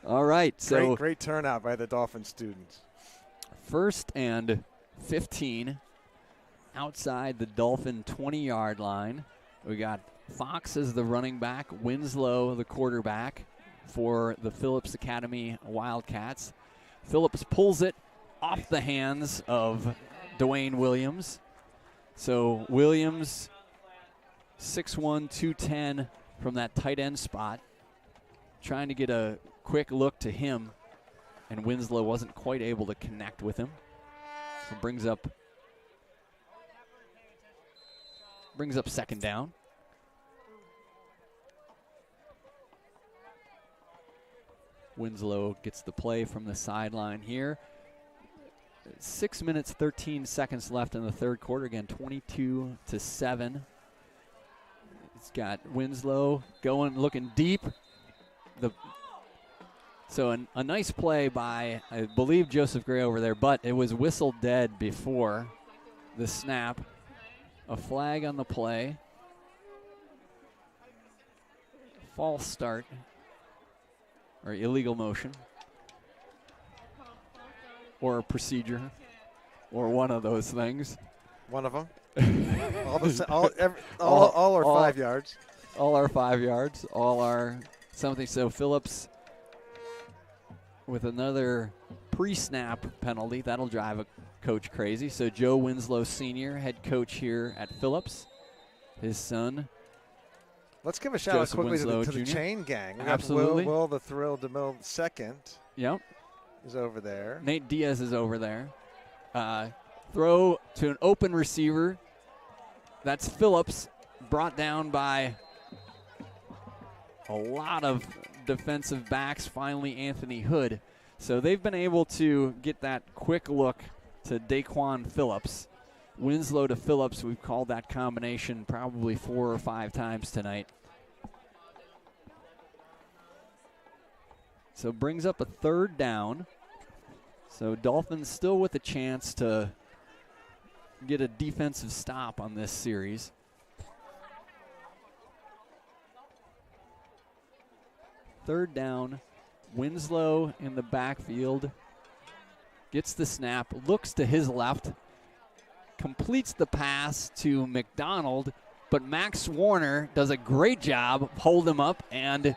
A: All right, so
B: great turnout by the Dolphin students.
A: 1st and 15 outside the Dolphin 20-yard line. We got Fox as the running back, Winslow the quarterback for the Phillips Academy Wildcats. Phillips pulls it off the hands of Dwayne Williams. So Williams, 6'1", 210 from that tight end spot, trying to get a quick look to him, and Winslow wasn't quite able to connect with him. So brings up 2nd down. Winslow gets the play from the sideline here. 6 minutes, 13 seconds left in the 3rd quarter. Again, 22-7. It's got Winslow going, looking deep. So a nice play by, I believe, Joseph Gray over there, but it was whistled dead before the snap. A flag on the play. False start. Or illegal motion. Or a procedure. Or one of those things.
B: One of them. all are 5 yards.
A: All are 5 yards. All are something. So Phillips with another pre-snap penalty. That'll drive a coach crazy. So Joe Winslow Sr., head coach here at Phillips. His son.
B: Let's give a shout out quickly to the
A: Jr.
B: chain gang. We
A: Absolutely.
B: Will the Thrill DeMille II
A: Yep.
B: is over there.
A: Nate Diaz is over there. Throw to an open receiver. That's Phillips, brought down by a lot of defensive backs, finally Anthony Hood. So they've been able to get that quick look to Daquan Phillips. Winslow to Phillips, we've called that combination probably 4 or 5 times tonight. So brings up a 3rd down. So Dolphins still with a chance to get a defensive stop on this series. Third down, Winslow in the backfield, gets the snap, looks to his left, completes the pass to McDonald, but Max Warner does a great job of holding him up, and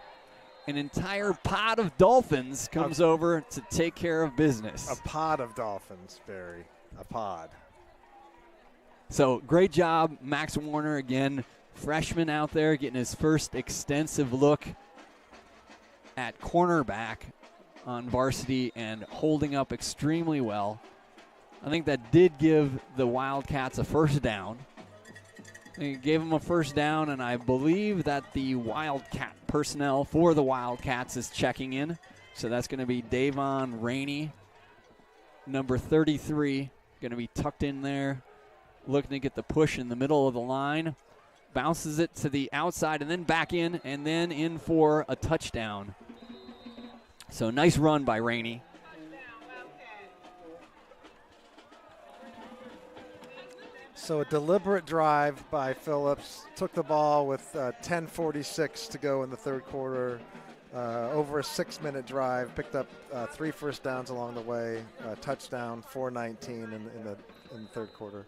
A: an entire pod of Dolphins comes over to take care of business.
B: A pod of Dolphins, Barry. A pod.
A: So great job, Max Warner, again, freshman out there getting his first extensive look at cornerback on varsity and holding up extremely well. I think that did give the Wildcats a 1st down. They gave them a 1st down, and I believe that the Wildcat personnel for the Wildcats is checking in. So that's going to be Davon Rainey, number 33, going to be tucked in there, looking to get the push in the middle of the line. Bounces it to the outside and then back in, and then in for a touchdown. So nice run by Rainey.
B: So a deliberate drive by Phillips. Took the ball with 10:46 to go in the 3rd quarter. Over a 6-minute drive. Picked up 3 first downs along the way. Touchdown, 4:19 in the 3rd quarter.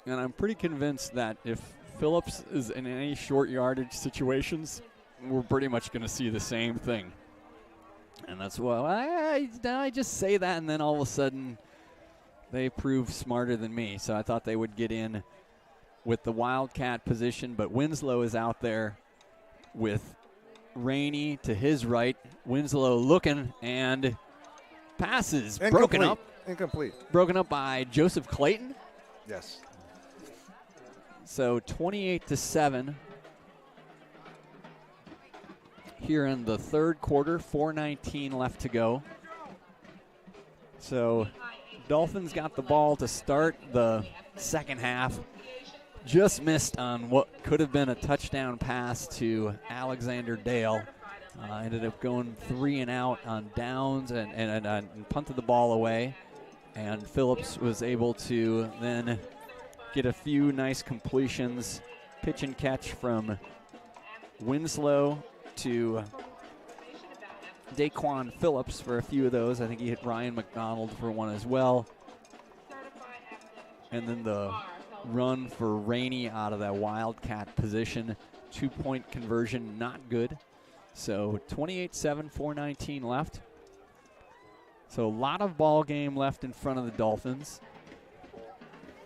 A: And I'm pretty convinced that if Phillips is in any short yardage situations, we're pretty much going to see the same thing. And that's why I just say that, and then all of a sudden they prove smarter than me. So I thought they would get in with the Wildcat position, but Winslow is out there with Rainey to his right. Winslow looking, and passes broken up.
B: Incomplete.
A: Broken up by Joseph Clayton.
B: Yes.
A: here in the third quarter, 4:19 left to go. So Dolphins got the ball to start the second half. Just missed on what could have been a touchdown pass to Alexander Dale. Ended up going 3 and out on downs and punted the ball away. And Phillips was able to then get a few nice completions, pitch and catch from Winslow to Daquan Phillips for a few of those. I think he hit Ryan McDonald for one as well. And then the run for Rainey out of that Wildcat position. 2-point conversion, not good. So 28-7, 4:19 left. So a lot of ball game left in front of the Dolphins.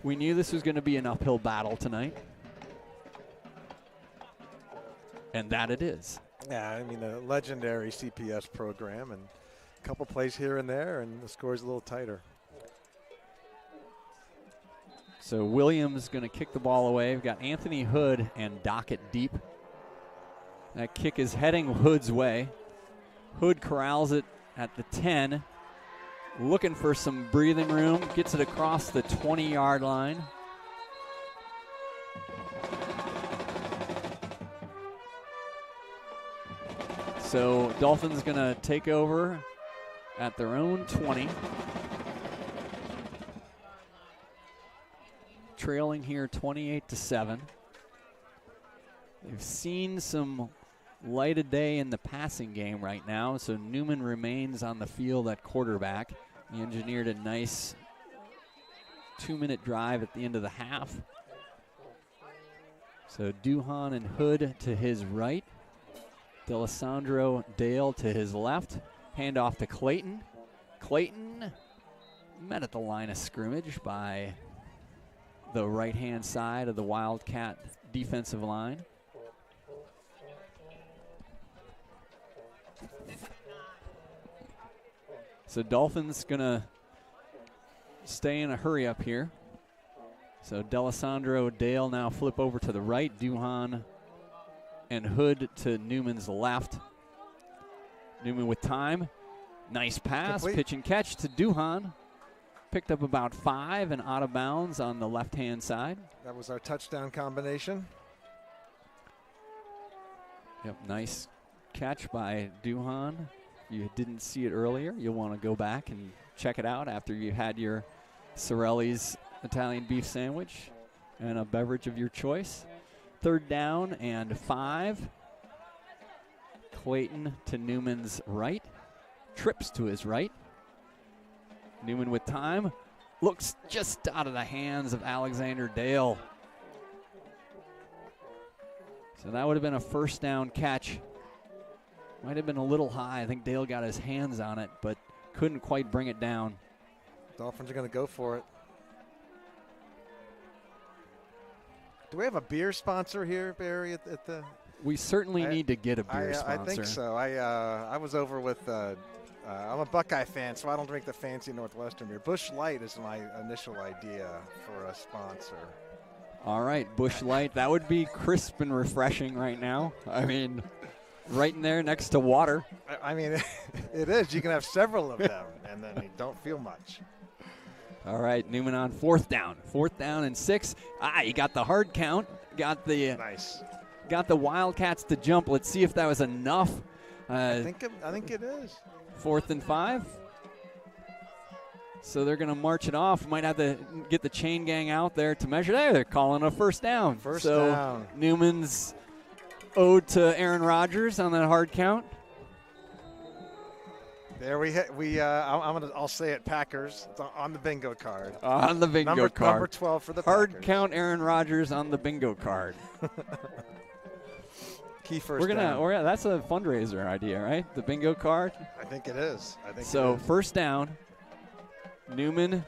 A: We knew this was going to be an uphill battle tonight. And that it is.
B: Yeah, I mean, a legendary CPS program, and a couple plays here and there, and the score's a little tighter.
A: So Williams going to kick the ball away. We've got Anthony Hood and Dockett deep. That kick is heading Hood's way. Hood corrals it at the 10. Looking for some breathing room. Gets it across the 20-yard line. So Dolphins going to take over at their own 20. Trailing here 28-7. They've seen some light of day in the passing game right now, so Newman remains on the field at quarterback. He engineered a nice 2-minute drive at the end of the half. So Duhan and Hood to his right. D'Alessandro Dale to his left. Handoff to Clayton. Clayton met at the line of scrimmage by the right-hand side of the Wildcat defensive line. So Dolphins gonna stay in a hurry up here. So D'Alessandro Dale now flip over to the right. Duhan and Hood to Newman's left. Newman with time. Nice pass,
B: complete.
A: Pitch and catch to Duhan. Picked up about 5 and out of bounds on the left-hand side.
B: That was our touchdown combination.
A: Yep, nice catch by Duhan. If you didn't see it earlier, you'll want to go back and check it out after you had your Sorelli's Italian beef sandwich and a beverage of your choice. 3rd down and 5. Clayton to Newman's right. Trips to his right. Newman with time. Looks just out of the hands of Alexander Dale. So that would have been a 1st down catch. Might have been a little high. I think Dale got his hands on it, but couldn't quite bring it down.
B: Dolphins are going to go for it. Do we have a beer sponsor here, Barry, at the?
A: We certainly need to get a beer sponsor.
B: I think so. I was over with, I'm a Buckeye fan, so I don't drink the fancy Northwestern beer. Busch Light is my initial idea for a sponsor.
A: All right, Busch Light. That would be crisp and refreshing right now. I mean, right in there next to water.
B: I mean, it is. You can have several of them, and then you don't feel much.
A: All right, Newman on 4th down. 4th down and 6. You got the hard count. Got the Got the Wildcats to jump. Let's see if that was enough.
B: I think it is.
A: 4th and 5. So they're going to march it off. Might have to get the chain gang out there to measure. There, they're calling a 1st down.
B: First down.
A: Newman's ode to Aaron Rodgers on that hard count.
B: There I'll say it, Packers. It's on the bingo card.
A: On the bingo card.
B: Number 12 for the
A: hard
B: Packers.
A: Count Aaron Rodgers on the bingo card.
B: Key first down.
A: That's a fundraiser idea, right? The bingo card.
B: I think it is.
A: So 1st down. Newman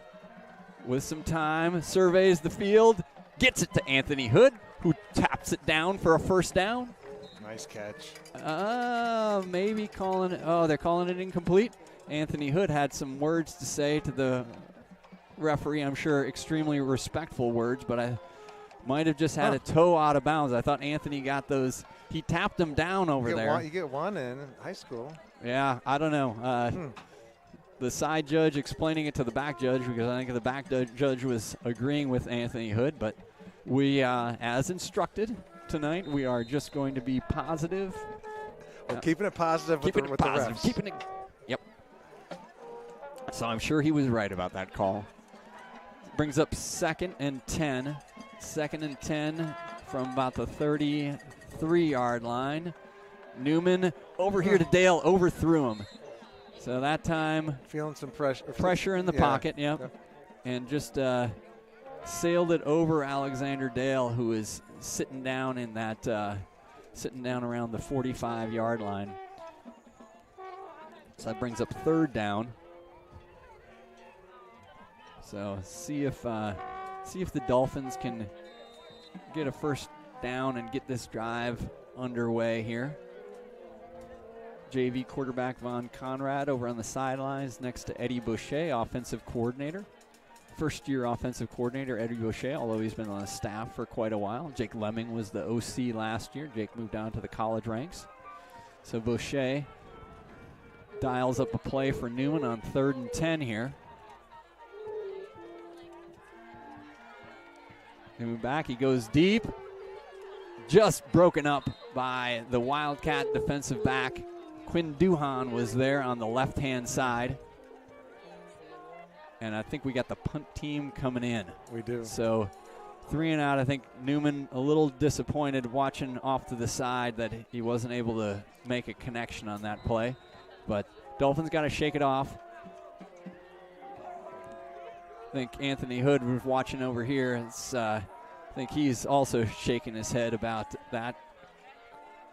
A: with some time surveys the field, gets it to Anthony Hood, who taps it down for a 1st down.
B: Nice catch.
A: Maybe calling it. Oh, they're calling it incomplete. Anthony Hood had some words to say to the referee. I'm sure extremely respectful words, but I Might have just had a toe out of bounds. I thought Anthony got those. He tapped him down over there.
B: You get one in high school.
A: Yeah, I don't know. The side judge explaining it to the back judge, because I think the back judge was agreeing with Anthony Hood. But we, as instructed tonight, we are just going to be positive.
B: We're keeping it positive with the refs.
A: Keeping it. Yep. So I'm sure he was right about that call. Brings up 2nd and 10. 2nd and 10 from about the 33-yard line. Newman over here to Dale, overthrew him. So that time,
B: feeling some pressure.
A: Pressure in the pocket, yep. And just sailed it over Alexander Dale, who is sitting down in that, sitting down around the 45-yard line. So that brings up 3rd down. So see if the Dolphins can get a first down and get this drive underway here. JV quarterback Von Conrad over on the sidelines next to Eddie Boucher, offensive coordinator. First-year offensive coordinator Eddie Boucher, although he's been on the staff for quite a while. Jake Lemming was the OC last year. Jake moved down to the college ranks. So Boucher dials up a play for Newman on 3rd and 10 here. Newman back, he goes deep. Just broken up by the Wildcat defensive back. Quinn Duhan was there on the left-hand side. And I think we got the punt team coming in.
B: We do.
A: So 3 and out. I think Newman a little disappointed watching off to the side that he wasn't able to make a connection on that play. But Dolphins got to shake it off. I think Anthony Hood was watching over here. I think he's also shaking his head about that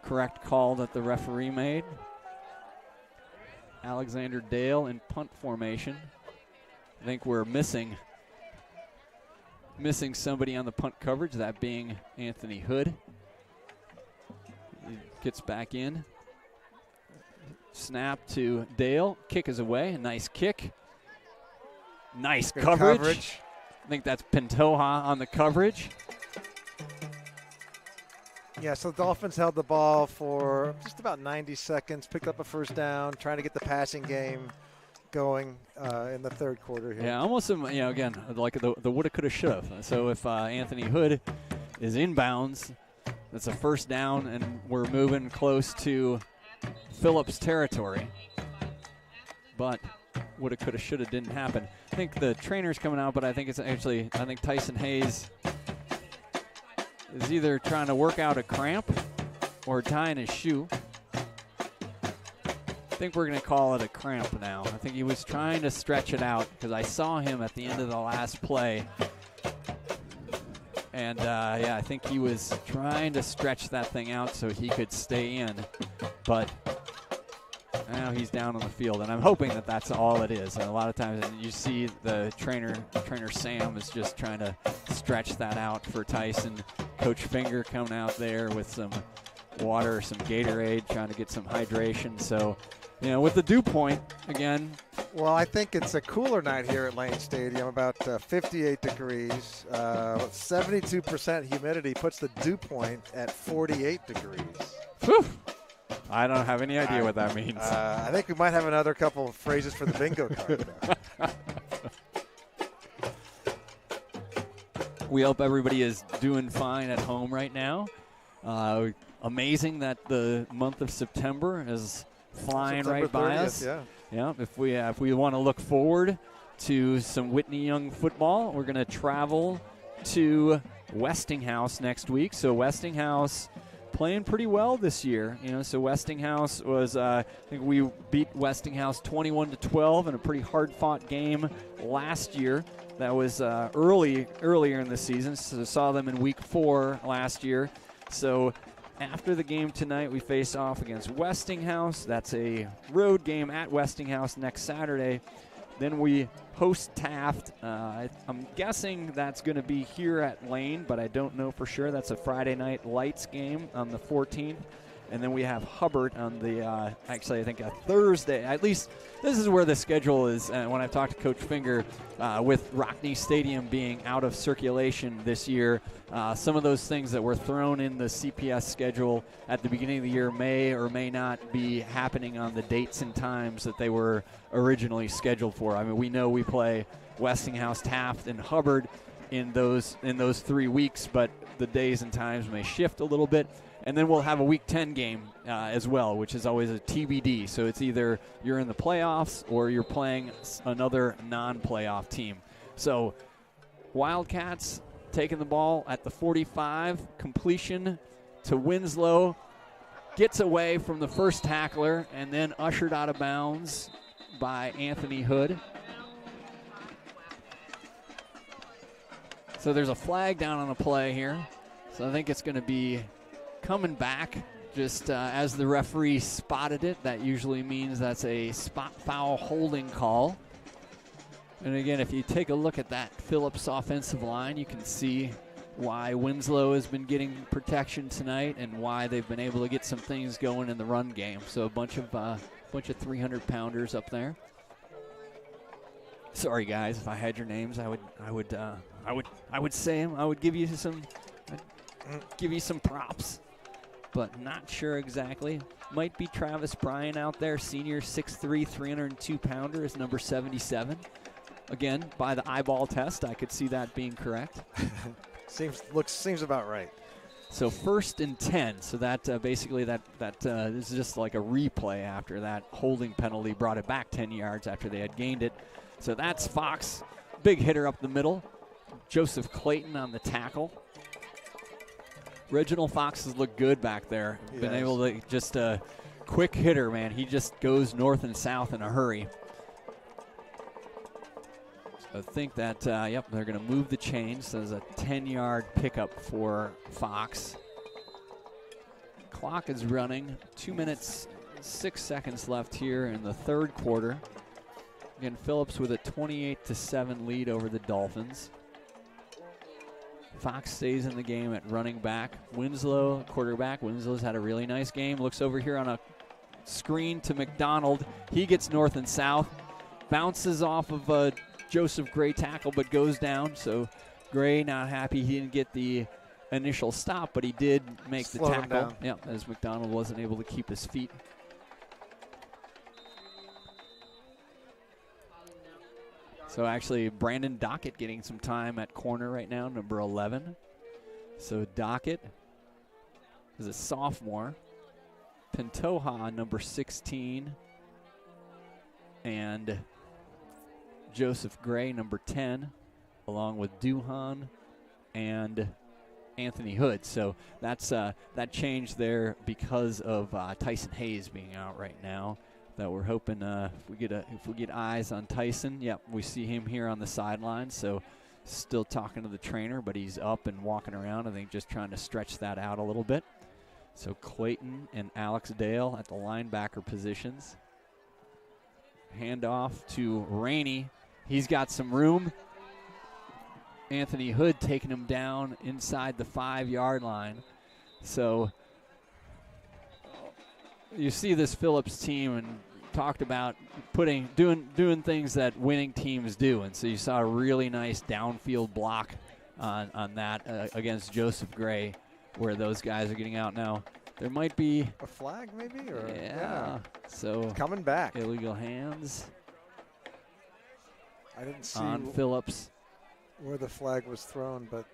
A: correct call that the referee made. Alexander Dale in punt formation. I think we're missing somebody on the punt coverage, that being Anthony Hood. He gets back in. Snap to Dale. Kick is away. A nice kick. Nice coverage. I think that's Pantoja on the coverage.
B: Yeah, so the Dolphins held the ball for just about 90 seconds, picked up a first down, trying to get the passing game going in the 3rd quarter here.
A: Yeah, almost, again, like the woulda, coulda, shoulda. So if Anthony Hood is inbounds, that's a first down, and we're moving close to Phillips territory. But woulda, coulda, shoulda didn't happen. I think the trainer's coming out, but I think Tyson Hayes is either trying to work out a cramp or tying his shoe. I think we're going to call it a cramp now. I think he was trying to stretch it out, because I saw him at the end of the last play. And, I think he was trying to stretch that thing out so he could stay in. But now he's down on the field, and I'm hoping that that's all it is. And a lot of times you see the trainer Sam is just trying to stretch that out for Tyson. Coach Finger coming out there with some water, some Gatorade, trying to get some hydration. So, with the dew point, again.
B: Well, I think it's a cooler night here at Lane Stadium, about 58 degrees. 72% humidity puts the dew point at 48 degrees.
A: Whew. I don't have any idea what that means.
B: I think we might have another couple of phrases for the bingo card now.
A: We hope everybody is doing fine at home right now. Amazing that the month of September is flying right by
B: 30th,
A: us.
B: Yeah.
A: If we want to look forward to some Whitney Young football, we're going to travel to Westinghouse next week. So Westinghouse playing pretty well this year, So Westinghouse was, I think we beat Westinghouse 21-12 in a pretty hard-fought game last year. That was earlier in the season. So saw them in week 4 last year. So after the game tonight, we face off against Westinghouse. That's a road game at Westinghouse next Saturday. Then we host Taft. I'm guessing that's going to be here at Lane, but I don't know for sure. That's a Friday night lights game on the 14th. And then we have Hubbard on the, actually, I think a Thursday. At least this is where the schedule is. When I've talked to Coach Finger, with Rockne Stadium being out of circulation this year, some of those things that were thrown in the CPS schedule at the beginning of the year may or may not be happening on the dates and times that they were originally scheduled for. I mean, we know we play Westinghouse, Taft, and Hubbard in those 3 weeks, but the days and times may shift a little bit. And then we'll have a Week 10 game as well, which is always a TBD. So it's either you're in the playoffs or you're playing another non-playoff team. So Wildcats taking the ball at the 45, completion to Winslow, gets away from the first tackler, and then ushered out of bounds by Anthony Hood. So there's a flag down on the play here. So I think it's going to be coming back just as the referee spotted it. That usually means that's a spot foul holding call. And again, if you take a look at that Phillips offensive line, you can see why Winslow has been getting protection tonight and why they've been able to get some things going in the run game. So a bunch of 300-pounders up there. Sorry guys, if I had your names, I would say them. I would give you some props, but not sure exactly. Might be Travis Bryan out there, senior, 6'3", 302-pounder is number 77. Again, by the eyeball test, I could see that being correct.
B: Seems about right.
A: So 1st and 10. So that basically that is just like a replay after that holding penalty brought it back 10 yards after they had gained it. So that's Fox, big hitter up the middle. Joseph Clayton on the tackle. Reginald Fox has looked good back there. Been able to just a quick hitter, man. He just goes north and south in a hurry. So I think that, they're going to move the chains. So there's a 10-yard pickup for Fox. Clock is running. 2 minutes, 6 seconds left here in the third quarter. Again, Phillips with a 28-7 lead over the Dolphins. Fox stays in the game at running back. Winslow, quarterback. Winslow's had a really nice game. Looks over here on a screen to McDonald. He gets north and south. Bounces off of a Joseph Gray tackle, but goes down. So Gray not happy he didn't get the initial stop, but he did make the tackle. Yeah, as McDonald wasn't able to keep his feet. So actually, Brandon Dockett getting some time at corner right now, number 11. So Dockett is a sophomore. Pantoja, number 16. And Joseph Gray, number 10, along with Duhan and Anthony Hood. So that's that change there because of Tyson Hayes being out right now. That we're hoping if we get eyes on Tyson. Yep, we see him here on the sideline. So still talking to the trainer, but he's up and walking around. I think just trying to stretch that out a little bit. So Clayton and Alex Dale at the linebacker positions. Handoff to Rainey. He's got some room. Anthony Hood taking him down inside the 5-yard line. So you see this Phillips team and talked about doing things that winning teams do, and so you saw a really nice downfield block on that against Joseph Gray, where those guys are getting out now. There might be
B: a flag, maybe, or
A: yeah. So
B: it's coming back.
A: Illegal hands.
B: I didn't see
A: on Phillips
B: where the flag was thrown, but.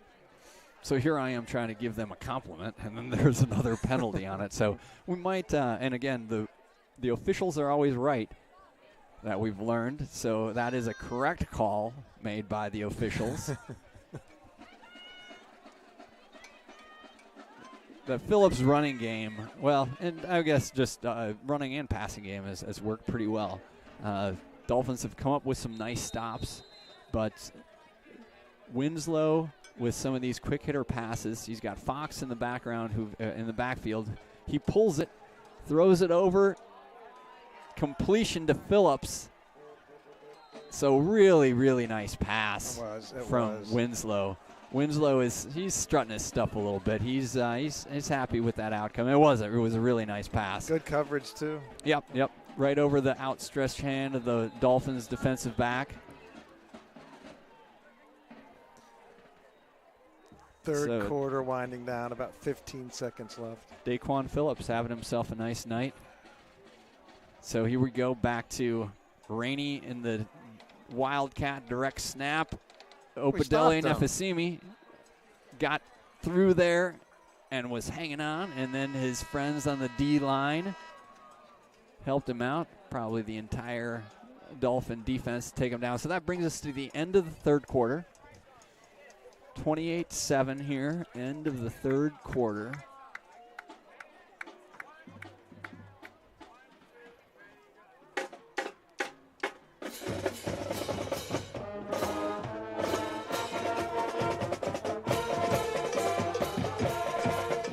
A: So here I am trying to give them a compliment, and then there's another penalty on it. So we might, and again, the officials are always right, that we've learned. So that is a correct call made by the officials. The Phillips running game, well, and I guess just running and passing game has worked pretty well. Dolphins have come up with some nice stops, but Winslow with some of these quick hitter passes. He's got Fox in the background, in the backfield. He pulls it, throws it over, completion to Phillips. So really, really nice pass from Winslow. Winslow he's strutting his stuff a little bit. He's happy with that outcome. It was a really nice pass.
B: Good coverage too.
A: Yep. Right over the outstretched hand of the Dolphins defensive back.
B: Third quarter winding down, about 15 seconds left.
A: Daquan Phillips having himself a nice night. So here we go back to Rainey in the Wildcat direct snap. Opedele Nefesimi got through there and was hanging on, and then his friends on the D line helped him out. Probably the entire Dolphin defense to take him down. So that brings us to the end of the third quarter. 28-7 here, end of the third quarter.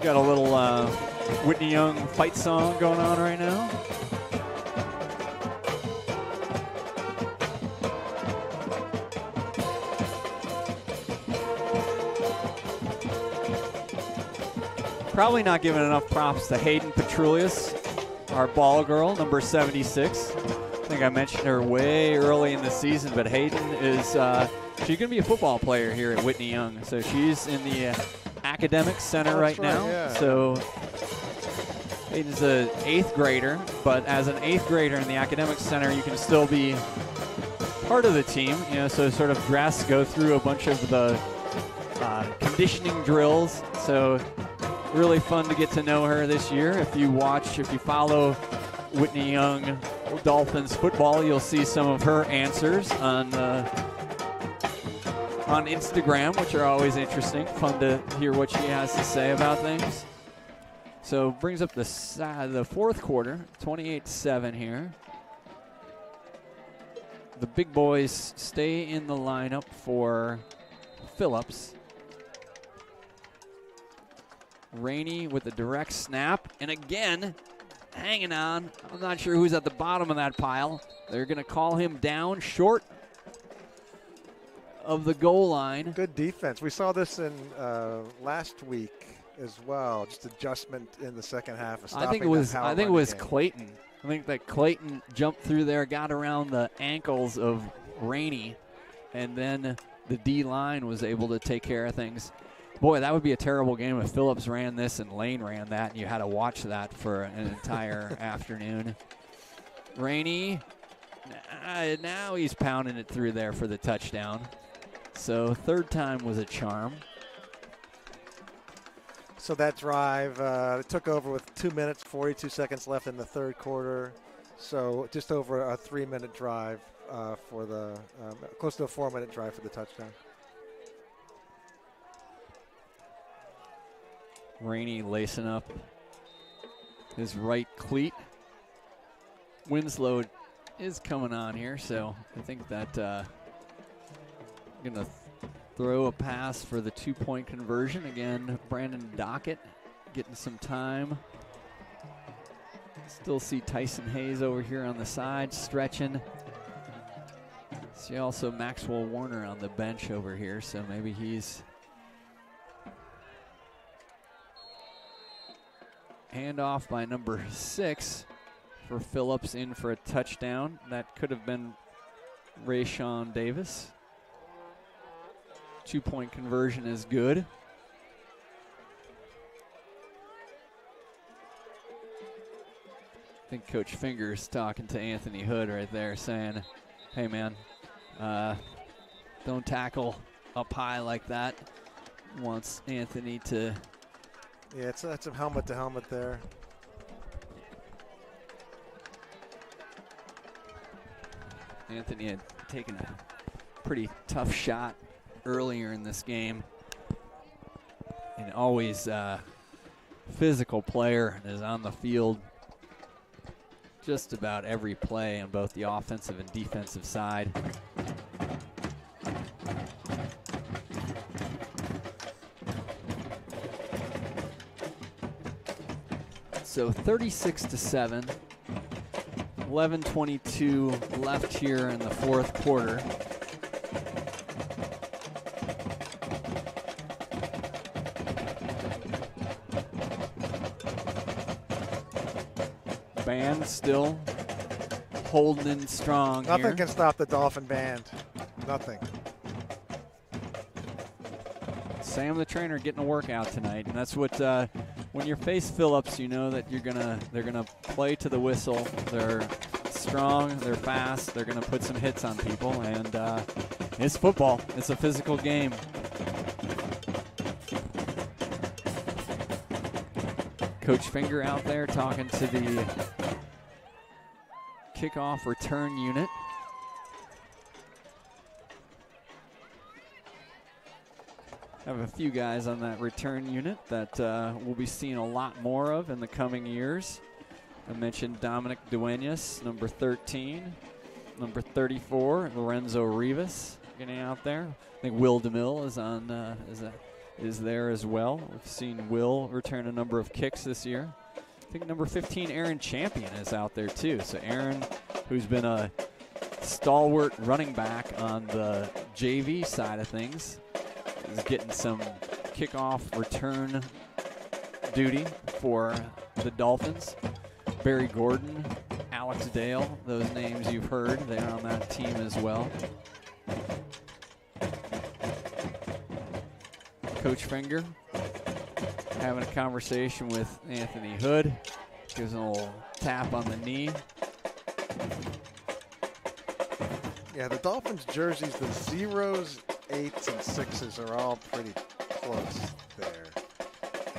A: Got a little Whitney Young fight song going on right now. Probably not giving enough props to Hayden Petrulius, our ball girl, number 76. I think I mentioned her way early in the season, but Hayden is she's going to be a football player here at Whitney Young. So she's in the academic center right now.
B: Yeah.
A: So Hayden's an 8th grader, but as an 8th grader in the academic center, you can still be part of the team. So sort of go through a bunch of the conditioning drills. So really fun to get to know her this year. If you follow Whitney Young Dolphins football, you'll see some of her answers on Instagram, which are always interesting. Fun to hear what she has to say about things. So brings up the fourth quarter, 28-7 here. The big boys stay in the lineup for Phillips. Rainey with a direct snap, and again, hanging on. I'm not sure who's at the bottom of that pile. They're going to call him down short of the goal line.
B: Good defense. We saw this in last week as well. Just adjustment in the second half. Of
A: I think it was Clayton. I think that Clayton jumped through there, got around the ankles of Rainey, and then the D line was able to take care of things. Boy, that would be a terrible game if Phillips ran this and Lane ran that, and you had to watch that for an entire afternoon. Rainey, now he's pounding it through there for the touchdown. So third time was a charm.
B: So that drive took over with 2 minutes, 42 seconds left in the third quarter. So just over a 3-minute drive for the close to a 4-minute drive for the touchdown.
A: Rainey lacing up his right cleat. Winslow is coming on here, so I think that going to throw a pass for the 2-point conversion. Again, Brandon Dockett getting some time. Still see Tyson Hayes over here on the side stretching. See also Maxwell Warner on the bench over here, so maybe he's handoff by number 6 for Phillips in for a touchdown. That could have been Rayshawn Davis. 2-point conversion is good. I think Coach Fingers talking to Anthony Hood right there saying, hey man, don't tackle up high like that. Wants Anthony to...
B: Yeah, that's some helmet to helmet there.
A: Anthony had taken a pretty tough shot earlier in this game, and always physical player, and is on the field just about every play on both the offensive and defensive side. So 36-7, 11:22 left here in the fourth quarter. band still holding in strong
B: Nothing
A: here.
B: can stop the Dolphin band. Nothing.
A: Sam, the trainer, getting a workout tonight, and that's what. When you face Phillips, you know that they're gonna play to the whistle. They're strong, they're fast, they're gonna put some hits on people, and it's football. It's a physical game. Coach Finger out there talking to the kickoff return unit. Have a few guys on that return unit that we'll be seeing a lot more of in the coming years. I mentioned Dominic Duenas, number 13. Number 34, Lorenzo Rivas getting out there. I think Will DeMille is on is there as well. We've seen Will return a number of kicks this year. I think number 15, Aaron Champion, is out there too. So Aaron, who's been a stalwart running back on the JV side of things, is getting some kickoff return duty for the Dolphins. Barry Gordon, Alex Dale, those names you've heard, they're on that team as well. Coach Finger having a conversation with Anthony Hood. Gives him a little tap on the knee.
B: Yeah, the Dolphins jerseys, the 0s, 8s, and 6s are all pretty close there.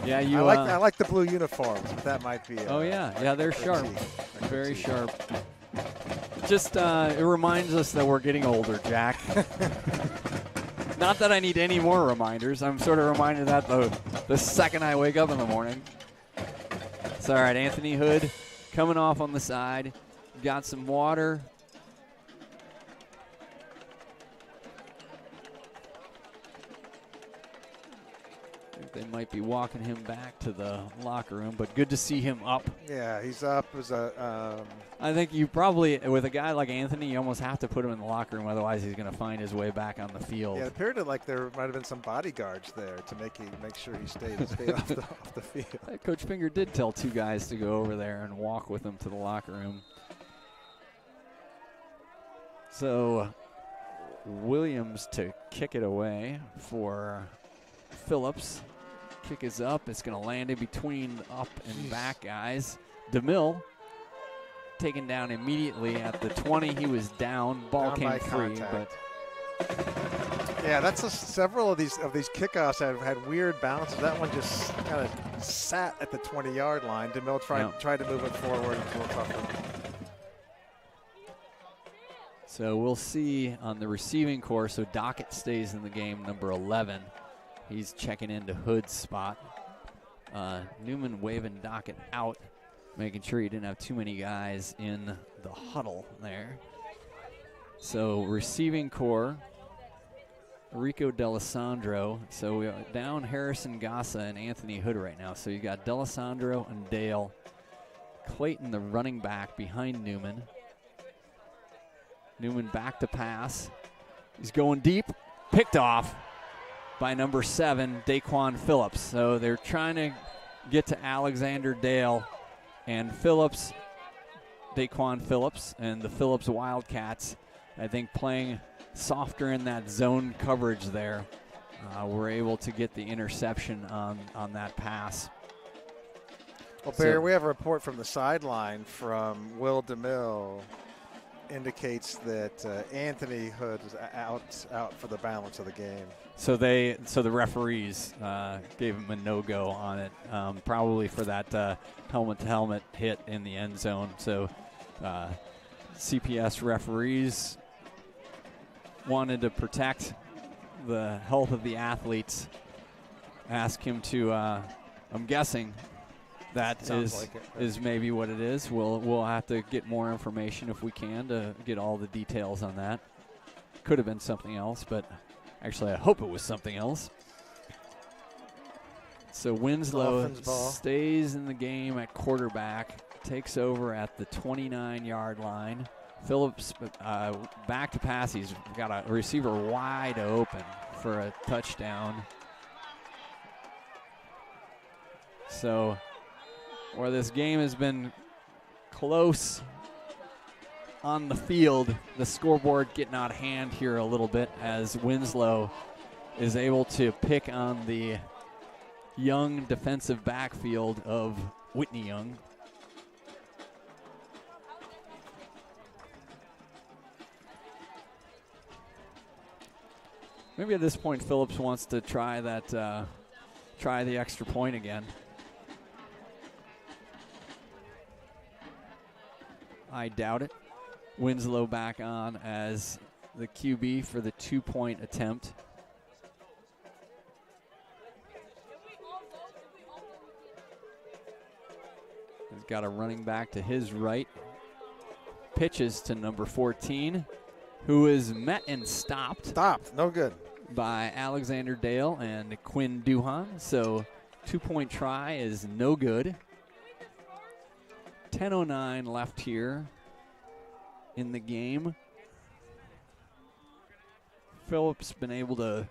A: Yeah,
B: I like the blue uniforms, but that might be.
A: Yeah, they're sharp, very sharp. Just it reminds us that we're getting older, Jack. Not that I need any more reminders. I'm sort of reminded of that the second I wake up in the morning. It's all right, Anthony Hood coming off on the side, got some water. They might be walking him back to the locker room, but good to see him up.
B: Yeah, he's up.
A: I think you probably, with a guy like Anthony, you almost have to put him in the locker room, otherwise he's going to find his way back on the field.
B: Yeah, it appeared like there might have been some bodyguards there to make sure he stayed off the field.
A: Coach Finger did tell two guys to go over there and walk with him to the locker room. So Williams to kick it away for Phillips. Kick is up. It's going to land in between up and back guys. DeMille taken down immediately at the 20. He was down. Ball came free, but
B: yeah, that's several of these kickoffs have had weird bounces. That one just kind of sat at the 20-yard line. DeMille tried to move it forward. It's a little tougher.
A: So we'll see on the receiving core. So Dockett stays in the game, number 11. He's checking into Hood's spot. Newman waving Dockett out, making sure he didn't have too many guys in the huddle there. So receiving core, Rico D'Alessandro. So we are down Harrison Gassa and Anthony Hood right now. So you got D'Alessandro and Dale. Clayton, the running back, behind Newman. Newman back to pass. He's going deep, picked off by number 7, Daquan Phillips. So they're trying to get to Alexander Dale and Phillips, Daquan Phillips, and the Phillips Wildcats, I think, playing softer in that zone coverage there. Were able to get the interception on that pass.
B: Well, Barry, we have a report from the sideline from Will DeMille. Indicates that Anthony Hood is out for the balance of the game.
A: So the referees gave him a no-go on it, probably for that helmet-to-helmet hit in the end zone. So CPS referees wanted to protect the health of the athletes. Ask him to, I'm guessing, that is maybe what it is. We'll have to get more information if we can to get all the details on that. Could have been something else, but actually I hope it was something else. So Winslow stays in the game at quarterback, takes over at the 29-yard line. Phillips back to pass. He's got a receiver wide open for a touchdown. So where this game has been close on the field. The scoreboard getting out of hand here a little bit as Winslow is able to pick on the young defensive backfield of Whitney Young. Maybe at this point Phillips wants to try that, try the extra point again. I doubt it. Winslow back on as the QB for the 2-point attempt. He's got a running back to his right. Pitches to number 14, who is met and stopped.
B: Stopped, no good.
A: By Alexander Dale and Quinn Duhan. So 2-point try is no good. 10:09 left here in the game. Phillips been able to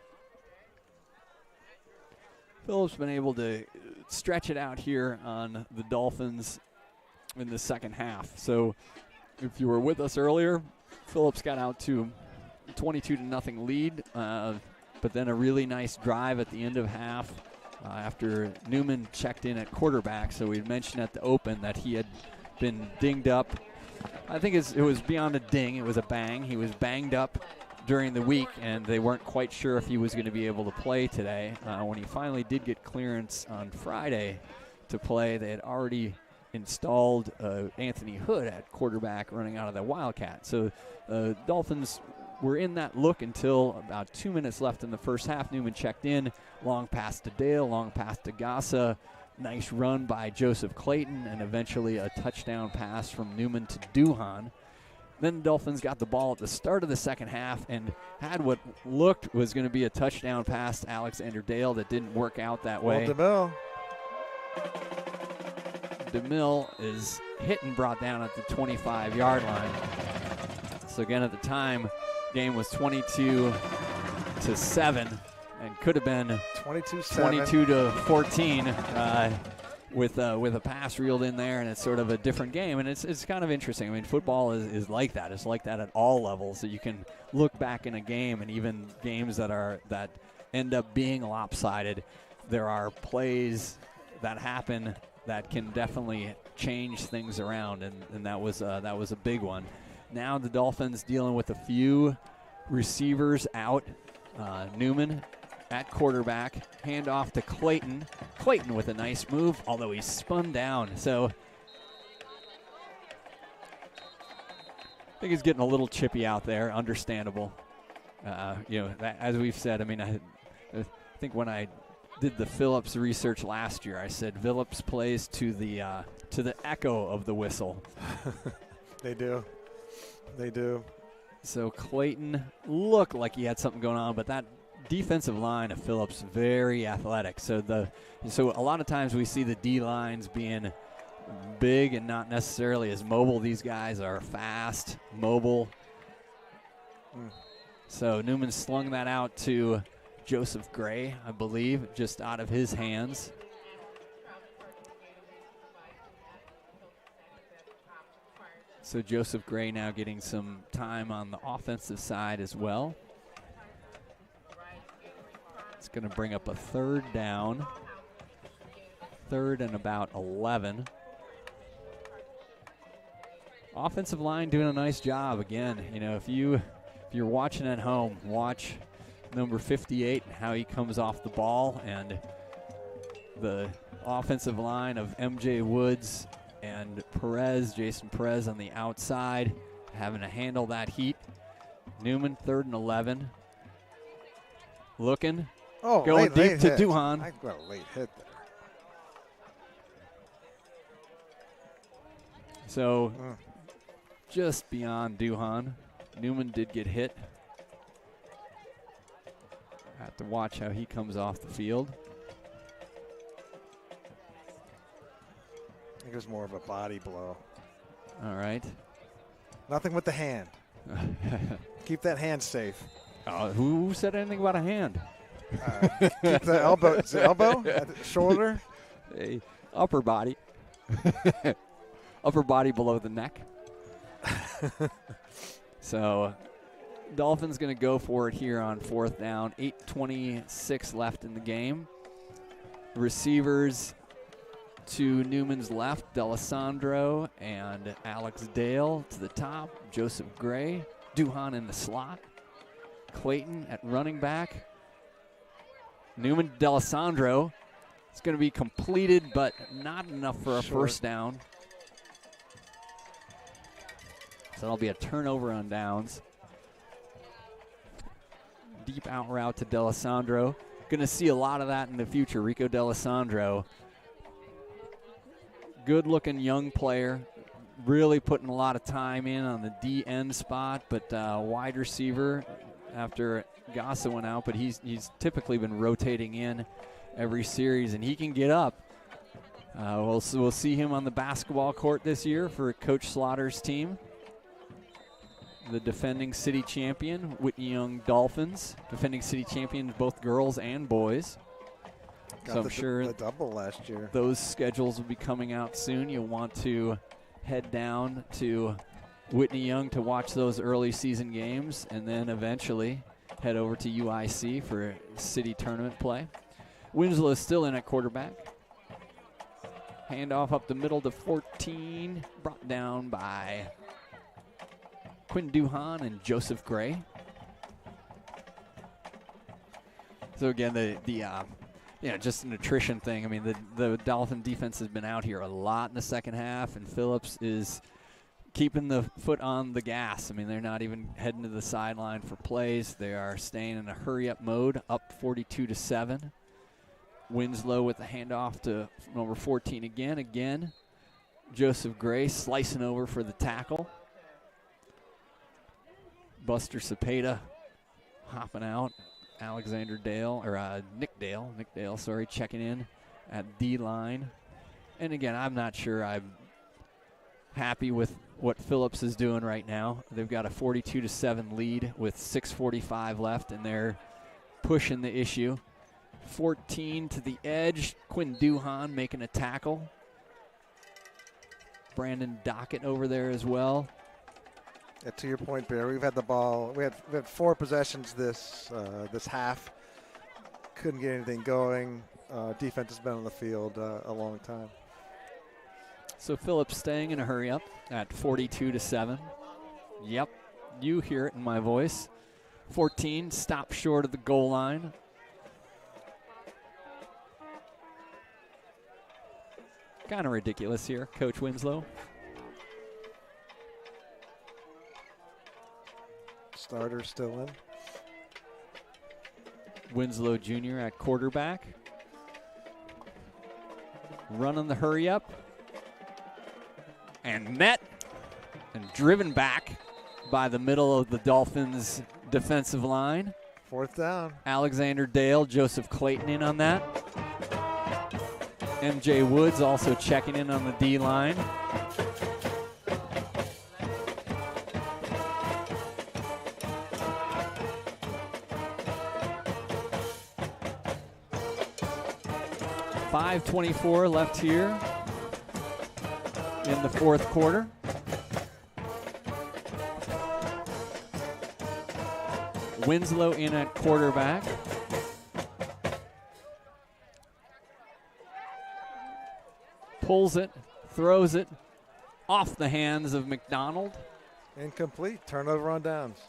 A: stretch it out here on the Dolphins in the second half. So if you were with us earlier, Phillips got out to 22-0 lead, but then a really nice drive at the end of half after Newman checked in at quarterback. So we mentioned at the open that he had been dinged up. I think it was beyond a ding. It was a bang. He was banged up during the week, and they weren't quite sure if he was going to be able to play today. When he finally did get clearance on Friday to play, they had already installed Anthony Hood at quarterback running out of the Wildcats. So Dolphins were in that look until about 2 minutes left in the first half. Newman checked in, long pass to Dale, long pass to Gassa. Nice run by Joseph Clayton, and eventually a touchdown pass from Newman to Duhan. Then the Dolphins got the ball at the start of the second half and had what looked was going to be a touchdown pass to Alexander Dale that didn't work out that way.
B: Well,
A: DeMille is hit and brought down at the 25-yard line. So again, at the time, game was 22-7 and could have been 22-14 with a pass reeled in there, and it's sort of a different game, and it's kind of interesting. I mean, football is like that. It's like that at all levels, that you can look back in a game, and even games that end up being lopsided, there are plays that happen that can definitely change things around, and that was a big one. Now the Dolphins dealing with a few receivers out. Newman at quarterback, handoff to Clayton. Clayton with a nice move, although he's spun down. So I think he's getting a little chippy out there, understandable. As we've said, I mean, I think when I did the Phillips research last year, I said Phillips plays to the echo of the whistle.
B: They do.
A: So Clayton looked like he had something going on, but that defensive line of Phillips very athletic. So a lot of times we see the D lines being big and not necessarily as mobile. These guys are fast, mobile. So Newman slung that out to Joseph Gray, I believe, just out of his hands. So Joseph Gray now getting some time on the offensive side as well. It's going to bring up a third down. Third and about 11. Offensive line doing a nice job again. You know, if you're watching at home, watch number 58 and how he comes off the ball, and the offensive line of MJ Woods and Jason Perez on the outside, having to handle that heat. Newman, 3rd and 11. Looking. Going deep to Duhan.
B: I got a late hit there.
A: So just beyond Duhan. Newman did get hit. Have to watch how he comes off the field.
B: I think it was more of a body blow.
A: All right.
B: Nothing with the hand. Keep that hand safe.
A: Who said anything about a hand?
B: Keep the elbow. Is it elbow? Shoulder?
A: Upper body. upper body below the neck. So Dolphins going to go for it here on 4th down. 8:26 left in the game. Receivers to Newman's left, D'Alessandro and Alex Dale to the top, Joseph Gray, Duhan in the slot, Clayton at running back. Newman, D'Alessandro. It's going to be completed, but not enough for a first down. So that'll be a turnover on downs. Deep out route to D'Alessandro. Going to see a lot of that in the future. Rico D'Alessandro. Good-looking young player. Really putting a lot of time in on the DN spot, but wide receiver after Gassa went out, but he's typically been rotating in every series, and he can get up. We'll see him on the basketball court this year for Coach Slaughter's team. The defending city champion, Whitney Young Dolphins. Defending city champions, both girls and boys. So I'm sure
B: the double last year.
A: Those schedules will be coming out soon. You'll want to head down to Whitney Young to watch those early season games, and then eventually head over to UIC for city tournament play. Winslow is still in at quarterback. Handoff up the middle to 14, brought down by Quinn Duhan and Joseph Gray. So again, just an attrition thing. I mean, the Dolphin defense has been out here a lot in the second half, and Phillips is keeping the foot on the gas. I mean, they're not even heading to the sideline for plays. They are staying in a hurry-up mode, up 42-7. Winslow with the handoff to number 14 again. Joseph Gray slicing over for the tackle. Buster Cepeda hopping out. Alexander Dale, or Nick Dale, checking in at D-line. And again, I'm not sure I'm happy with what Phillips is doing right now. They've got a 42-7 lead with 6:45 left, and they're pushing the issue. 14 to the edge. Quinn Duhan making a tackle. Brandon Dockett over there as well.
B: Yeah, to your point, Bear, we've had the ball. We had 4 possessions this half. Couldn't get anything going. Defense has been on the field a long time.
A: So Phillips staying in a hurry up at 42-7. Yep, you hear it in my voice. 14, stop short of the goal line. Kind of ridiculous here, Coach Winslow.
B: Starter still in.
A: Winslow Jr. at quarterback. Running the hurry up. And met and driven back by the middle of the Dolphins' defensive line.
B: 4th down.
A: Alexander Dale, Joseph Clayton in on that. MJ Woods also checking in on the D-line. .5:24 left here in the 4th quarter. Winslow in at quarterback. Pulls it, throws it off the hands of McDonald.
B: Incomplete. Turnover on downs.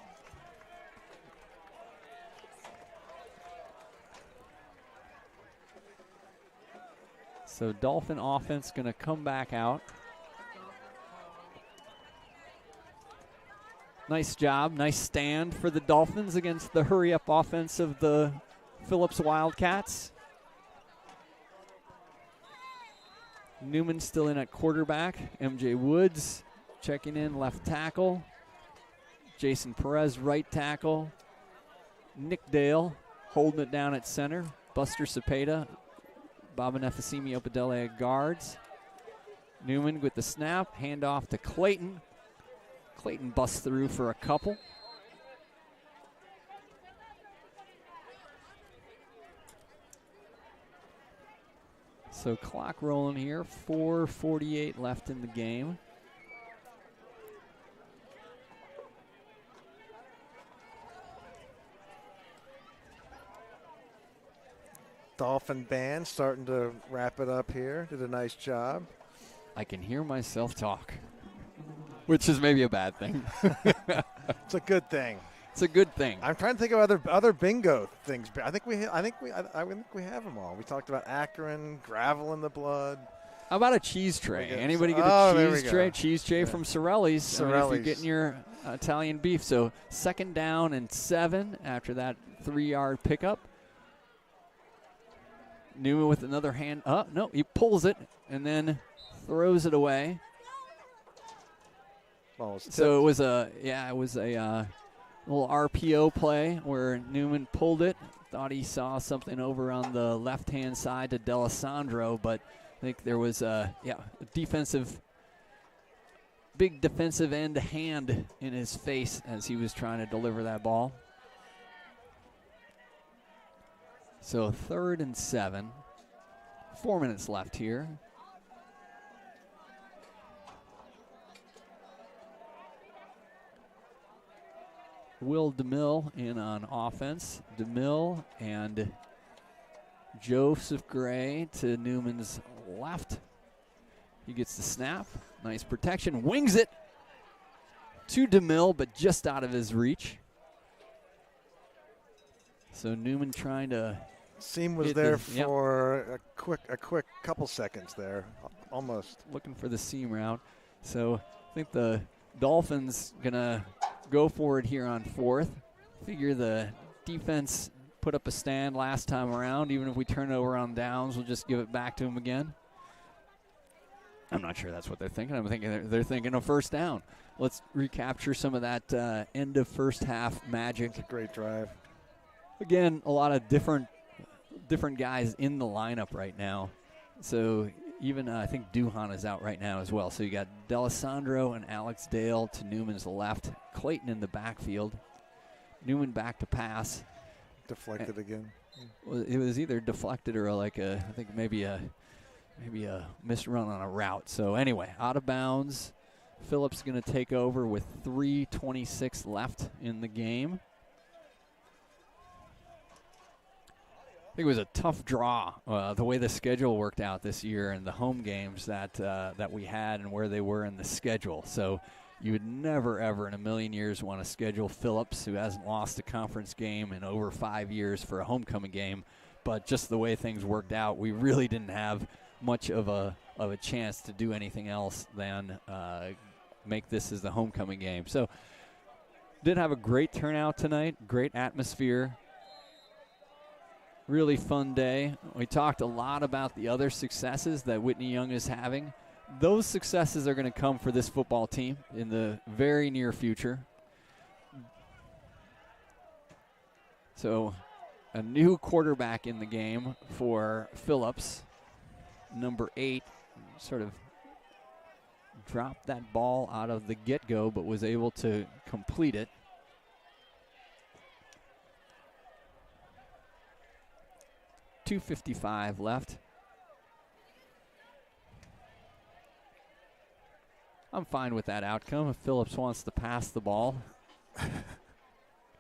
A: So Dolphin offense going to come back out. Nice job, nice stand for the Dolphins against the hurry-up offense of the Phillips Wildcats. Newman still in at quarterback. MJ Woods checking in left tackle. Jason Perez right tackle. Nick Dale holding it down at center. Buster Cepeda, Baba Nefasimi Opadele at guards. Newman with the snap, handoff to Clayton. Clayton busts through for a couple. So clock rolling here, 4:48 left in the game.
B: Dolphin band starting to wrap it up here. Did a nice job.
A: I can hear myself talk, which is maybe a bad thing.
B: It's a good thing.
A: It's a good thing.
B: I'm trying to think of other bingo things. I think we have them all. We talked about Akron, gravel in the blood.
A: How about a cheese tray? Anybody get
B: there
A: a
B: we
A: cheese
B: go.
A: tray? Cheese tray from Sorelli's. I mean, if
B: Sorelli's.
A: you're getting your Italian beef. So 2nd down and 7 after that 3-yard pickup. Newman with another hand. Oh, no, he pulls it and then throws it away. So it was a little RPO play where Newman pulled it. Thought he saw something over on the left-hand side to D'Alessandro, but I think there was a big defensive end hand in his face as he was trying to deliver that ball. So 3rd and 7. 4 minutes left here. Will DeMille in on offense. DeMille and Joseph Gray to Newman's left. He gets the snap. Nice protection. Wings it to DeMille, but just out of his reach. So Newman trying to.
B: Seam was there for a quick couple seconds there, almost.
A: Looking for the seam route. So I think the Dolphins gonna go for it here on 4th. Figure the defense put up a stand last time around. Even if we turn it over on downs, we'll just give it back to them again. I'm not sure that's what they're thinking. I'm thinking they're thinking a 1st down. Let's recapture some of that end of first half magic.
B: It's a great drive.
A: Again, a lot of different guys in the lineup right now. So even I think Duhan is out right now as well. So you got D'Alessandro and Alex Dale to Newman's left. Clayton in the backfield. Newman back to pass.
B: Deflected again.
A: Well, it was either deflected or I think maybe a misrun on a route. So anyway, out of bounds. Phillips going to take over with 3:26 left in the game. I think it was a tough draw, the way the schedule worked out this year and the home games that we had and where they were in the schedule. So you would never, ever in a million years want to schedule Phillips, who hasn't lost a conference game in over 5 years, for a homecoming game. But just the way things worked out, we really didn't have much of a chance to do anything else than make this as the homecoming game. So did have a great turnout tonight, great atmosphere. Really fun day. We talked a lot about the other successes that Whitney Young is having. Those successes are going to come for this football team in the very near future. So a new quarterback in the game for Phillips. Number 8 sort of dropped that ball out of the get-go but was able to complete it. .255 left. I'm fine with that outcome if Phillips wants to pass the ball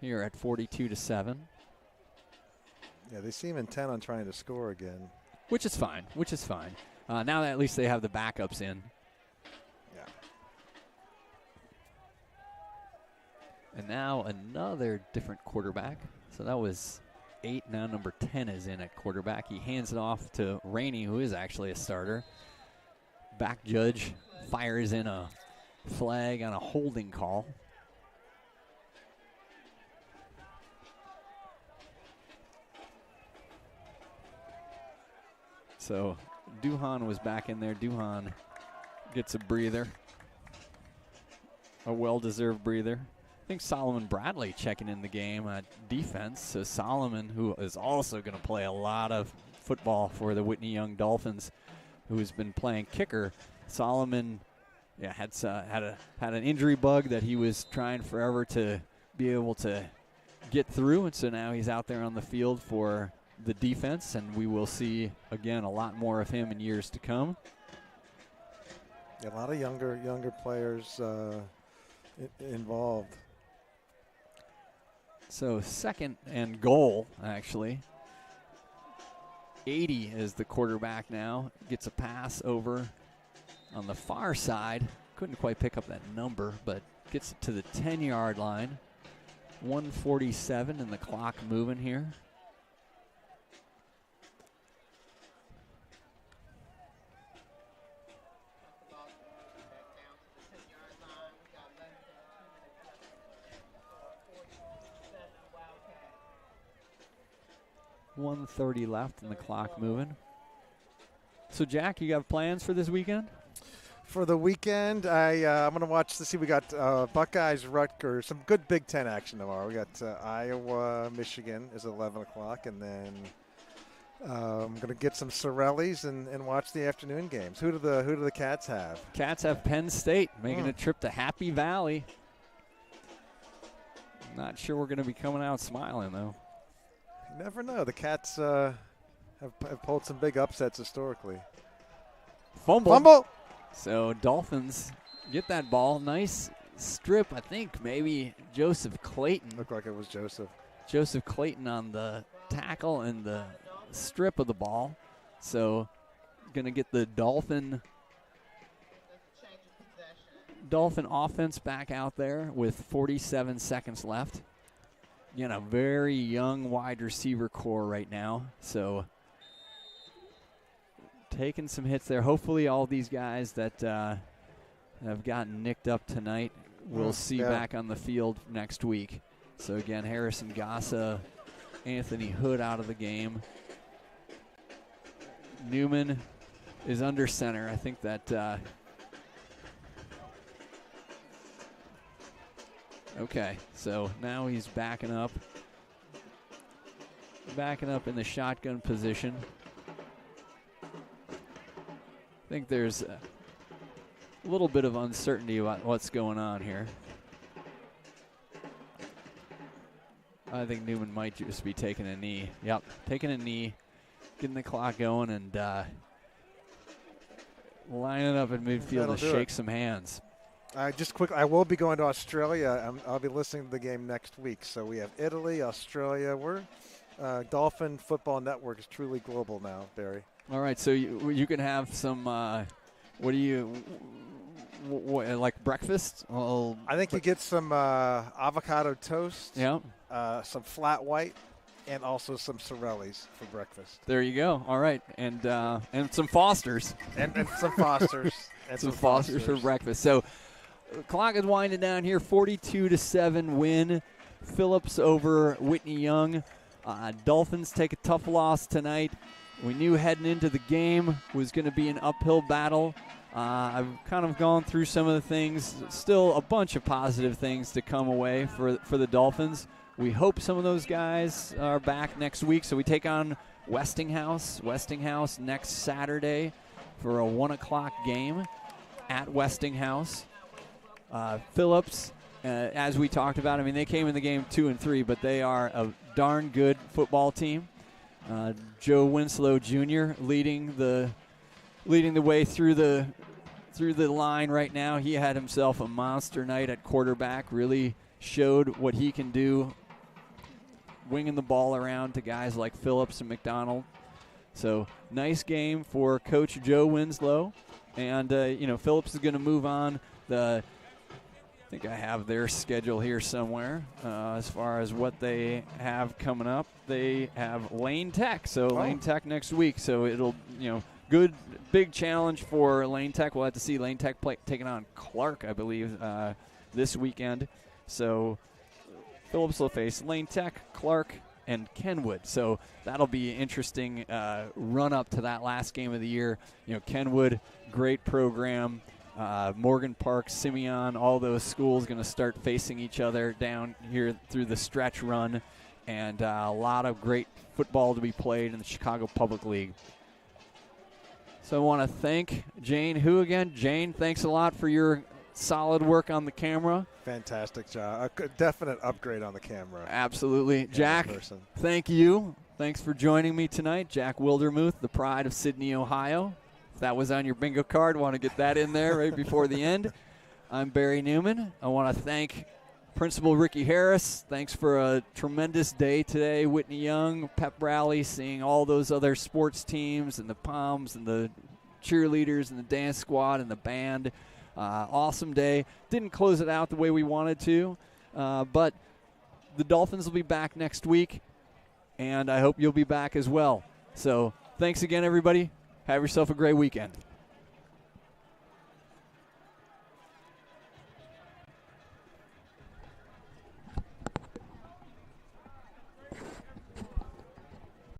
A: here at 42-7.
B: Yeah, they seem intent on trying to score again.
A: Which is fine. Now that at least they have the backups in.
B: Yeah.
A: And now another different quarterback. So that was 8. Now number 10 is in at quarterback. He hands it off to Rainey, who is actually a starter. Back judge fires in a flag on a holding call. So Duhan was back in there. Duhan gets a breather, a well-deserved breather. I think Solomon Bradley checking in the game at defense. So Solomon, who is also going to play a lot of football for the Whitney Young Dolphins, who has been playing kicker. Solomon had an injury bug that he was trying forever to be able to get through, and so now he's out there on the field for the defense, and we will see, again, a lot more of him in years to come.
B: A lot of younger players involved.
A: So 2nd and goal, actually. 80 is the quarterback now. Gets a pass over on the far side. Couldn't quite pick up that number, but gets it to the 10-yard line. 1:47 and the clock moving here. .130 left and the clock moving. So, Jack, you got plans for this weekend?
B: For the weekend, I'm going to watch. Let's see, we got Buckeyes, Rutgers, some good Big Ten action tomorrow. We got Iowa, Michigan is at 11 o'clock, and then I'm going to get some Sorellis and watch the afternoon games. Who do the Cats have?
A: Cats have Penn State making a trip to Happy Valley. Not sure we're going to be coming out smiling, though.
B: You never know. The Cats have pulled some big upsets historically.
A: Fumble. So Dolphins get that ball. Nice strip, I think. Maybe Joseph Clayton.
B: Looked like it was Joseph.
A: Joseph Clayton on the tackle and the strip of the ball. So going to get the Dolphin offense back out there with 47 seconds left. Again, a very young wide receiver core right now. So taking some hits there. Hopefully all these guys that have gotten nicked up tonight we'll see back on the field next week. So, again, Harrison Gossa, Anthony Hood out of the game. Newman is under center. I think that okay, so now he's backing up in the shotgun position. I think there's a little bit of uncertainty about what's going on here. I think Newman might just be taking a knee. Yep, taking a knee, getting the clock going, and lining up in midfield to shake some hands.
B: Just quick, I will be going to Australia. I'll be listening to the game next week. So we have Italy, Australia. We're Dolphin Football Network is truly global now, Barry.
A: All right, so you can have some. What do you like breakfast? Well,
B: I think you get some avocado toast.
A: Yeah.
B: Some flat white, and also some Sorellis for breakfast.
A: There you go. All right, and some Fosters.
B: And some Fosters.
A: And some Fosters for breakfast. So, clock is winding down here. 42-7 win. Phillips over Whitney Young. Dolphins take a tough loss tonight. We knew heading into the game was going to be an uphill battle. I've kind of gone through some of the things. Still a bunch of positive things to come away for the Dolphins. We hope some of those guys are back next week. So we take on Westinghouse. Westinghouse next Saturday for a 1 o'clock game at Westinghouse. Phillips, as we talked about, I mean, they came in the game 2-3, but they are a darn good football team. Joe Winslow Jr. leading the way through the line right now. He had himself a monster night at quarterback. Really showed what he can do, winging the ball around to guys like Phillips and McDonald. So nice game for Coach Joe Winslow, and Phillips is going to move on. I think I have their schedule here somewhere as far as what they have coming up. They have Lane Tech, Lane Tech next week. So it'll, good big challenge for Lane Tech. We'll have to see Lane Tech taking on Clark, I believe, this weekend. So Phillips will face Lane Tech, Clark, and Kenwood. So that'll be an interesting run-up to that last game of the year. Kenwood, great program. Morgan Park, Simeon, all those schools going to start facing each other down here through the stretch run, and a lot of great football to be played in the Chicago Public League. So I want to thank Jane Hu again. Jane, thanks a lot for your solid work on the camera.
B: Fantastic job. A definite upgrade on the camera.
A: Absolutely. Jack, thank you. Thanks for joining me tonight. Jack Wildermuth, the pride of Sydney, Ohio. If that was on your bingo card, want to get that in there right before the end. I'm Barry Newman. I want to thank Principal Ricky Harris. Thanks for a tremendous day today. Whitney Young, pep rally, seeing all those other sports teams and the Poms and the cheerleaders and the dance squad and the band. Awesome day. Didn't close it out the way we wanted to, but the Dolphins will be back next week, and I hope you'll be back as well. So thanks again, everybody. Have yourself a great weekend.